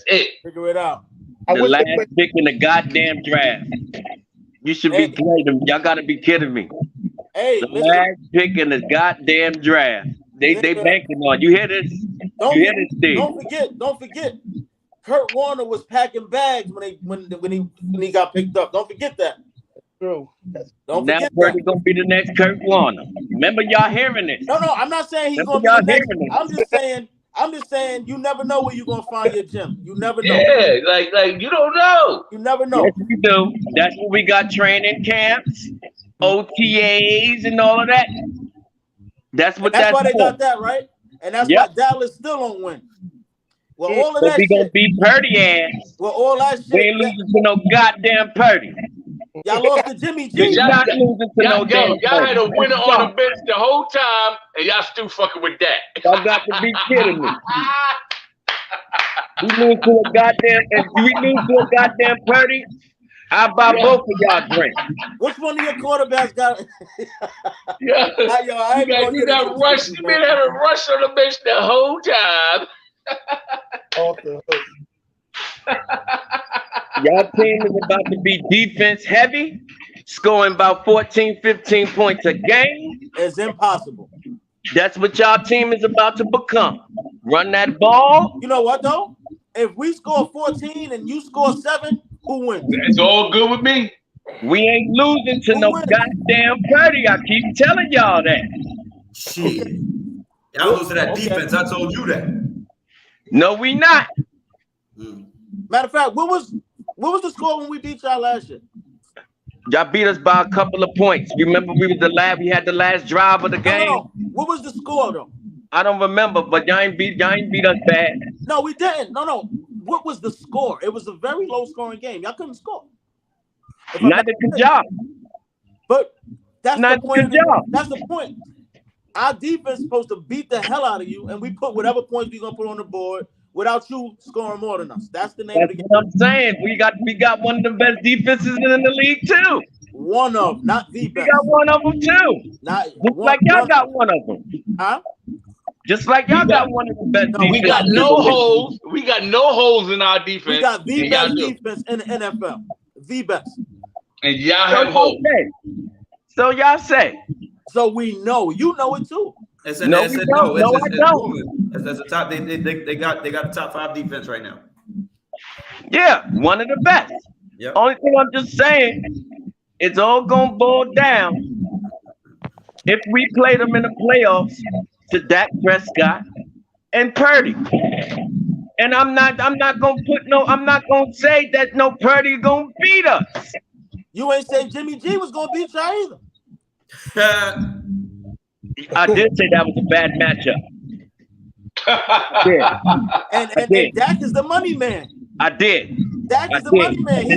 it. Figure it out. The last pick in the goddamn draft. You should be kidding. Y'all gotta be kidding me. Hey, the last pick in the goddamn draft. They banking on. You hear this? Don't forget. Kurt Warner was packing bags when he got picked up. Don't forget that. True. Don't now forget Purdy's gonna be the next Kurt Warner. Remember y'all hearing this? No, I'm not saying he's gonna be the next. I'm just saying you never know where you're gonna find your gym. You never know. Yeah, like you don't know. You never know. Yes, we do. That's what we got, training camps, OTAs, and all of that. That's why they got that, right? And that's why Dallas still don't win. Well, all of that we gonna beat Purdy ass. Well, all that shit. We ain't losing to no goddamn Purdy. Y'all lost to Jimmy G. You're not losing to no damn y'all had a Purdy. winner on the bench the whole time, and y'all still fucking with that. Y'all got to be kidding me. We lose to a goddamn, if we lose to a goddamn Purdy, I'll buy both of y'all drinks. Which one of your quarterbacks got? Yeah. You got Rush. You been had a Rush on the bench the whole time. Off the hook. Y'all team is about to be defense heavy, scoring about 14, 15 points a game. It's impossible. That's what y'all team is about to become. Run that ball. You know what though? If we score 14 and you score 7, who wins? It's all good with me. We ain't losing to no goddamn Purdy. I keep telling y'all that. Shit. Y'all lose to that defense. I told you that. No, we not. Matter of fact, what was the score when we beat y'all last year? Y'all beat us by a couple of points. Remember we had the last drive of the game? No. What was the score though? I don't remember, but y'all ain't beat us bad. No, we didn't. No. What was the score? It was a very low scoring game. Y'all couldn't score. Neither could y'all. But that's Neither the point. could y'all. That's the point. Our defense is supposed to beat the hell out of you, and we put whatever points we're gonna put on the board without you scoring more than us. That's the name of the game. What I'm saying. We got one of the best defenses in the league too. One of, not the best. We got one of them too. Like y'all got one of them. Huh? Just like y'all got one of the best. We got no holes. We got no holes in our defense. We got the best defense in the NFL. The best. And y'all have holes. So y'all say. So we know. You know it too. It's no, I don't. That's a top. They got the top 5 defense right now. Yeah, one of the best. Yep. Only thing I'm just saying, it's all gonna boil down if we play them in the playoffs to Dak Prescott and Purdy. And I'm not gonna say that no Purdy gonna beat us. You ain't say Jimmy G was gonna beat y'all either. I did say that was a bad matchup. Yeah. And Dak is the money man. I did. Dak is the money man. I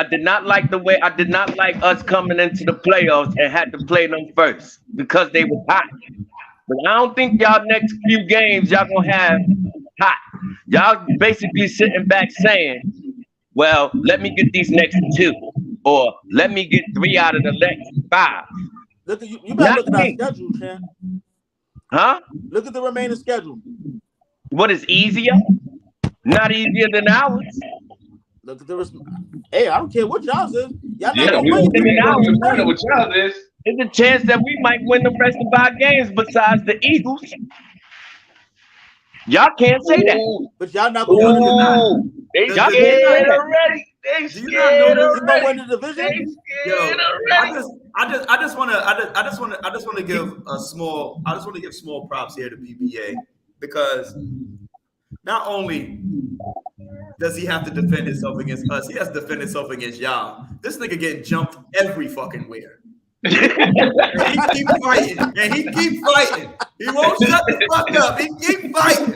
did not like the way. I did not like us coming into the playoffs and had to play them first because they were hot. But I don't think y'all next few games y'all gonna have hot. Y'all basically sitting back saying, well, let me get these next 2, or let me get 3 out of the next 5. Look at you better look at our schedule, champ. Huh? Look at the remaining schedule. What is easier? Not easier than ours. Look at the Hey, I don't care what y'all's is. Y'all not gonna win. What y'all is. There's a chance that we might win the rest of our games besides the Eagles. Y'all can't say that. But y'all not gonna win the division. They scared already. They scared already. Win the division? Yo, I just want to give small props here to PBA, because not only does he have to defend himself against us, he has to defend himself against y'all. This nigga getting jumped every fucking where. And he keep fighting. He won't shut the fuck up. He keep fighting.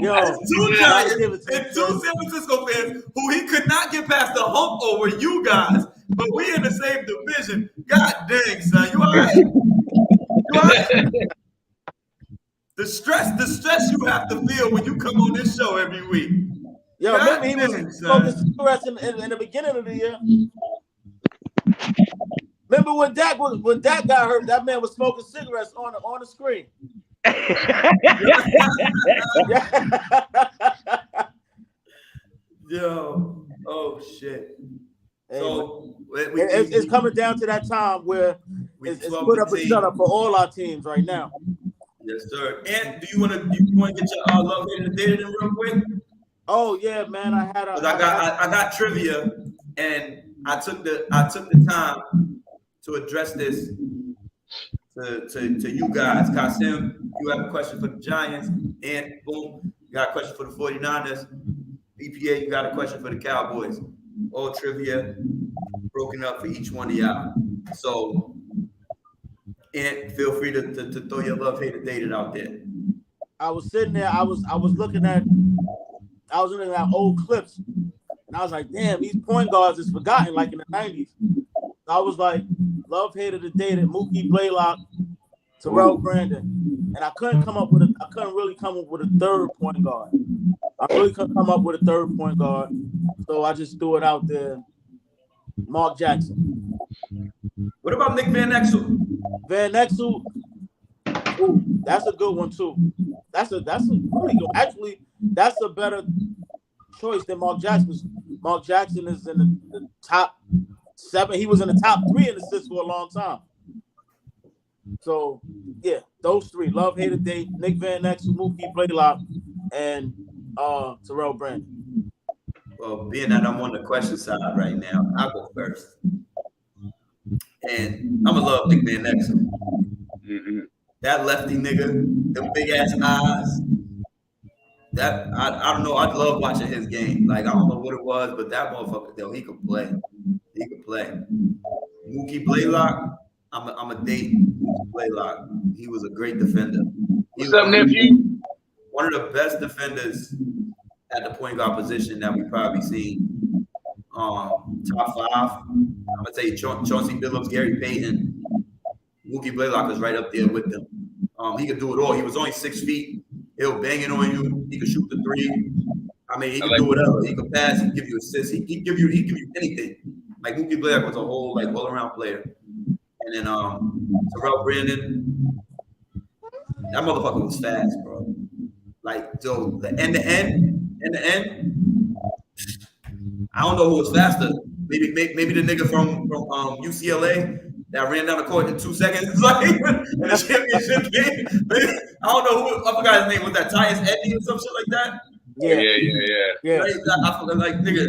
Yo, two Giants and 2 San Francisco fans who he could not get past the hump over you guys, but we in the same division. God dang, son, you all right? You all right? The stress you have to feel when you come on this show every week. Yo, remember he was smoking cigarettes in the beginning of the year. Remember when Dak got hurt, that man was smoking cigarettes on the screen. Yo, oh shit. So it's coming down to that time where it's put up and shut up for all our teams right now. Yes, sir. And do you want to get your love hated data in real quick? Oh yeah, man. I got trivia, and I took the time to address this to you guys. Kasim, you have a question for the Giants, and boom, you got a question for the 49ers. BPA, you got a question for the Cowboys. All trivia broken up for each one of y'all. So, and feel free to throw your love hated data out there. I was sitting there. I was looking at I was looking at old clips, and I was like, damn, these point guards is forgotten like in the 90s. I was like, love hated the day that Mookie Blaylock, Terrell Brandon, and I couldn't really come up with a third point guard. I really couldn't come up with a third point guard, so I just threw it out there. Mark Jackson. What about Nick Van Exel? Van Exel, ooh, that's a good one too. That's a really good. Actually, that's a better choice than Mark Jackson. Mark Jackson is in the top 7. He was in the top 3 in assists for a long time. So yeah, those 3: love, hate, or date, Nick Van Exel, Mookie Blaylock, and Terrell Brandon. Well, being that I'm on the question side right now, I'll go first. And I'm gonna love Nick Van Exel. Mm-hmm. That lefty nigga, them big ass eyes. That I don't know. I love watching his game. Like I don't know what it was, but that motherfucker, though, he could play. He could play. Mookie Blaylock, I'm a date Mookie Blaylock. He was a great defender. What's up, nephew? One of the best defenders at the point guard position that we probably seen. Top 5. I'm gonna tell you, Chauncey Billups, Gary Payton, Mookie Blaylock is right up there with them. He could do it all. He was only 6 feet. He'll bang it on you. He could shoot the 3. I mean, he could do whatever. He could pass. He could give you assists. He give you anything. Like Mookie Blaylock was a whole all around player. And then Terrell Brandon, that motherfucker was fast, bro. Like so, the end to end. I don't know who was faster. Maybe the nigga from UCLA that ran down the court in 2 seconds, like in the championship game. Maybe, I don't know who. I forgot his name. Was that Tyus Edney or some shit like that? Yeah. Right? I forgot, like nigga,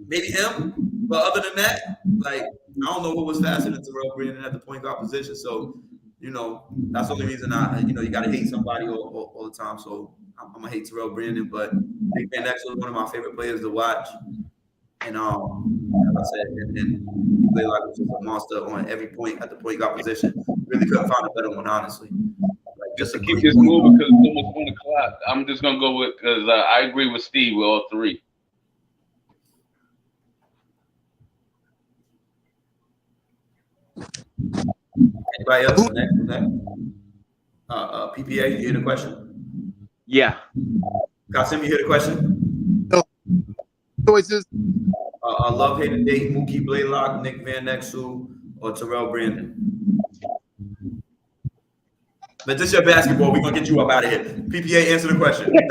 maybe him. But other than that, like I don't know who was faster than Terrell Brandon at the point guard position. So, that's the only reason you got to hate somebody all the time. So I'm gonna hate Terrell Brandon, but Nick Van Exel is one of my favorite players to watch. And like I said, and Blaylock was just a monster on every point at the point guard position. Really couldn't find a better one, honestly. Like, Just to keep this moving because it's almost 1 o'clock. I'm just gonna go with because I agree with Steve with all 3. Anybody else? Next? PPA, you hear the question? Yeah. Kasim, you hear the question? No. Choices. Love, hate, and date, Mookie Blaylock, Nick Van Exel, or Terrell Brandon. But this is your basketball. We're going to get you up out of here. PPA, answer the question. He's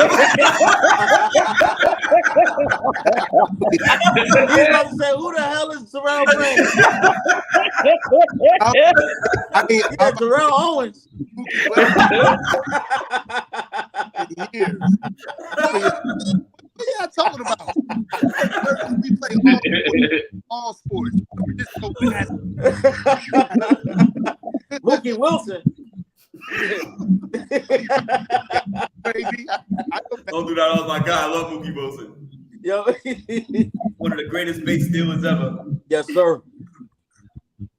about to say, who the hell is Terrell Brandon? Terrell Owens. Years. What are y'all talking about? We play all sports. We're just so fast. Mookie Wilson. Crazy. Don't do that. Oh my God, I love Mookie Wilson. Yo. One of the greatest base stealers ever. Yes, sir.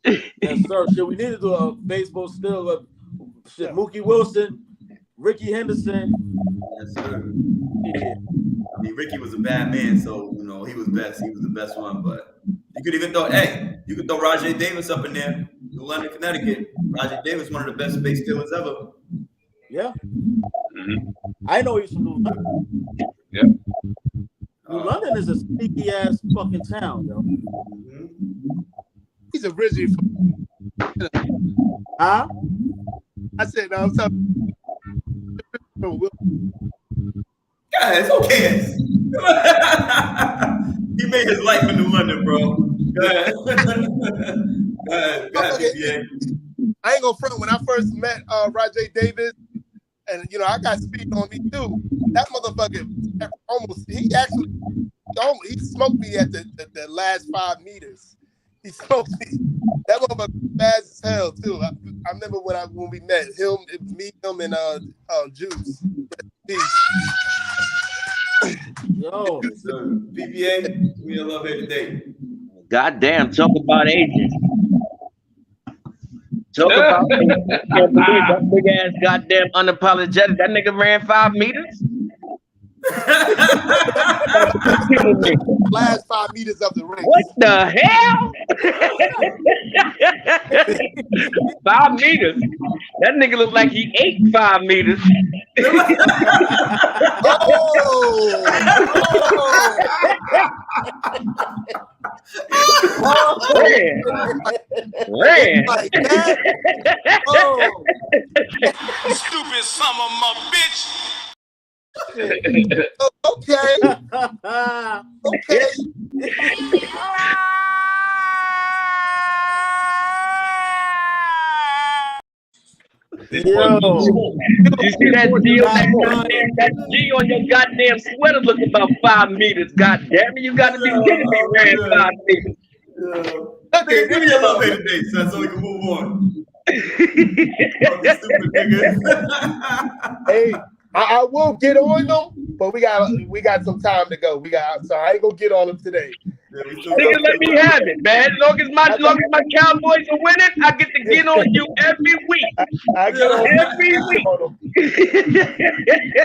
Yes, sir. Shit, we need to do a baseball steal of shit. Mookie Wilson, Ricky Henderson. Yes, sir. Yeah. I mean, Ricky was a bad man, so he was best. He was the best one. But you could even throw Rajay Davis up in there, New London, Connecticut. Rajay Davis, one of the best base stealers ever. Yeah. Mm-hmm. I know he's from New London. Yeah. New London is a sneaky ass fucking town, yo. Mm-hmm. He's originally from. Huh? I said, no, I'm talking. Guys, who cares? He made his life in New London, bro. Go ahead. Go ahead, PPA. I ain't gonna front. When I first met Rajay Davis, and I got speed on me too. That motherfucker he smoked me at the last 5 meters. He smoked me. That motherfucker fast as hell too. I remember when we met him, and Juice. Yo, PPA, we love it today. Goddamn, talk about agents. Talk about agents. I can't believe that big ass goddamn unapologetic. That nigga ran 5 meters. Last 5 meters of the race. What the hell? 5 meters. That nigga looked like he ate 5 meters. Ran. Like that? Oh. Stupid son of a bitch. Okay. Okay. Yo, You see that G on that G on your goddamn sweater look about 5 meters. God damn it, you gotta be kidding me, ran 5 meters. Nigga, give me your elevator date, son, so we can move on. Fucking stupid nigga. Hey, I will get on them, but we got some time to go. So I ain't gonna get on them today. Nigga, let me have it, man. As long as my Cowboys are winning, I get to get on you every week. I get on every week.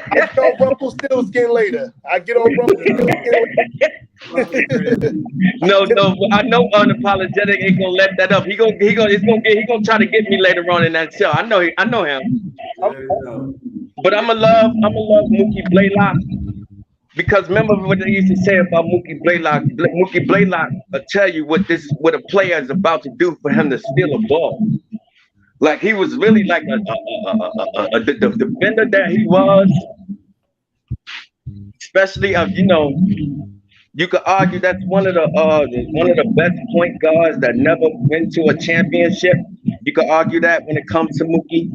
I get on Rumpelstiltskin later. No, I know unapologetic ain't gonna let that up. He gonna try to get me later on in that show. I know him. But I'ma love Mookie Blaylock. Because remember what they used to say about Mookie Blaylock. Mookie Blaylock will tell you what a player is about to do for him to steal a ball. Like he was really like the defender that he was. Especially you could argue that's one of the best point guards that never went to a championship. You could argue that when it comes to Mookie.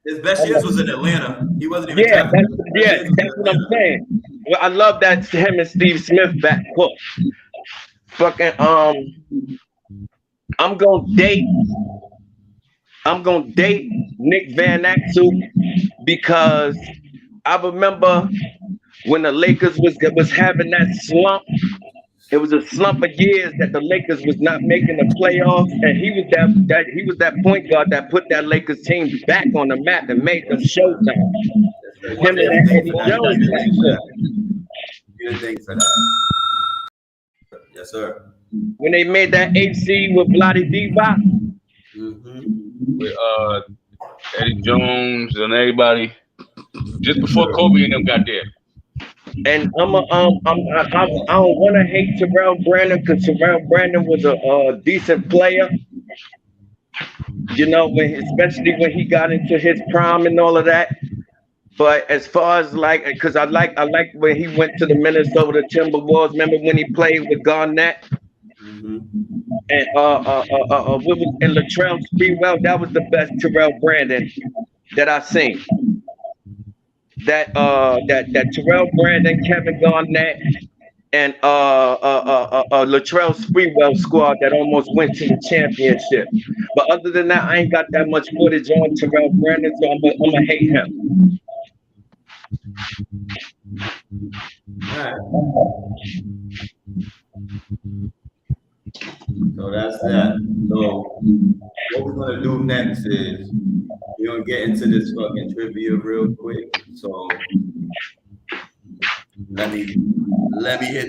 His best years was in Atlanta. He wasn't even. That's what I'm saying. Well, I love that him and Steve Smith backcourt. Fucking I'm gonna date Nick Van Exel because I remember when the Lakers was having that slump. It was a slump of years that the Lakers was not making the playoffs, and he was that point guard that put that Lakers team back on the map and made them showtime. Him and Eddie Jones. You didn't think for that. Yes, sir. When they made that 8 seed with Bloody Diva. With Eddie Jones and everybody, just before Kobe and them got there. And I don't want to hate Terrell Brandon because Terrell Brandon was a decent player. Especially when he got into his prime and all of that. But as far as because I like when he went to the Minnesota Timberwolves. Remember when he played with Garnett and Latrell Sprewell? That was the best Terrell Brandon that I seen. That Terrell Brandon, Kevin Garnett, and Latrell Sprewell squad that almost went to the championship. But other than that, I ain't got that much footage on Terrell Brandon, so I'm gonna hate him. All right. So that's that. So what we're gonna do next is we're gonna get into this fucking trivia real quick. So let me hit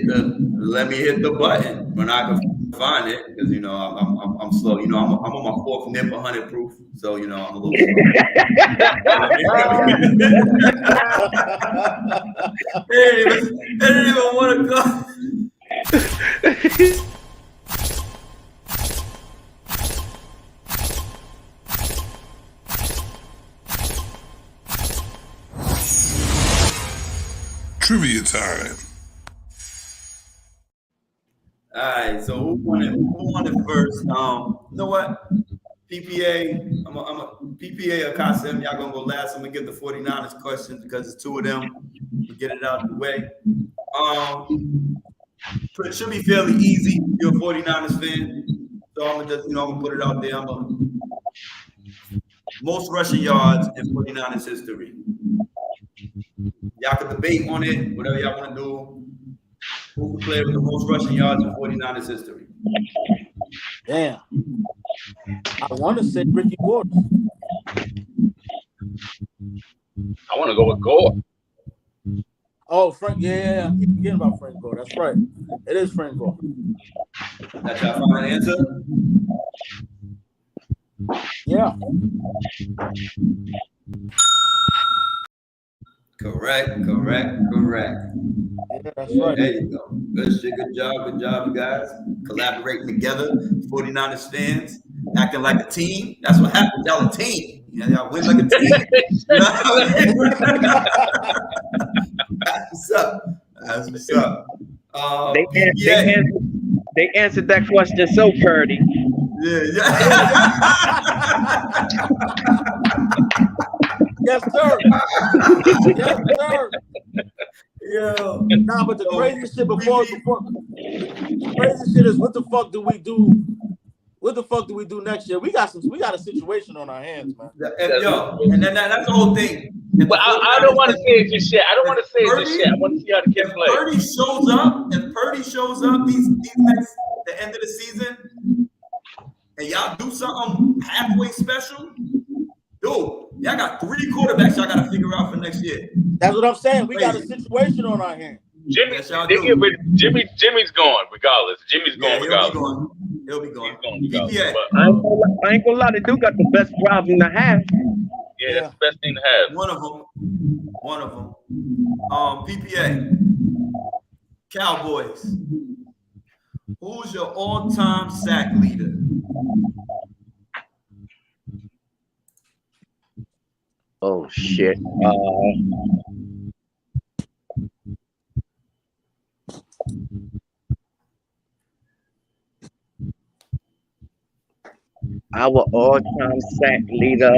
the button when I can find it because I'm slow. I'm on my 4th nip 100 proof, so I'm a little slow. They didn't even want to go. Trivia time. All right, so who won it first? You know what? PPA, I'm a PPA or Kasim, y'all gonna go last. I'm gonna get the 49ers questions because it's 2 of them. We'll get it out of the way. It should be fairly easy if you're a 49ers fan. So I'm gonna put it out there. Most rushing yards in 49ers history. Y'all can debate on it, whatever y'all want to do. Who's the player with the most rushing yards in 49ers history? Damn. I want to say Ricky Gordon. I want to go with Gore. Oh, Frank. Yeah, I keep forgetting about Franco. That's right. It is Franco. That's your final answer? Yeah. Correct. Yeah, that's right. There you go. Good shit. Good job, you guys. Collaborating together. 49ers fans. Acting like a team. That's what happens. Y'all a team. Y'all win like a team. That's what's up. They answered that question so purdy. Yeah. Yes, sir. Yes, sir. Yo. Nah, but the crazy shit the crazy shit is what the fuck do we do? What the fuck do we do next year? We got a situation on our hands, man. And then that's the whole thing. But I don't want to say it's just shit. I don't want to say it's just shit. I want to see how the kids play. If Purdy shows up these the end of the season, and y'all do something halfway special, dude, y'all got 3 quarterbacks y'all got to figure out for next year. That's what I'm saying. We got a situation on our hands. Jimmy's gone regardless. Jimmy's gone regardless. He'll be gone. PPA. I ain't gonna lie, they do got the best drive in the half. Yeah, that's the best thing to have. One of them. PPA. Cowboys. Who's your all-time sack leader? Oh shit. Our all-time sack leader.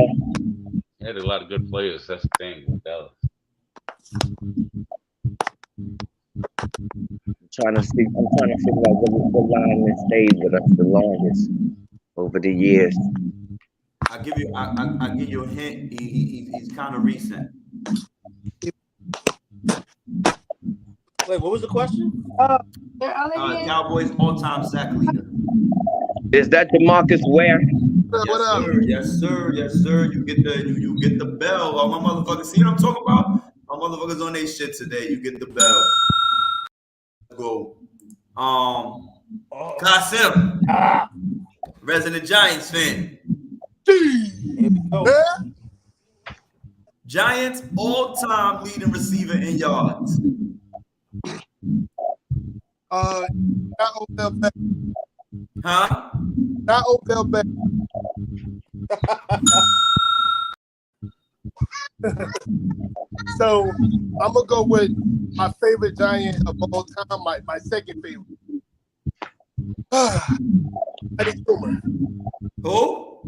They had a lot of good players. That's the thing with Dallas. I'm trying to figure out what line has stayed with us the longest over the years. I'll give you a hint. He's kind of recent. Wait, what was the question? Cowboys all-time sack leader. Is that DeMarcus Ware? Yes, sir. You get the bell. All my motherfuckers, see what I'm talking about? My motherfuckers on their shit today. You get the bell. Let's go. Kasim, resident Giants fan. Here we go. Giants all-time leading receiver in yards. Not Odell Beckham. Huh? Not Odell Beckham. So I'm gonna go with my favorite Giant of all time. My second favorite. Eddie Schumer. Who?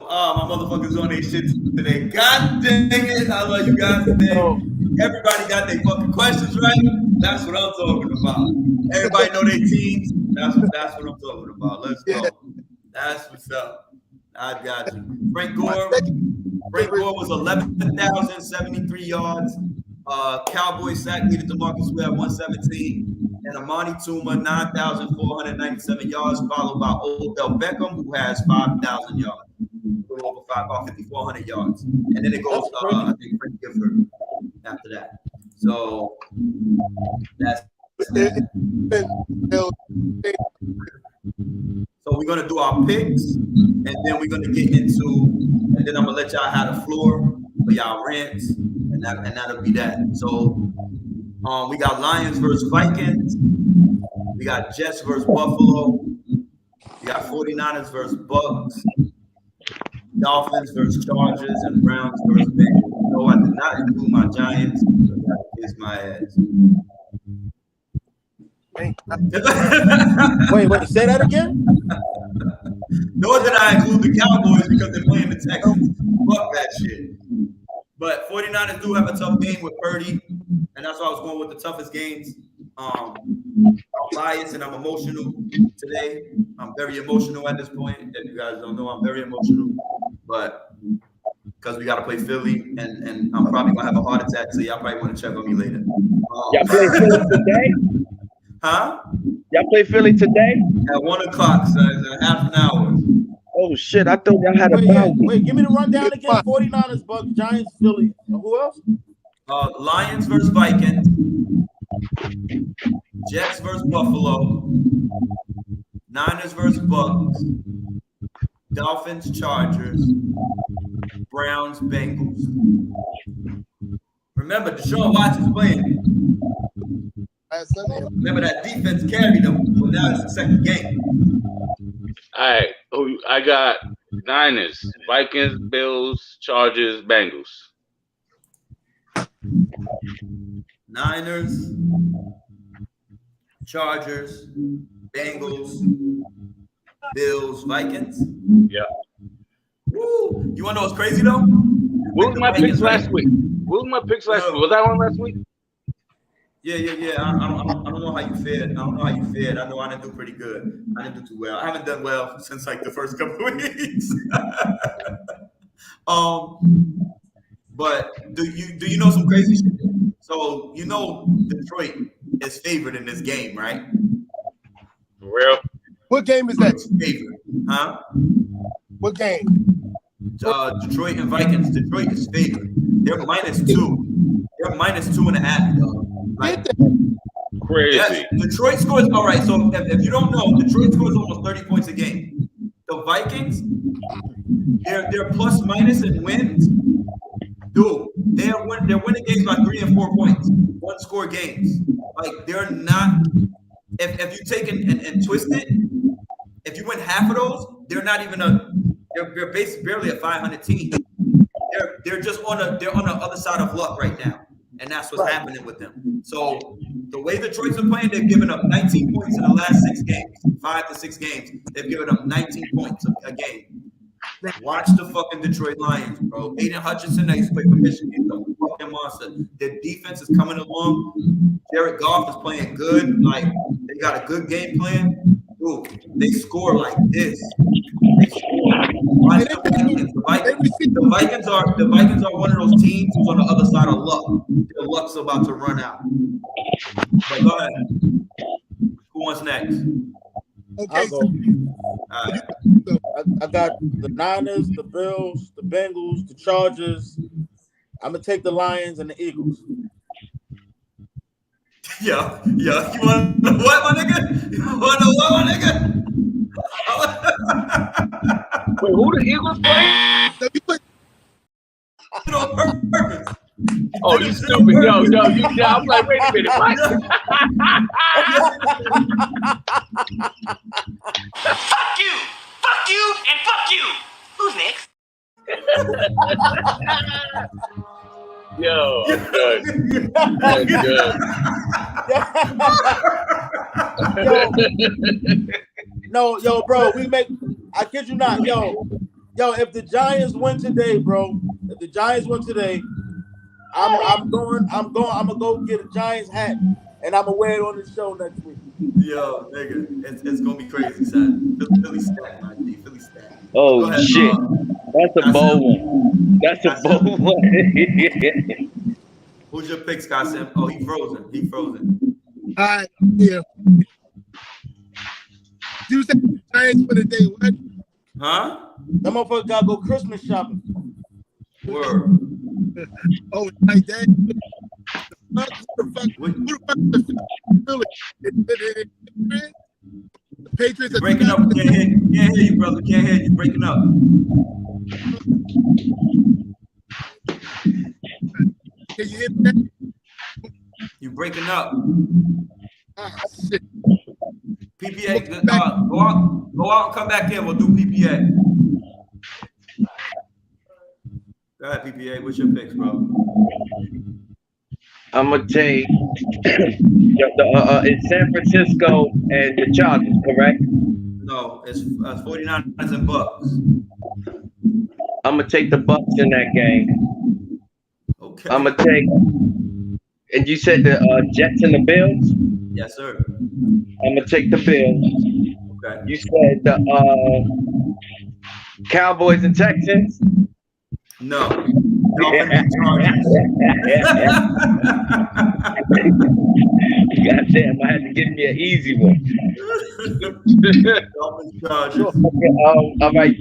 My motherfuckers on their shit today. God dang it. I love you guys today. Everybody got their fucking questions right. That's what I'm talking about. Everybody know their teams. That's what I'm talking about. Let's go. That's what's up. I got you. Frank Gore was 11,073 yards. Cowboy sack leader DeMarcus Ware 117. And Amani Tuma 9,497 yards, followed by Odell Beckham, who has 5,000 yards. Over 5,400 yards. And then it goes, I think, Frank Gifford after that. So that's that. So we're gonna do our picks, and then we're gonna get into, and then I'm gonna let y'all have the floor for y'all rants, and that'll be that. So we got Lions versus Vikings, we got Jets versus Buffalo, we got 49ers versus Bucks, Dolphins versus Chargers, and Browns versus Bengals. No, I did not include my Giants. That is my ass. Wait, say that again? Nor did I include the Cowboys because they're playing the Texans. Fuck that shit. But 49ers do have a tough game with Purdy, and that's why I was going with the toughest games. I'm biased and I'm emotional today. I'm very emotional at this point. If you guys don't know, I'm very emotional. But because we got to play Philly, and I'm probably going to have a heart attack, so y'all probably want to check on me later. Y'all play Philly today? Huh? Y'all play Philly today? At 1 o'clock, so it's a half an hour. Oh shit! I thought y'all had a bye week. Wait, give me the rundown again. 49ers, Bucks, Giants, Philly. Who else? Lions versus Vikings. Jets versus Buffalo. Niners versus Bucks. Dolphins, Chargers. Browns, Bengals. Remember, Deshaun Watson's playing. Remember that defense carried them, but now it's the second game. All right. I got Niners, Vikings, Bills, Chargers, Bengals. Niners, Chargers, Bengals, Bills, Vikings. Yeah. Woo! You want to know what's crazy though? What was my picks last week? What was my picks last week? Was I on last week? Yeah. I don't know how you fared. I know I didn't do pretty good. I didn't do too well. I haven't done well since like the first couple of weeks. But do you know some crazy shit? So you know Detroit is favored in this game, right? For real? What game is that? Favorite, huh? What game? Detroit and Vikings. Detroit is favored. They're -2. They're -2.5, though. Like, crazy. Yes, Detroit scores. All right, so if you don't know, Detroit scores almost 30 points a game. The Vikings, they're plus minus in wins. Dude, they're winning games by 3 and 4 points. One score games. Like they're not. If you take and twist it, if you win half of those, they're not even they're basically barely a 500 team. They're just on the other side of luck right now, and that's what's happening with them. So the way the Detroit's are playing, they've given up 19 points in the last 6 games, 5 to 6 games. They've given up 19 points a game. Watch the fucking Detroit Lions, bro. Aiden Hutchinson, they used to play for Michigan, he's a fucking monster. Their defense is coming along. Jared Goff is playing good. Like they got a good game plan. Ooh, they score like this. They score. Watch the Vikings. The Vikings are one of those teams who's on the other side of luck. Their luck's about to run out. But go ahead. Who wants next? Okay. I'll go. I got the Niners, the Bills, the Bengals, the Chargers. I'm gonna take the Lions and the Eagles. Yeah. You want to know what, my nigga? You want to know what, my nigga? Wait, who the Eagles play? On purpose. Oh, you stupid. Yo, I'm like, wait a minute, what? Fuck you, and fuck you. Who's next? Yo, I'm good. I'm good. Yo, bro, I kid you not, yo, if the Giants win today, bro, I'm gonna go get a Giants hat and I'm gonna wear it on the show next week. Yo, nigga, it's gonna be crazy, son. Philly stack, my G. Philly stack. Oh ahead, shit, that's a bold one. That's a bold one. Who's your pick, Scott Sim? Oh, he frozen. All right, yeah. You said Giants for the day, what? Huh? That motherfucker gotta go Christmas shopping. Word. Oh, like that. Who the fuck is Philly? The Patriots are breaking up. Can't hear you, brother. Can't hear you. Breaking up. Can you hear me? You breaking up. Ah, shit. PPA. Go out and come back in. We'll do PPA. Go ahead, PPA. What's your picks, bro? I'm gonna take it's San Francisco and the Chargers, correct? No, it's 49ers and Bucks. I'm gonna take the Bucks in that game. Okay. I'm gonna take, and you said the Jets and the Bills? Yes, sir. I'm gonna take the Bills. Okay. You said the Cowboys and Texans? No. Dolphins and Chargers. Goddamn, I had to give me an easy one. Dolphins, Chargers. Okay, all right,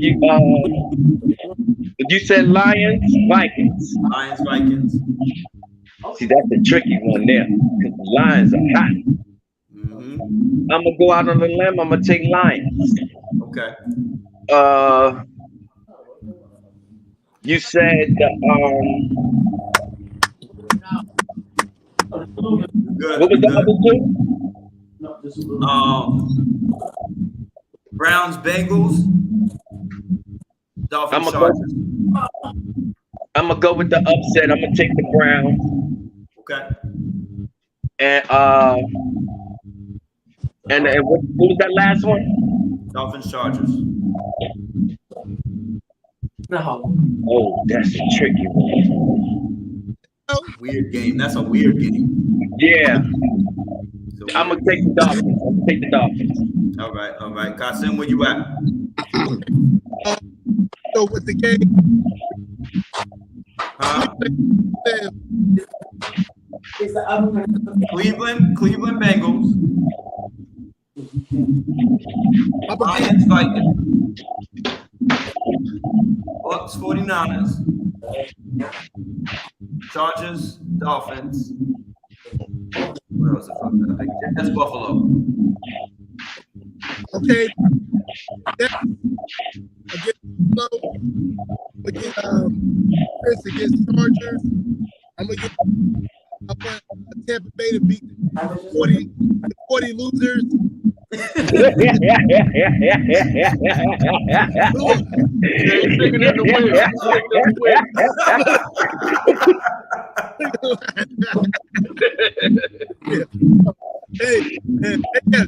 you said Lions, Vikings. Lions, Vikings. See, that's a tricky one there because the Lions are hot. Mm-hmm. I'm gonna go out on a limb. I'm gonna take Lions. Okay. You said Good. what was the other two? Browns, Bengals. Dolphins, Chargers. I'm gonna go with the upset. I'm gonna take the Browns. Okay. And what was that last one? Dolphins, Chargers. Oh, that's a tricky one. Weird game. That's a weird game. Yeah. So I'm gonna take the Dolphins. I'm gonna take the Dolphins. All right. Kasim, where you at? So with the game, Cleveland Bengals. Lions, Vikings. Bucks, 49ers. Chargers, Dolphins. Where else? That's Buffalo. okay. Against Chargers. I'm gonna get Tampa Bay to beat 40 losers. Hey,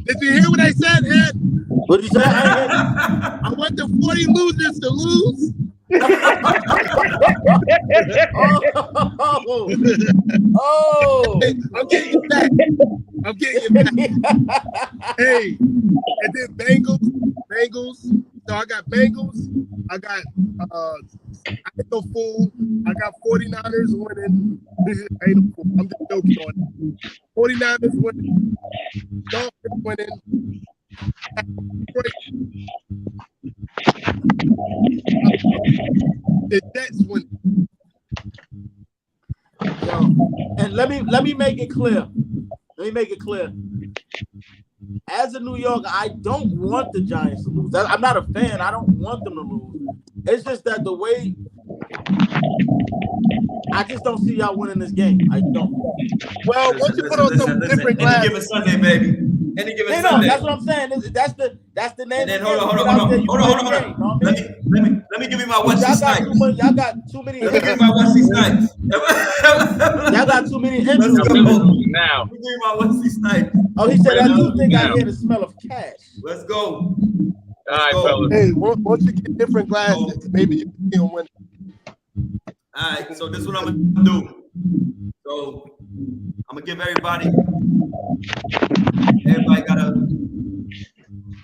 did you hear what I said, Ed? What did you say? I want the 40 losers to lose. Hey, I'm getting you back. Hey, and then Bengals. So I got Bengals. I got ain't no fool. I got 49ers winning. Ain't no fool. I'm just joking on it. 49ers winning. Dolphins winning. The Jets winning. Yo, and let me make it clear. As a New Yorker, I don't want the Giants to lose. I'm not a fan. I don't want them to lose. It's just that the way I just don't see y'all winning this game. I don't. Well, once you put on some different glasses. Any given Sunday, baby. Any given No, Sunday. that's what I'm saying. That's the name. And then hold on. Let me give you my Wesley Snipes. Y'all got too many. Let me give you my Wesley Snipes. Y'all got too many injuries. Now. Let me give you my Wesley Snipes. Oh, he said, I do think I hear the smell of cash. Let's go. All right, fellas. Hey, once you get different glasses, maybe you can win. All right, so this is what I'm gonna do. So I'm gonna give everybody got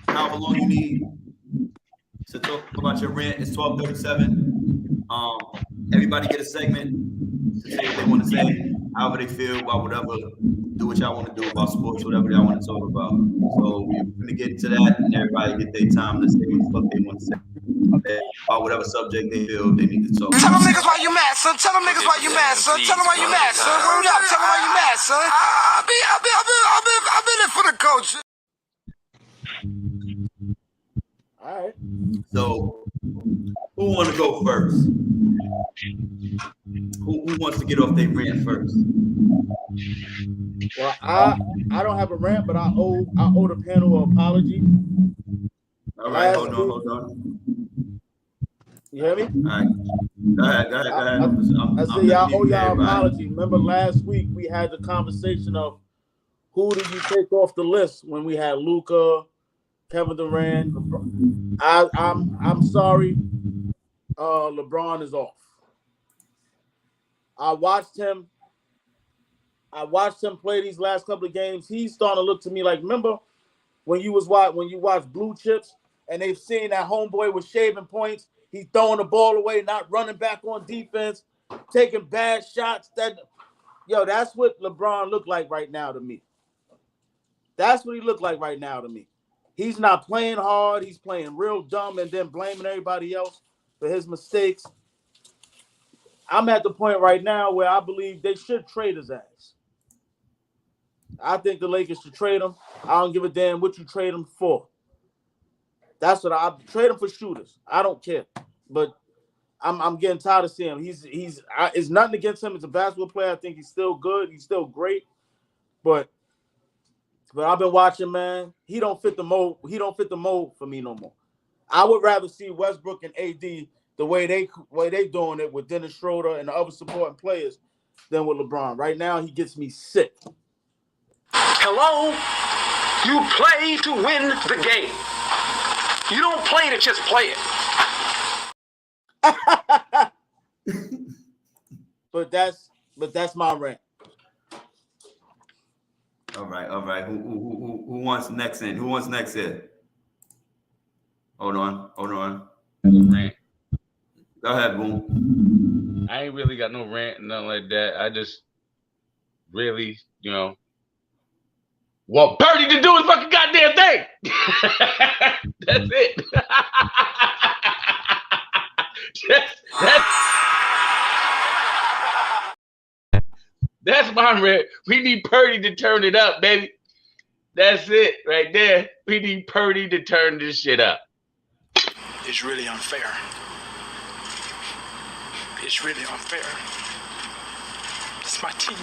however long you need to talk about your rent. It's 12:37. Everybody get a segment to say what they want to say, however they feel about whatever. Do what y'all want to do about sports, whatever y'all want to talk about. So we're gonna get into that, and everybody get their time to say what the fuck they want to say about whatever subject they feel they need to talk about. Tell them niggas why you mad, son. Tell them niggas why you mad, son. Tell them why you mad, son. Word up. Tell them why you mad, son. I've been in for the coach. All right. So who want to go first? Who wants to get off their rant first? Well, I don't have a rant, but I owe the panel an apology. All right, hold on. You hear me? All right. Go ahead. I said y'all owe y'all an apology. Remember last week we had the conversation of who did you take off the list when we had Luka, Kevin Durant. I'm sorry. LeBron is off. I watched him play these last couple of games. He's starting to look to me like, remember when you watch Blue Chips and they've seen that homeboy with shaving points, he's throwing the ball away, not running back on defense. taking bad shots. That's what LeBron looked like right now to me. That's what he looked like right now to me. He's not playing hard. He's playing real dumb and then blaming everybody else for his mistakes. I'm at the point right now where I believe they should trade his ass. I think the Lakers should trade him. I don't give a damn what you trade him for. That's what I trade him for shooters. I don't care. But I'm getting tired of seeing him. It's nothing against him. It's a basketball player. I think he's still good. He's still great. But I've been watching, man. He don't fit the mold. He don't fit the mold for me no more. I would rather see Westbrook and AD the way they doing it with Dennis Schroeder and the other supporting players than with LeBron. Right now, he gets me sick. Hello? You play to win the game. You don't play to just play it. But that's my rant. All right. Who wants next in? Who wants next in? Hold on. Rant. Go ahead, Boom. I ain't really got no rant, nothing like that. I just really, want Purdy to do his fucking goddamn thing. That's it. That's my rant. We need Purdy to turn it up, baby. That's it right there. We need Purdy to turn this shit up. It's really unfair. It's really unfair. It's my team.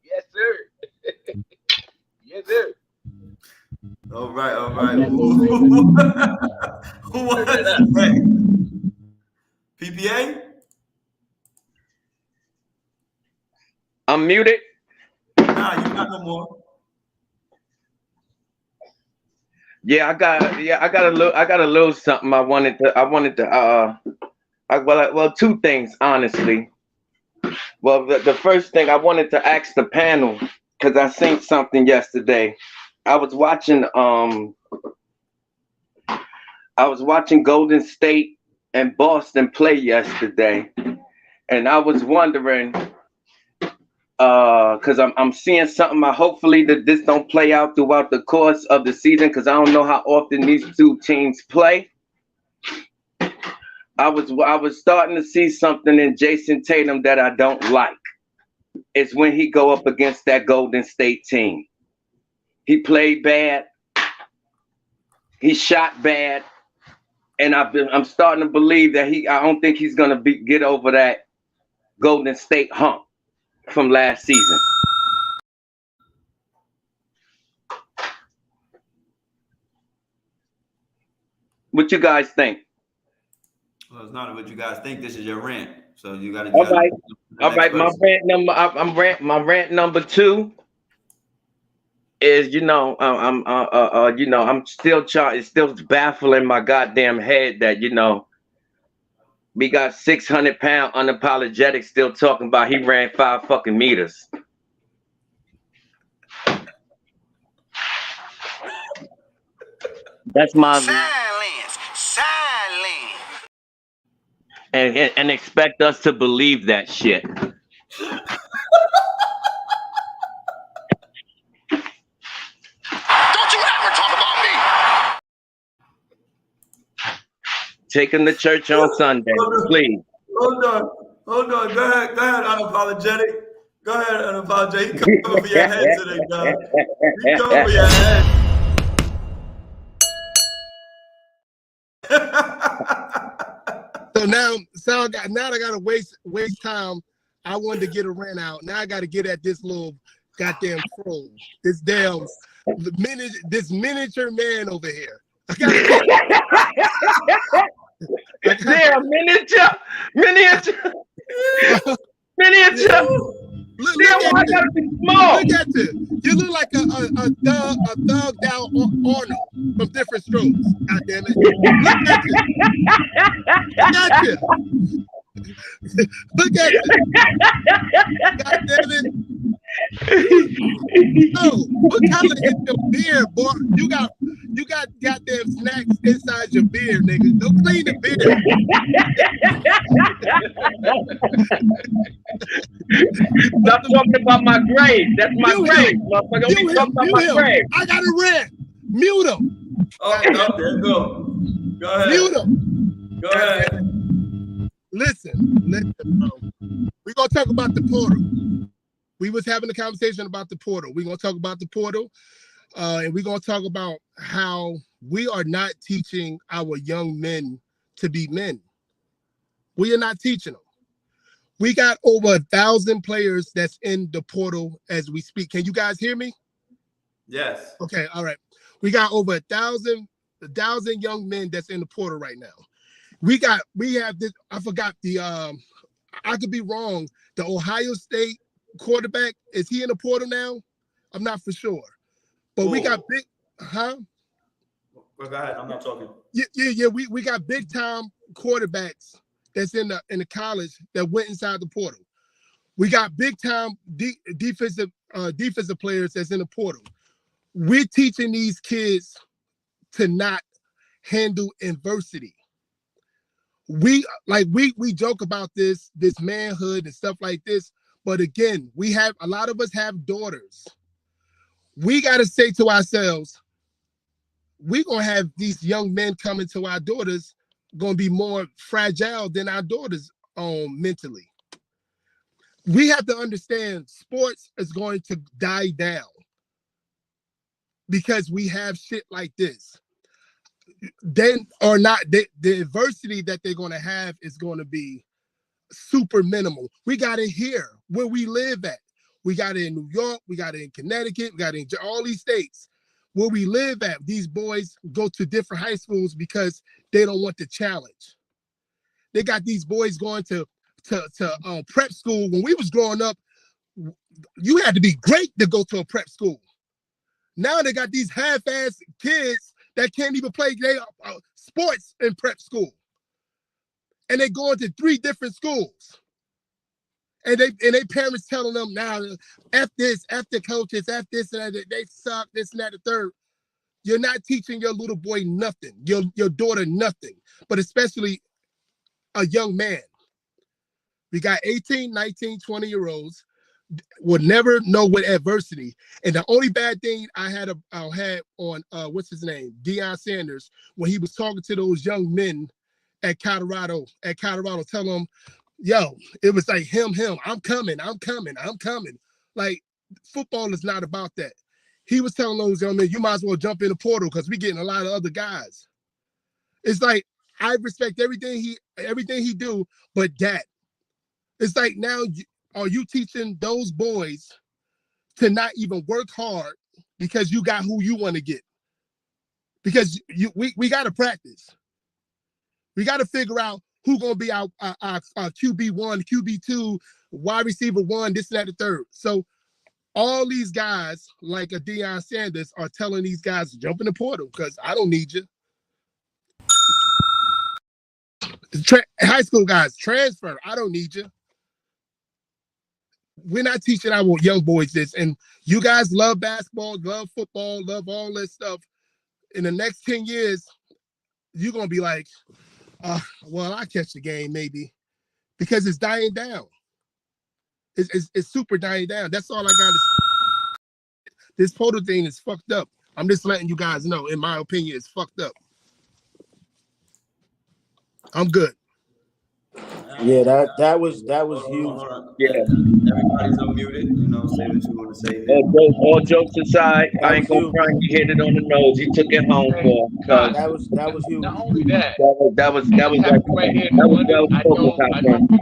Yes, sir. Yes, sir. All right. Who wants next? PPA? I'm muted. Nah, you got no more. I got a little something I wanted to well, two things, honestly. Well, the first thing I wanted to ask the panel, because I seen something yesterday. I was watching Golden State and Boston play yesterday, and I was wondering, because I'm seeing something. Hopefully that this don't play out throughout the course of the season, because I don't know how often these two teams play. I was starting to see something in Jason Tatum that I don't like. It's when he go up against that Golden State team. He played bad. He shot bad, and I'm starting to believe that I don't think he's gonna get over that Golden State hump from last season. What you guys think? Well, it's not what you guys think. This is your rant, so you got to. All right. My rant number 2 is I'm still it's still baffling my goddamn head that we got 600-pound unapologetic still talking about he ran 5 fucking meters. That's my silence. And expect us to believe that shit. Don't you ever talk about me. Taking the church on Sunday, please. Hold on. Go ahead, unapologetic. Go ahead, unapologetic. He coming for your head today, dog. He coming for your head. So now I gotta waste time. I wanted to get a rant out. Now I gotta get at this little goddamn troll. This miniature man over here. Damn, miniature. Look at you. You look like a thugged out Arnold from Different Strokes. God damn it. Look at you. God damn it. Oh, what color is your beard, boy? You got goddamn snacks inside your beer, nigga. Don't clean the beer. Stop talking about my grave. That's my grave, motherfucker. We talking about my grave. I got a rant. Mute him. Oh, no, there you go. Go ahead. Mute him. Go ahead. Listen, bro. We're gonna talk about the portal. We was having a conversation about the portal. We're gonna talk about the portal, and we're gonna talk about how we are not teaching our young men to be men. We are not teaching them. We got over 1,000 players that's in the portal as we speak. Can you guys hear me? Yes. Okay, all right. We got over 1,000 young men that's in the portal right now. We have this, I forgot the I could be wrong. The Ohio State quarterback, is he in the portal now? I'm not for sure. But we got big, Well, go ahead. I'm not talking. Yeah. We got big time quarterbacks that's in the college that went inside the portal. We got big time defensive players that's in the portal. We're teaching these kids to not handle adversity. We joke about this manhood and stuff like this, but again, a lot of us have daughters. We got to say to ourselves, we're gonna have these young men coming to our daughters gonna be more fragile than our daughters mentally. We have to understand sports is going to die down because we have shit like this. The adversity that they're going to have is going to be super minimal. We got it here where we live at. We got it in New York. We got it in Connecticut. We got it in all these states where we live at. These boys go to different high schools because they don't want the challenge. They got these boys going to prep school. When we was growing up, you had to be great to go to a prep school. Now they got these half-ass kids that can't even play sports in prep school. And they going to 3 different schools. And they parents telling them now, F this, F the coaches, F this and that, they suck, this and that, the third. You're not teaching your little boy nothing, your daughter nothing, but especially a young man. We got 18, 19, 20-year-olds would never know what adversity. And the only bad thing I had on what's his name, Deion Sanders, when he was talking to those young men at Colorado, telling them, yo, it was like him, I'm coming. Like, football is not about that. He was telling those young men, you might as well jump in the portal because we're getting a lot of other guys. It's like, I respect everything he do, but that. It's like, now, are you teaching those boys to not even work hard because you got who you want to get? Because we got to practice. We got to figure out who's going to be our QB1, QB2, wide receiver 1, this and that, the third. So all these guys, like a Deion Sanders, are telling these guys to jump in the portal because I don't need you. High school guys, transfer. I don't need you. We're not teaching our young boys this. And you guys love basketball, love football, love all this stuff. In the next 10 years, you're going to be like, well, I catch the game maybe, because it's dying down. It's super dying down. That's all I got to say. This portal thing is fucked up. I'm just letting you guys know, in my opinion, it's fucked up. I'm good. Yeah, that was huge. Yeah. Everybody's unmuted. Say what you want to say. All jokes aside, I ain't gonna front. He hit it on the nose. He took it home for. That was huge. Not only that, that was right here. I know people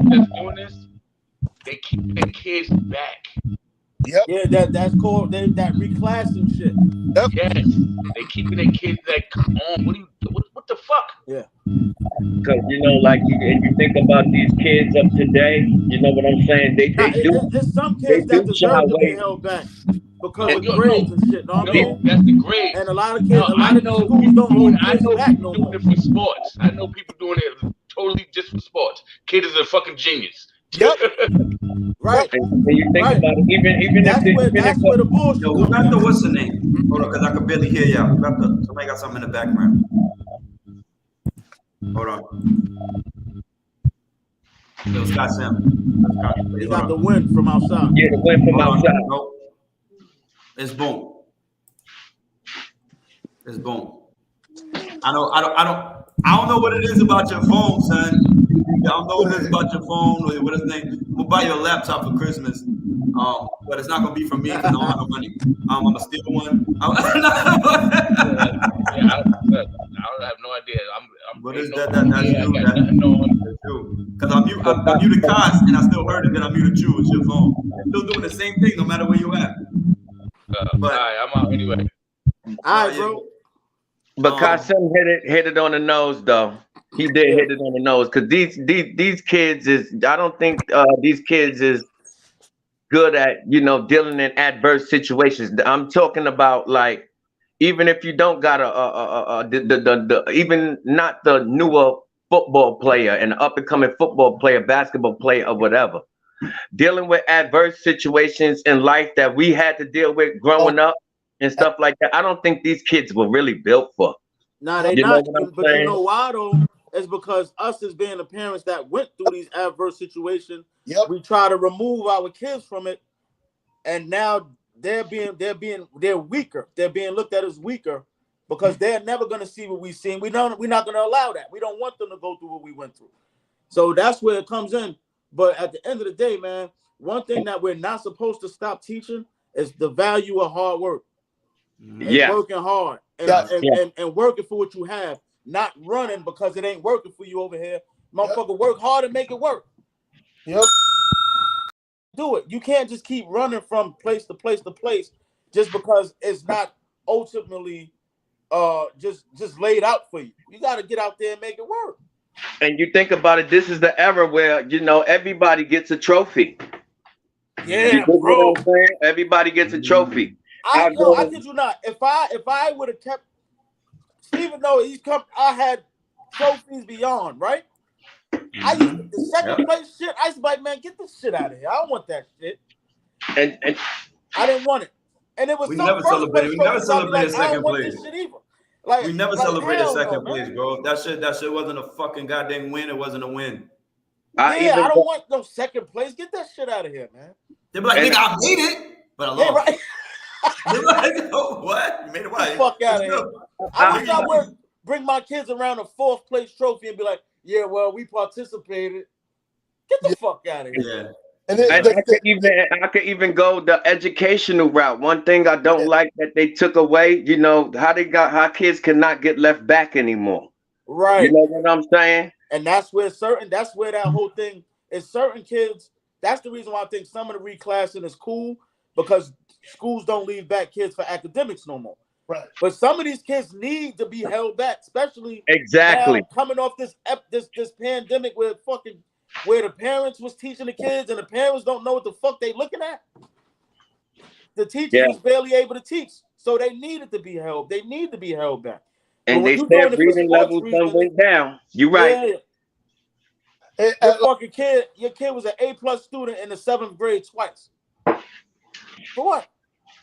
that's doing this. They keep their kids back. Yep. Yeah, that's called that reclassing shit. Yep. Yes, they keeping their kids like, come on, what the fuck? Yeah. Because like you think about these kids of today, you know what I'm saying? They do. There's some kids that deserve to be held back because of grades and shit. No, that's the grade. And a lot of kids, schools don't hold kids back no more. Doing it for sports. I know people doing it totally just for sports. Kid is a fucking genius. Yep. Right. And when you think Right. about it, even That's where the bullshit Yo, who comes got the in. what's the name? Hold on, because I could barely hear y'all. Somebody got something in the background. Hold on. Yo, Scott Sam. He got the wind from outside. Yeah, the wind from outside. No. It's boom. It's boom. I don't know what it is about your phone, son. I don't know if it's about your phone or what is his name. We'll buy you a laptop for Christmas. But it's not gonna be from me because I don't have no money. I'm gonna steal one. Yeah, I have no idea. What is that? That's you. Because I muted Cos and I still heard it. Then I muted you. It's your phone. It's still doing the same thing no matter where you at. But all right, I'm out anyway. All right, bro. But Kasim hit it on the nose, though. He did hit it on the nose because these kids is. I don't think these kids is good at dealing in adverse situations. I'm talking about like even if you don't got the even not the newer football player and up and coming football player, basketball player, or whatever, dealing with adverse situations in life that we had to deal with growing up and stuff like that. I don't think these kids were really built for. Nah, they not. But you know why though? It's because us as being the parents that went through these adverse situations, we try to remove our kids from it, and now they're weaker. They're being looked at as weaker because they're never gonna see what we've seen. We're not gonna allow that. We don't want them to go through what we went through. So that's where it comes in. But at the end of the day, man, one thing that we're not supposed to stop teaching is the value of hard work. And working hard and working for what you have, not running because it ain't working for you over here. Motherfucker, work hard and make it work. Yep. Do it. You can't just keep running from place to place to place just because it's not ultimately just laid out for you. You got to get out there and make it work. And you think about it, this is the era where everybody gets a trophy. Yeah, bro. What I'm saying? Everybody gets a trophy. I kid you not. If I would have kept, even though I had trophies beyond, right? I used the second place shit. I used to be like, man, get this shit out of here. I don't want that shit. And I didn't want it. And it was we never celebrated second place. This shit either. Like, we never celebrated second place, bro. That shit wasn't a fucking goddamn win. It wasn't a win. I don't want no second place. Get that shit out of here, man. They're like, nigga, I made it, but I lost. Yeah, right. They're like, oh, what? You made it right. Fuck out of here. I wish I would bring my kids around a fourth place trophy and be like, yeah, well, we participated. Get the fuck out of here. Yeah. And I could even go the educational route. One thing I don't like that they took away, how kids cannot get left back anymore. Right. You know what I'm saying? And that's where that whole thing is. Certain kids, that's the reason why I think some of the reclassing is cool, because schools don't leave back kids for academics no more. Right. But some of these kids need to be held back, especially coming off this pandemic where the parents was teaching the kids and the parents don't know what the fuck they looking at. The teachers was barely able to teach, so they needed to be held. They need to be held back. And they said reading levels went down. You're right. Yeah. Your kid was an A+ student in the 7th grade twice. For what?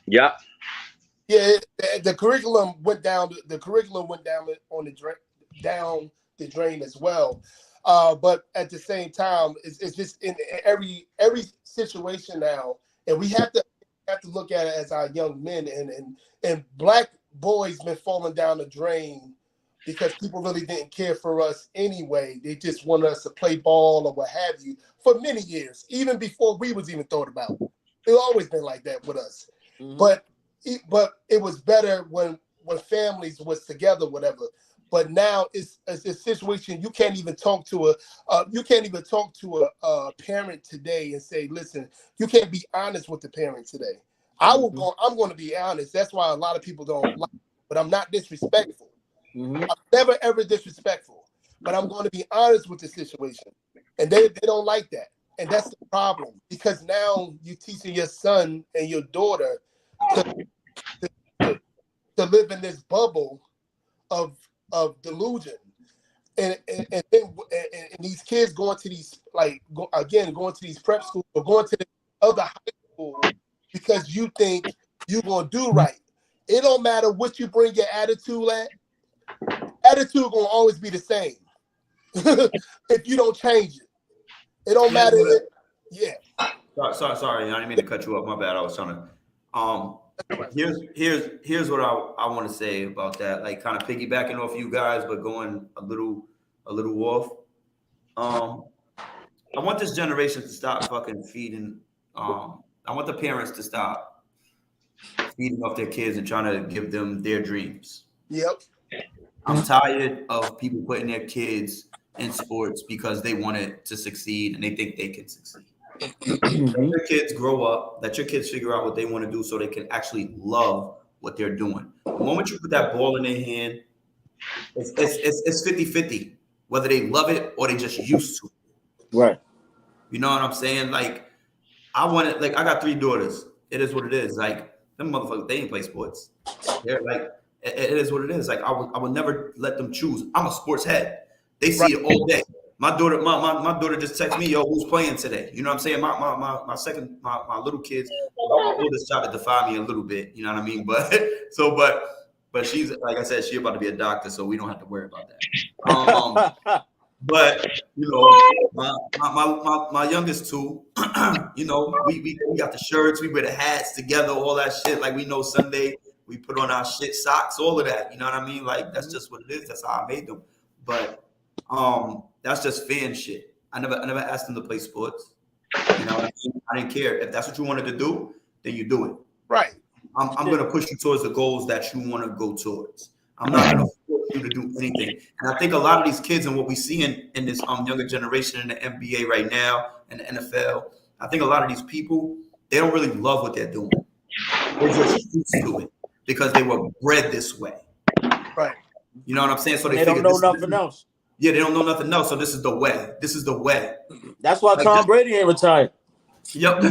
Yeah. Yeah, the curriculum went down. The curriculum went down on down the drain as well. But at the same time, it's just in every situation now, and we have to look at it as our young men and black boys been falling down the drain because people really didn't care for us anyway. They just wanted us to play ball or what have you for many years, even before we was even thought about. It's always been like that with us. Mm-hmm. But it was better when families was together, whatever. But now it's a situation you can't even talk to a parent today and say, listen, you can't be honest with the parent today. I'm going to be honest. That's why a lot of people don't like it, but I'm not disrespectful. Mm-hmm. I'm never ever disrespectful, but I'm going to be honest with the situation, and they don't like that, and that's the problem, because now you're teaching your son and your daughter to live in this bubble of delusion, and these kids going to these going to these prep schools or going to the other high school because you think you're gonna do right. It don't matter what you bring your attitude at. Attitude gonna always be the same if you don't change it. It don't matter. Sorry, I didn't mean to cut you off. My bad. I was trying to. Here's what I want to say about that. Like kind of piggybacking off you guys, but going a little off. I want this generation to stop fucking feeding. I want the parents to stop feeding off their kids and trying to give them their dreams. Yep. I'm tired of people putting their kids in sports because they wanted to succeed and they think they can succeed. Let your kids grow up. Let your kids figure out what they want to do so they can actually love what they're doing. The moment you put that ball in their hand, it's 50-50, whether they love it or they just used to. Right. You know what I'm saying? Like, I got 3 daughters. It is what it is. Like, them motherfuckers, they ain't play sports. They're like, it is what it is. Like, I would never let them choose. I'm a sports head. They see it all day. My daughter just texts me, yo, who's playing today? You know what I'm saying? My little kids, my oldest child to defy me a little bit. You know what I mean? But she's, like I said, she about to be a doctor, so we don't have to worry about that. But you know, my youngest 2, you know, we got the shirts, we wear the hats together, all that shit. Like we know Sunday, we put on our shit, socks, all of that. You know what I mean? Like that's just what it is. That's how I made them. But that's just fan shit. I never asked them to play sports. You know what I mean? I didn't care. If that's what you wanted to do, then you do it. Right. I'm gonna push you towards the goals that you want to go towards. I'm not gonna force you to do anything. And I think a lot of these kids and what we see in this younger generation in the NBA right now and the NFL, I think a lot of these people, they don't really love what they're doing. They're just used to it because they were bred this way. Right. You know what I'm saying? So they don't know nothing else. Yeah, they don't know nothing else. So this is the way. This is the way. That's why like Tom Brady ain't retired. Yep.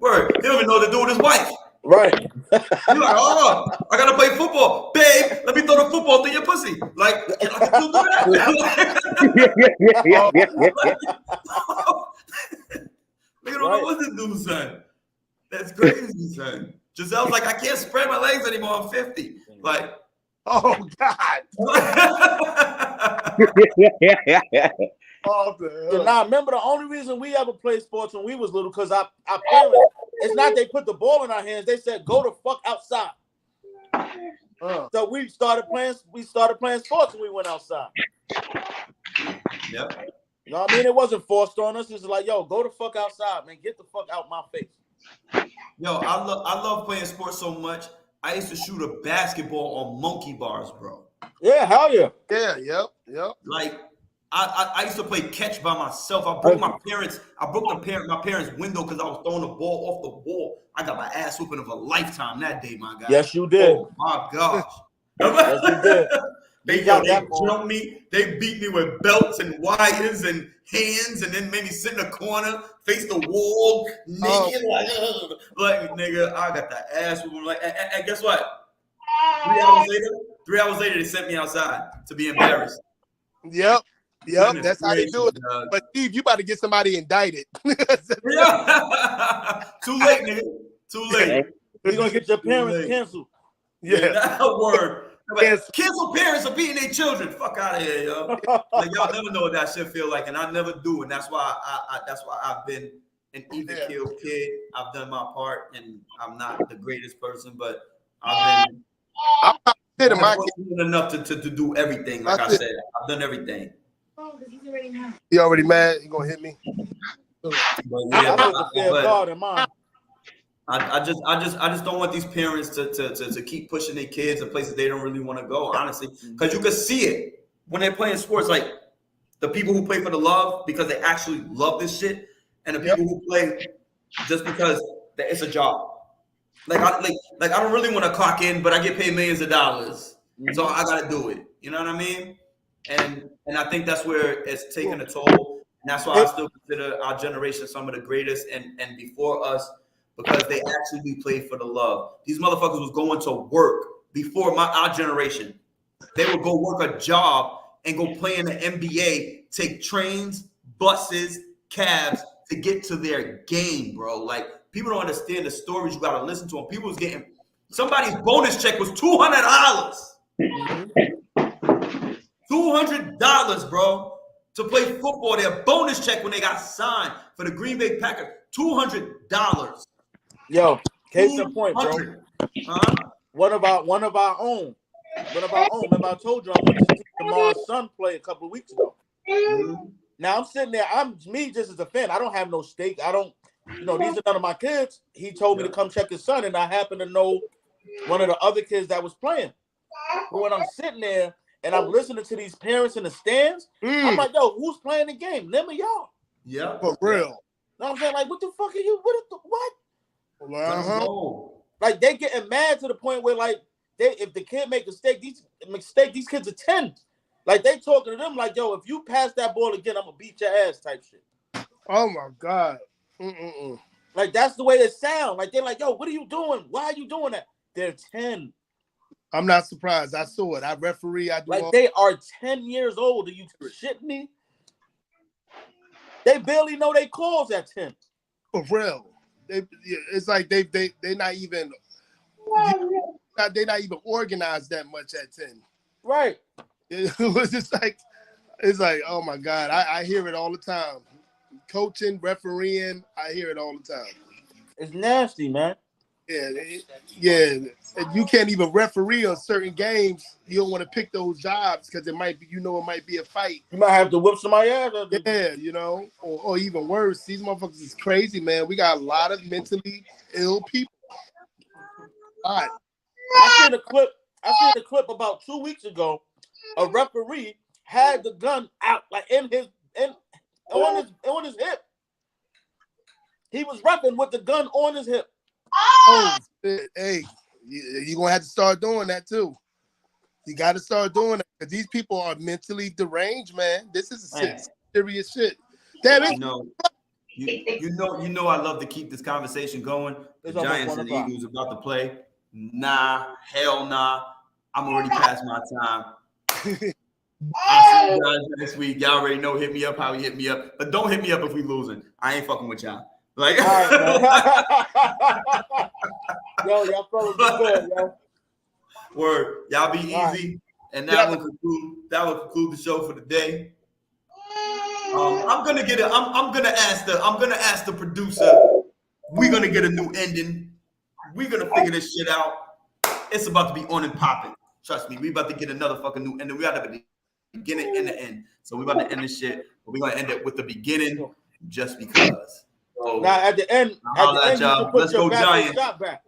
Word. He don't even know what to do with his wife. Right. You're like, oh, I gotta play football, babe. Let me throw the football through your pussy. Like, I can still do that. Nigga don't know what to do, son. That's crazy, son. Giselle's like, I can't spread my legs anymore. I'm 50. Like, oh God. Oh, now remember the only reason we ever played sports when we was little because our parents, it's not they put the ball in our hands, they said go the fuck outside. So we started playing sports when we went outside. Yep. You know what I mean? It wasn't forced on us. It's like, yo, go the fuck outside, man. Get the fuck out my face. Yo, I love playing sports so much. I used to shoot a basketball on monkey bars, bro. Yeah, hell yeah. Yeah, yep. Like I used to play catch by myself. I broke my parents' window because I was throwing the ball off the wall. I got my ass whooping of a lifetime that day, my guy. Yes, you did. Oh my gosh. Yes, you did. They jumped me. They beat me with belts and wires and hands, and then made me sit in a corner, face the wall, naked, like nigga. I got the ass whooping. Like, and guess what? 3 hours later, they sent me outside to be embarrassed. Yep. That's how they do it. But Steve, you about to get somebody indicted. Too late, nigga. Too late. You're gonna get your parents canceled. Yeah. Word. Cancel parents for beating their children. Fuck out of here, yo. Like y'all never know what that shit feel like, and I never do, and that's why I've been an even killed kid. I've done my part, and I'm not the greatest person, but I've been enough to do everything. Like I said, I've done everything. Oh, because he's already mad. He already mad? He gonna hit me? But yeah, I just don't want these parents to keep pushing their kids in places they don't really want to go, honestly, because you can see it when they're playing sports. Like the people who play for the love because they actually love this shit, and the people who play just because it's a job. Like I don't really want to clock in, but I get paid millions of dollars, so I gotta do it. You know what I mean? And I think that's where it's taking a toll. And that's why I still consider our generation some of the greatest and before us, because they actually played for the love. These motherfuckers was going to work before our generation. They would go work a job and go play in the NBA, take trains, buses, cabs to get to their game, bro. Like, people don't understand the stories you gotta listen to them. People was getting, somebody's bonus check was $200. $200, bro, to play football. Their bonus check when they got signed for the Green Bay Packers, $200. Yo, case in point, bro. Huh? One of our own. Remember I told you I went to see Lamar's son play a couple of weeks ago. Now I'm sitting there. Me just as a fan. I don't have no stake. I don't. These are none of my kids. He told me to come check his son, and I happen to know one of the other kids that was playing. But when I'm sitting there and I'm listening to these parents in the stands, I'm like, yo, who's playing the game? Them or y'all? Yeah, for real. You know what I'm saying? Like, what the fuck are you? What? Like, they getting mad to the point where, like, if the kid make a mistake, these kids are 10. Like, they talking to them like, yo, if you pass that ball again, I'm gonna beat your ass type shit. Oh my God. Like, that's the way it sounds. Like, they're like, yo, what are you doing? Why are you doing that? They're 10. I'm not surprised. I saw it. I referee. I do like they are 10 years old. Are you shitting me? They barely know they calls at 10. For real. It's like they're not even they're not even organized that much at 10. Right. It was just like, it's like, oh my God. I hear it all the time. Coaching, refereeing, I hear it all the time. It's nasty, man. Yeah. You can't even referee on certain games. You don't want to pick those jobs because it might be, it might be a fight. You might have to whip somebody ass. Yeah, or even worse. These motherfuckers is crazy, man. We got a lot of mentally ill people. All right. I seen a clip about 2 weeks ago. A referee had the gun out, like on his hip. He was reffing with the gun on his hip. Oh, hey, you're gonna have to start doing that too. You got to start doing that because these people are mentally deranged, man. This is serious shit. Damn it. You know, I love to keep this conversation going. The Giants and Eagles about to play. Nah, hell nah. I'm already past my time. I'll see you guys next week. Y'all already know. Hit me up how you hit me up, but don't hit me up if we losing. I ain't fucking with y'all. Like, all right, yo, y'all fellas be good, yo. Word, y'all be easy, right. And that will conclude the show for the day. I'm gonna ask the producer. We're gonna get a new ending. We're gonna figure this shit out. It's about to be on and popping. Trust me, we about to get another fucking new ending. We got the beginning and the end. So we about to end this shit, but we're gonna end it with the beginning just because. So, now at the end, you can put let's go Giants. Shot back.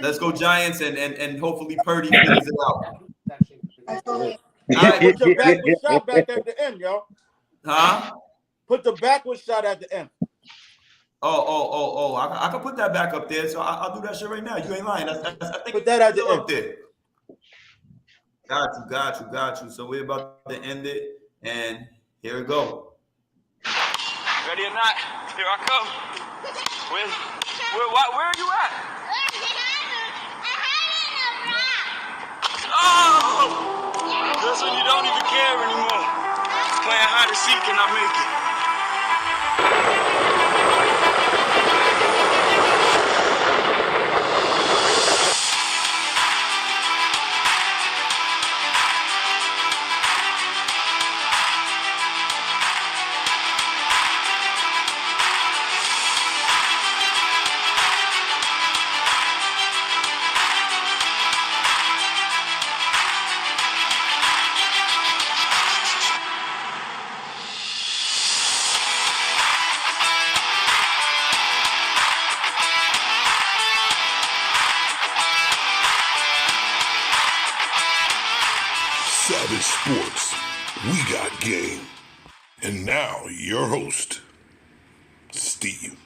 Let's go Giants and hopefully Purdy figures it out. All right, put your backward shot back at the end, yo. Huh? Put the backward shot at the end. Oh! I can put that back up there, so I'll do that shit right now. You ain't lying. I think put that at the end. Up there. Got you. So we're about to end it, and here we go. Ready or not, here I come. Where are you at? Oh! That's when you don't even care anymore. Playing hide and seek and I make it. Savage Sports, we got game. And now, your host, Steve.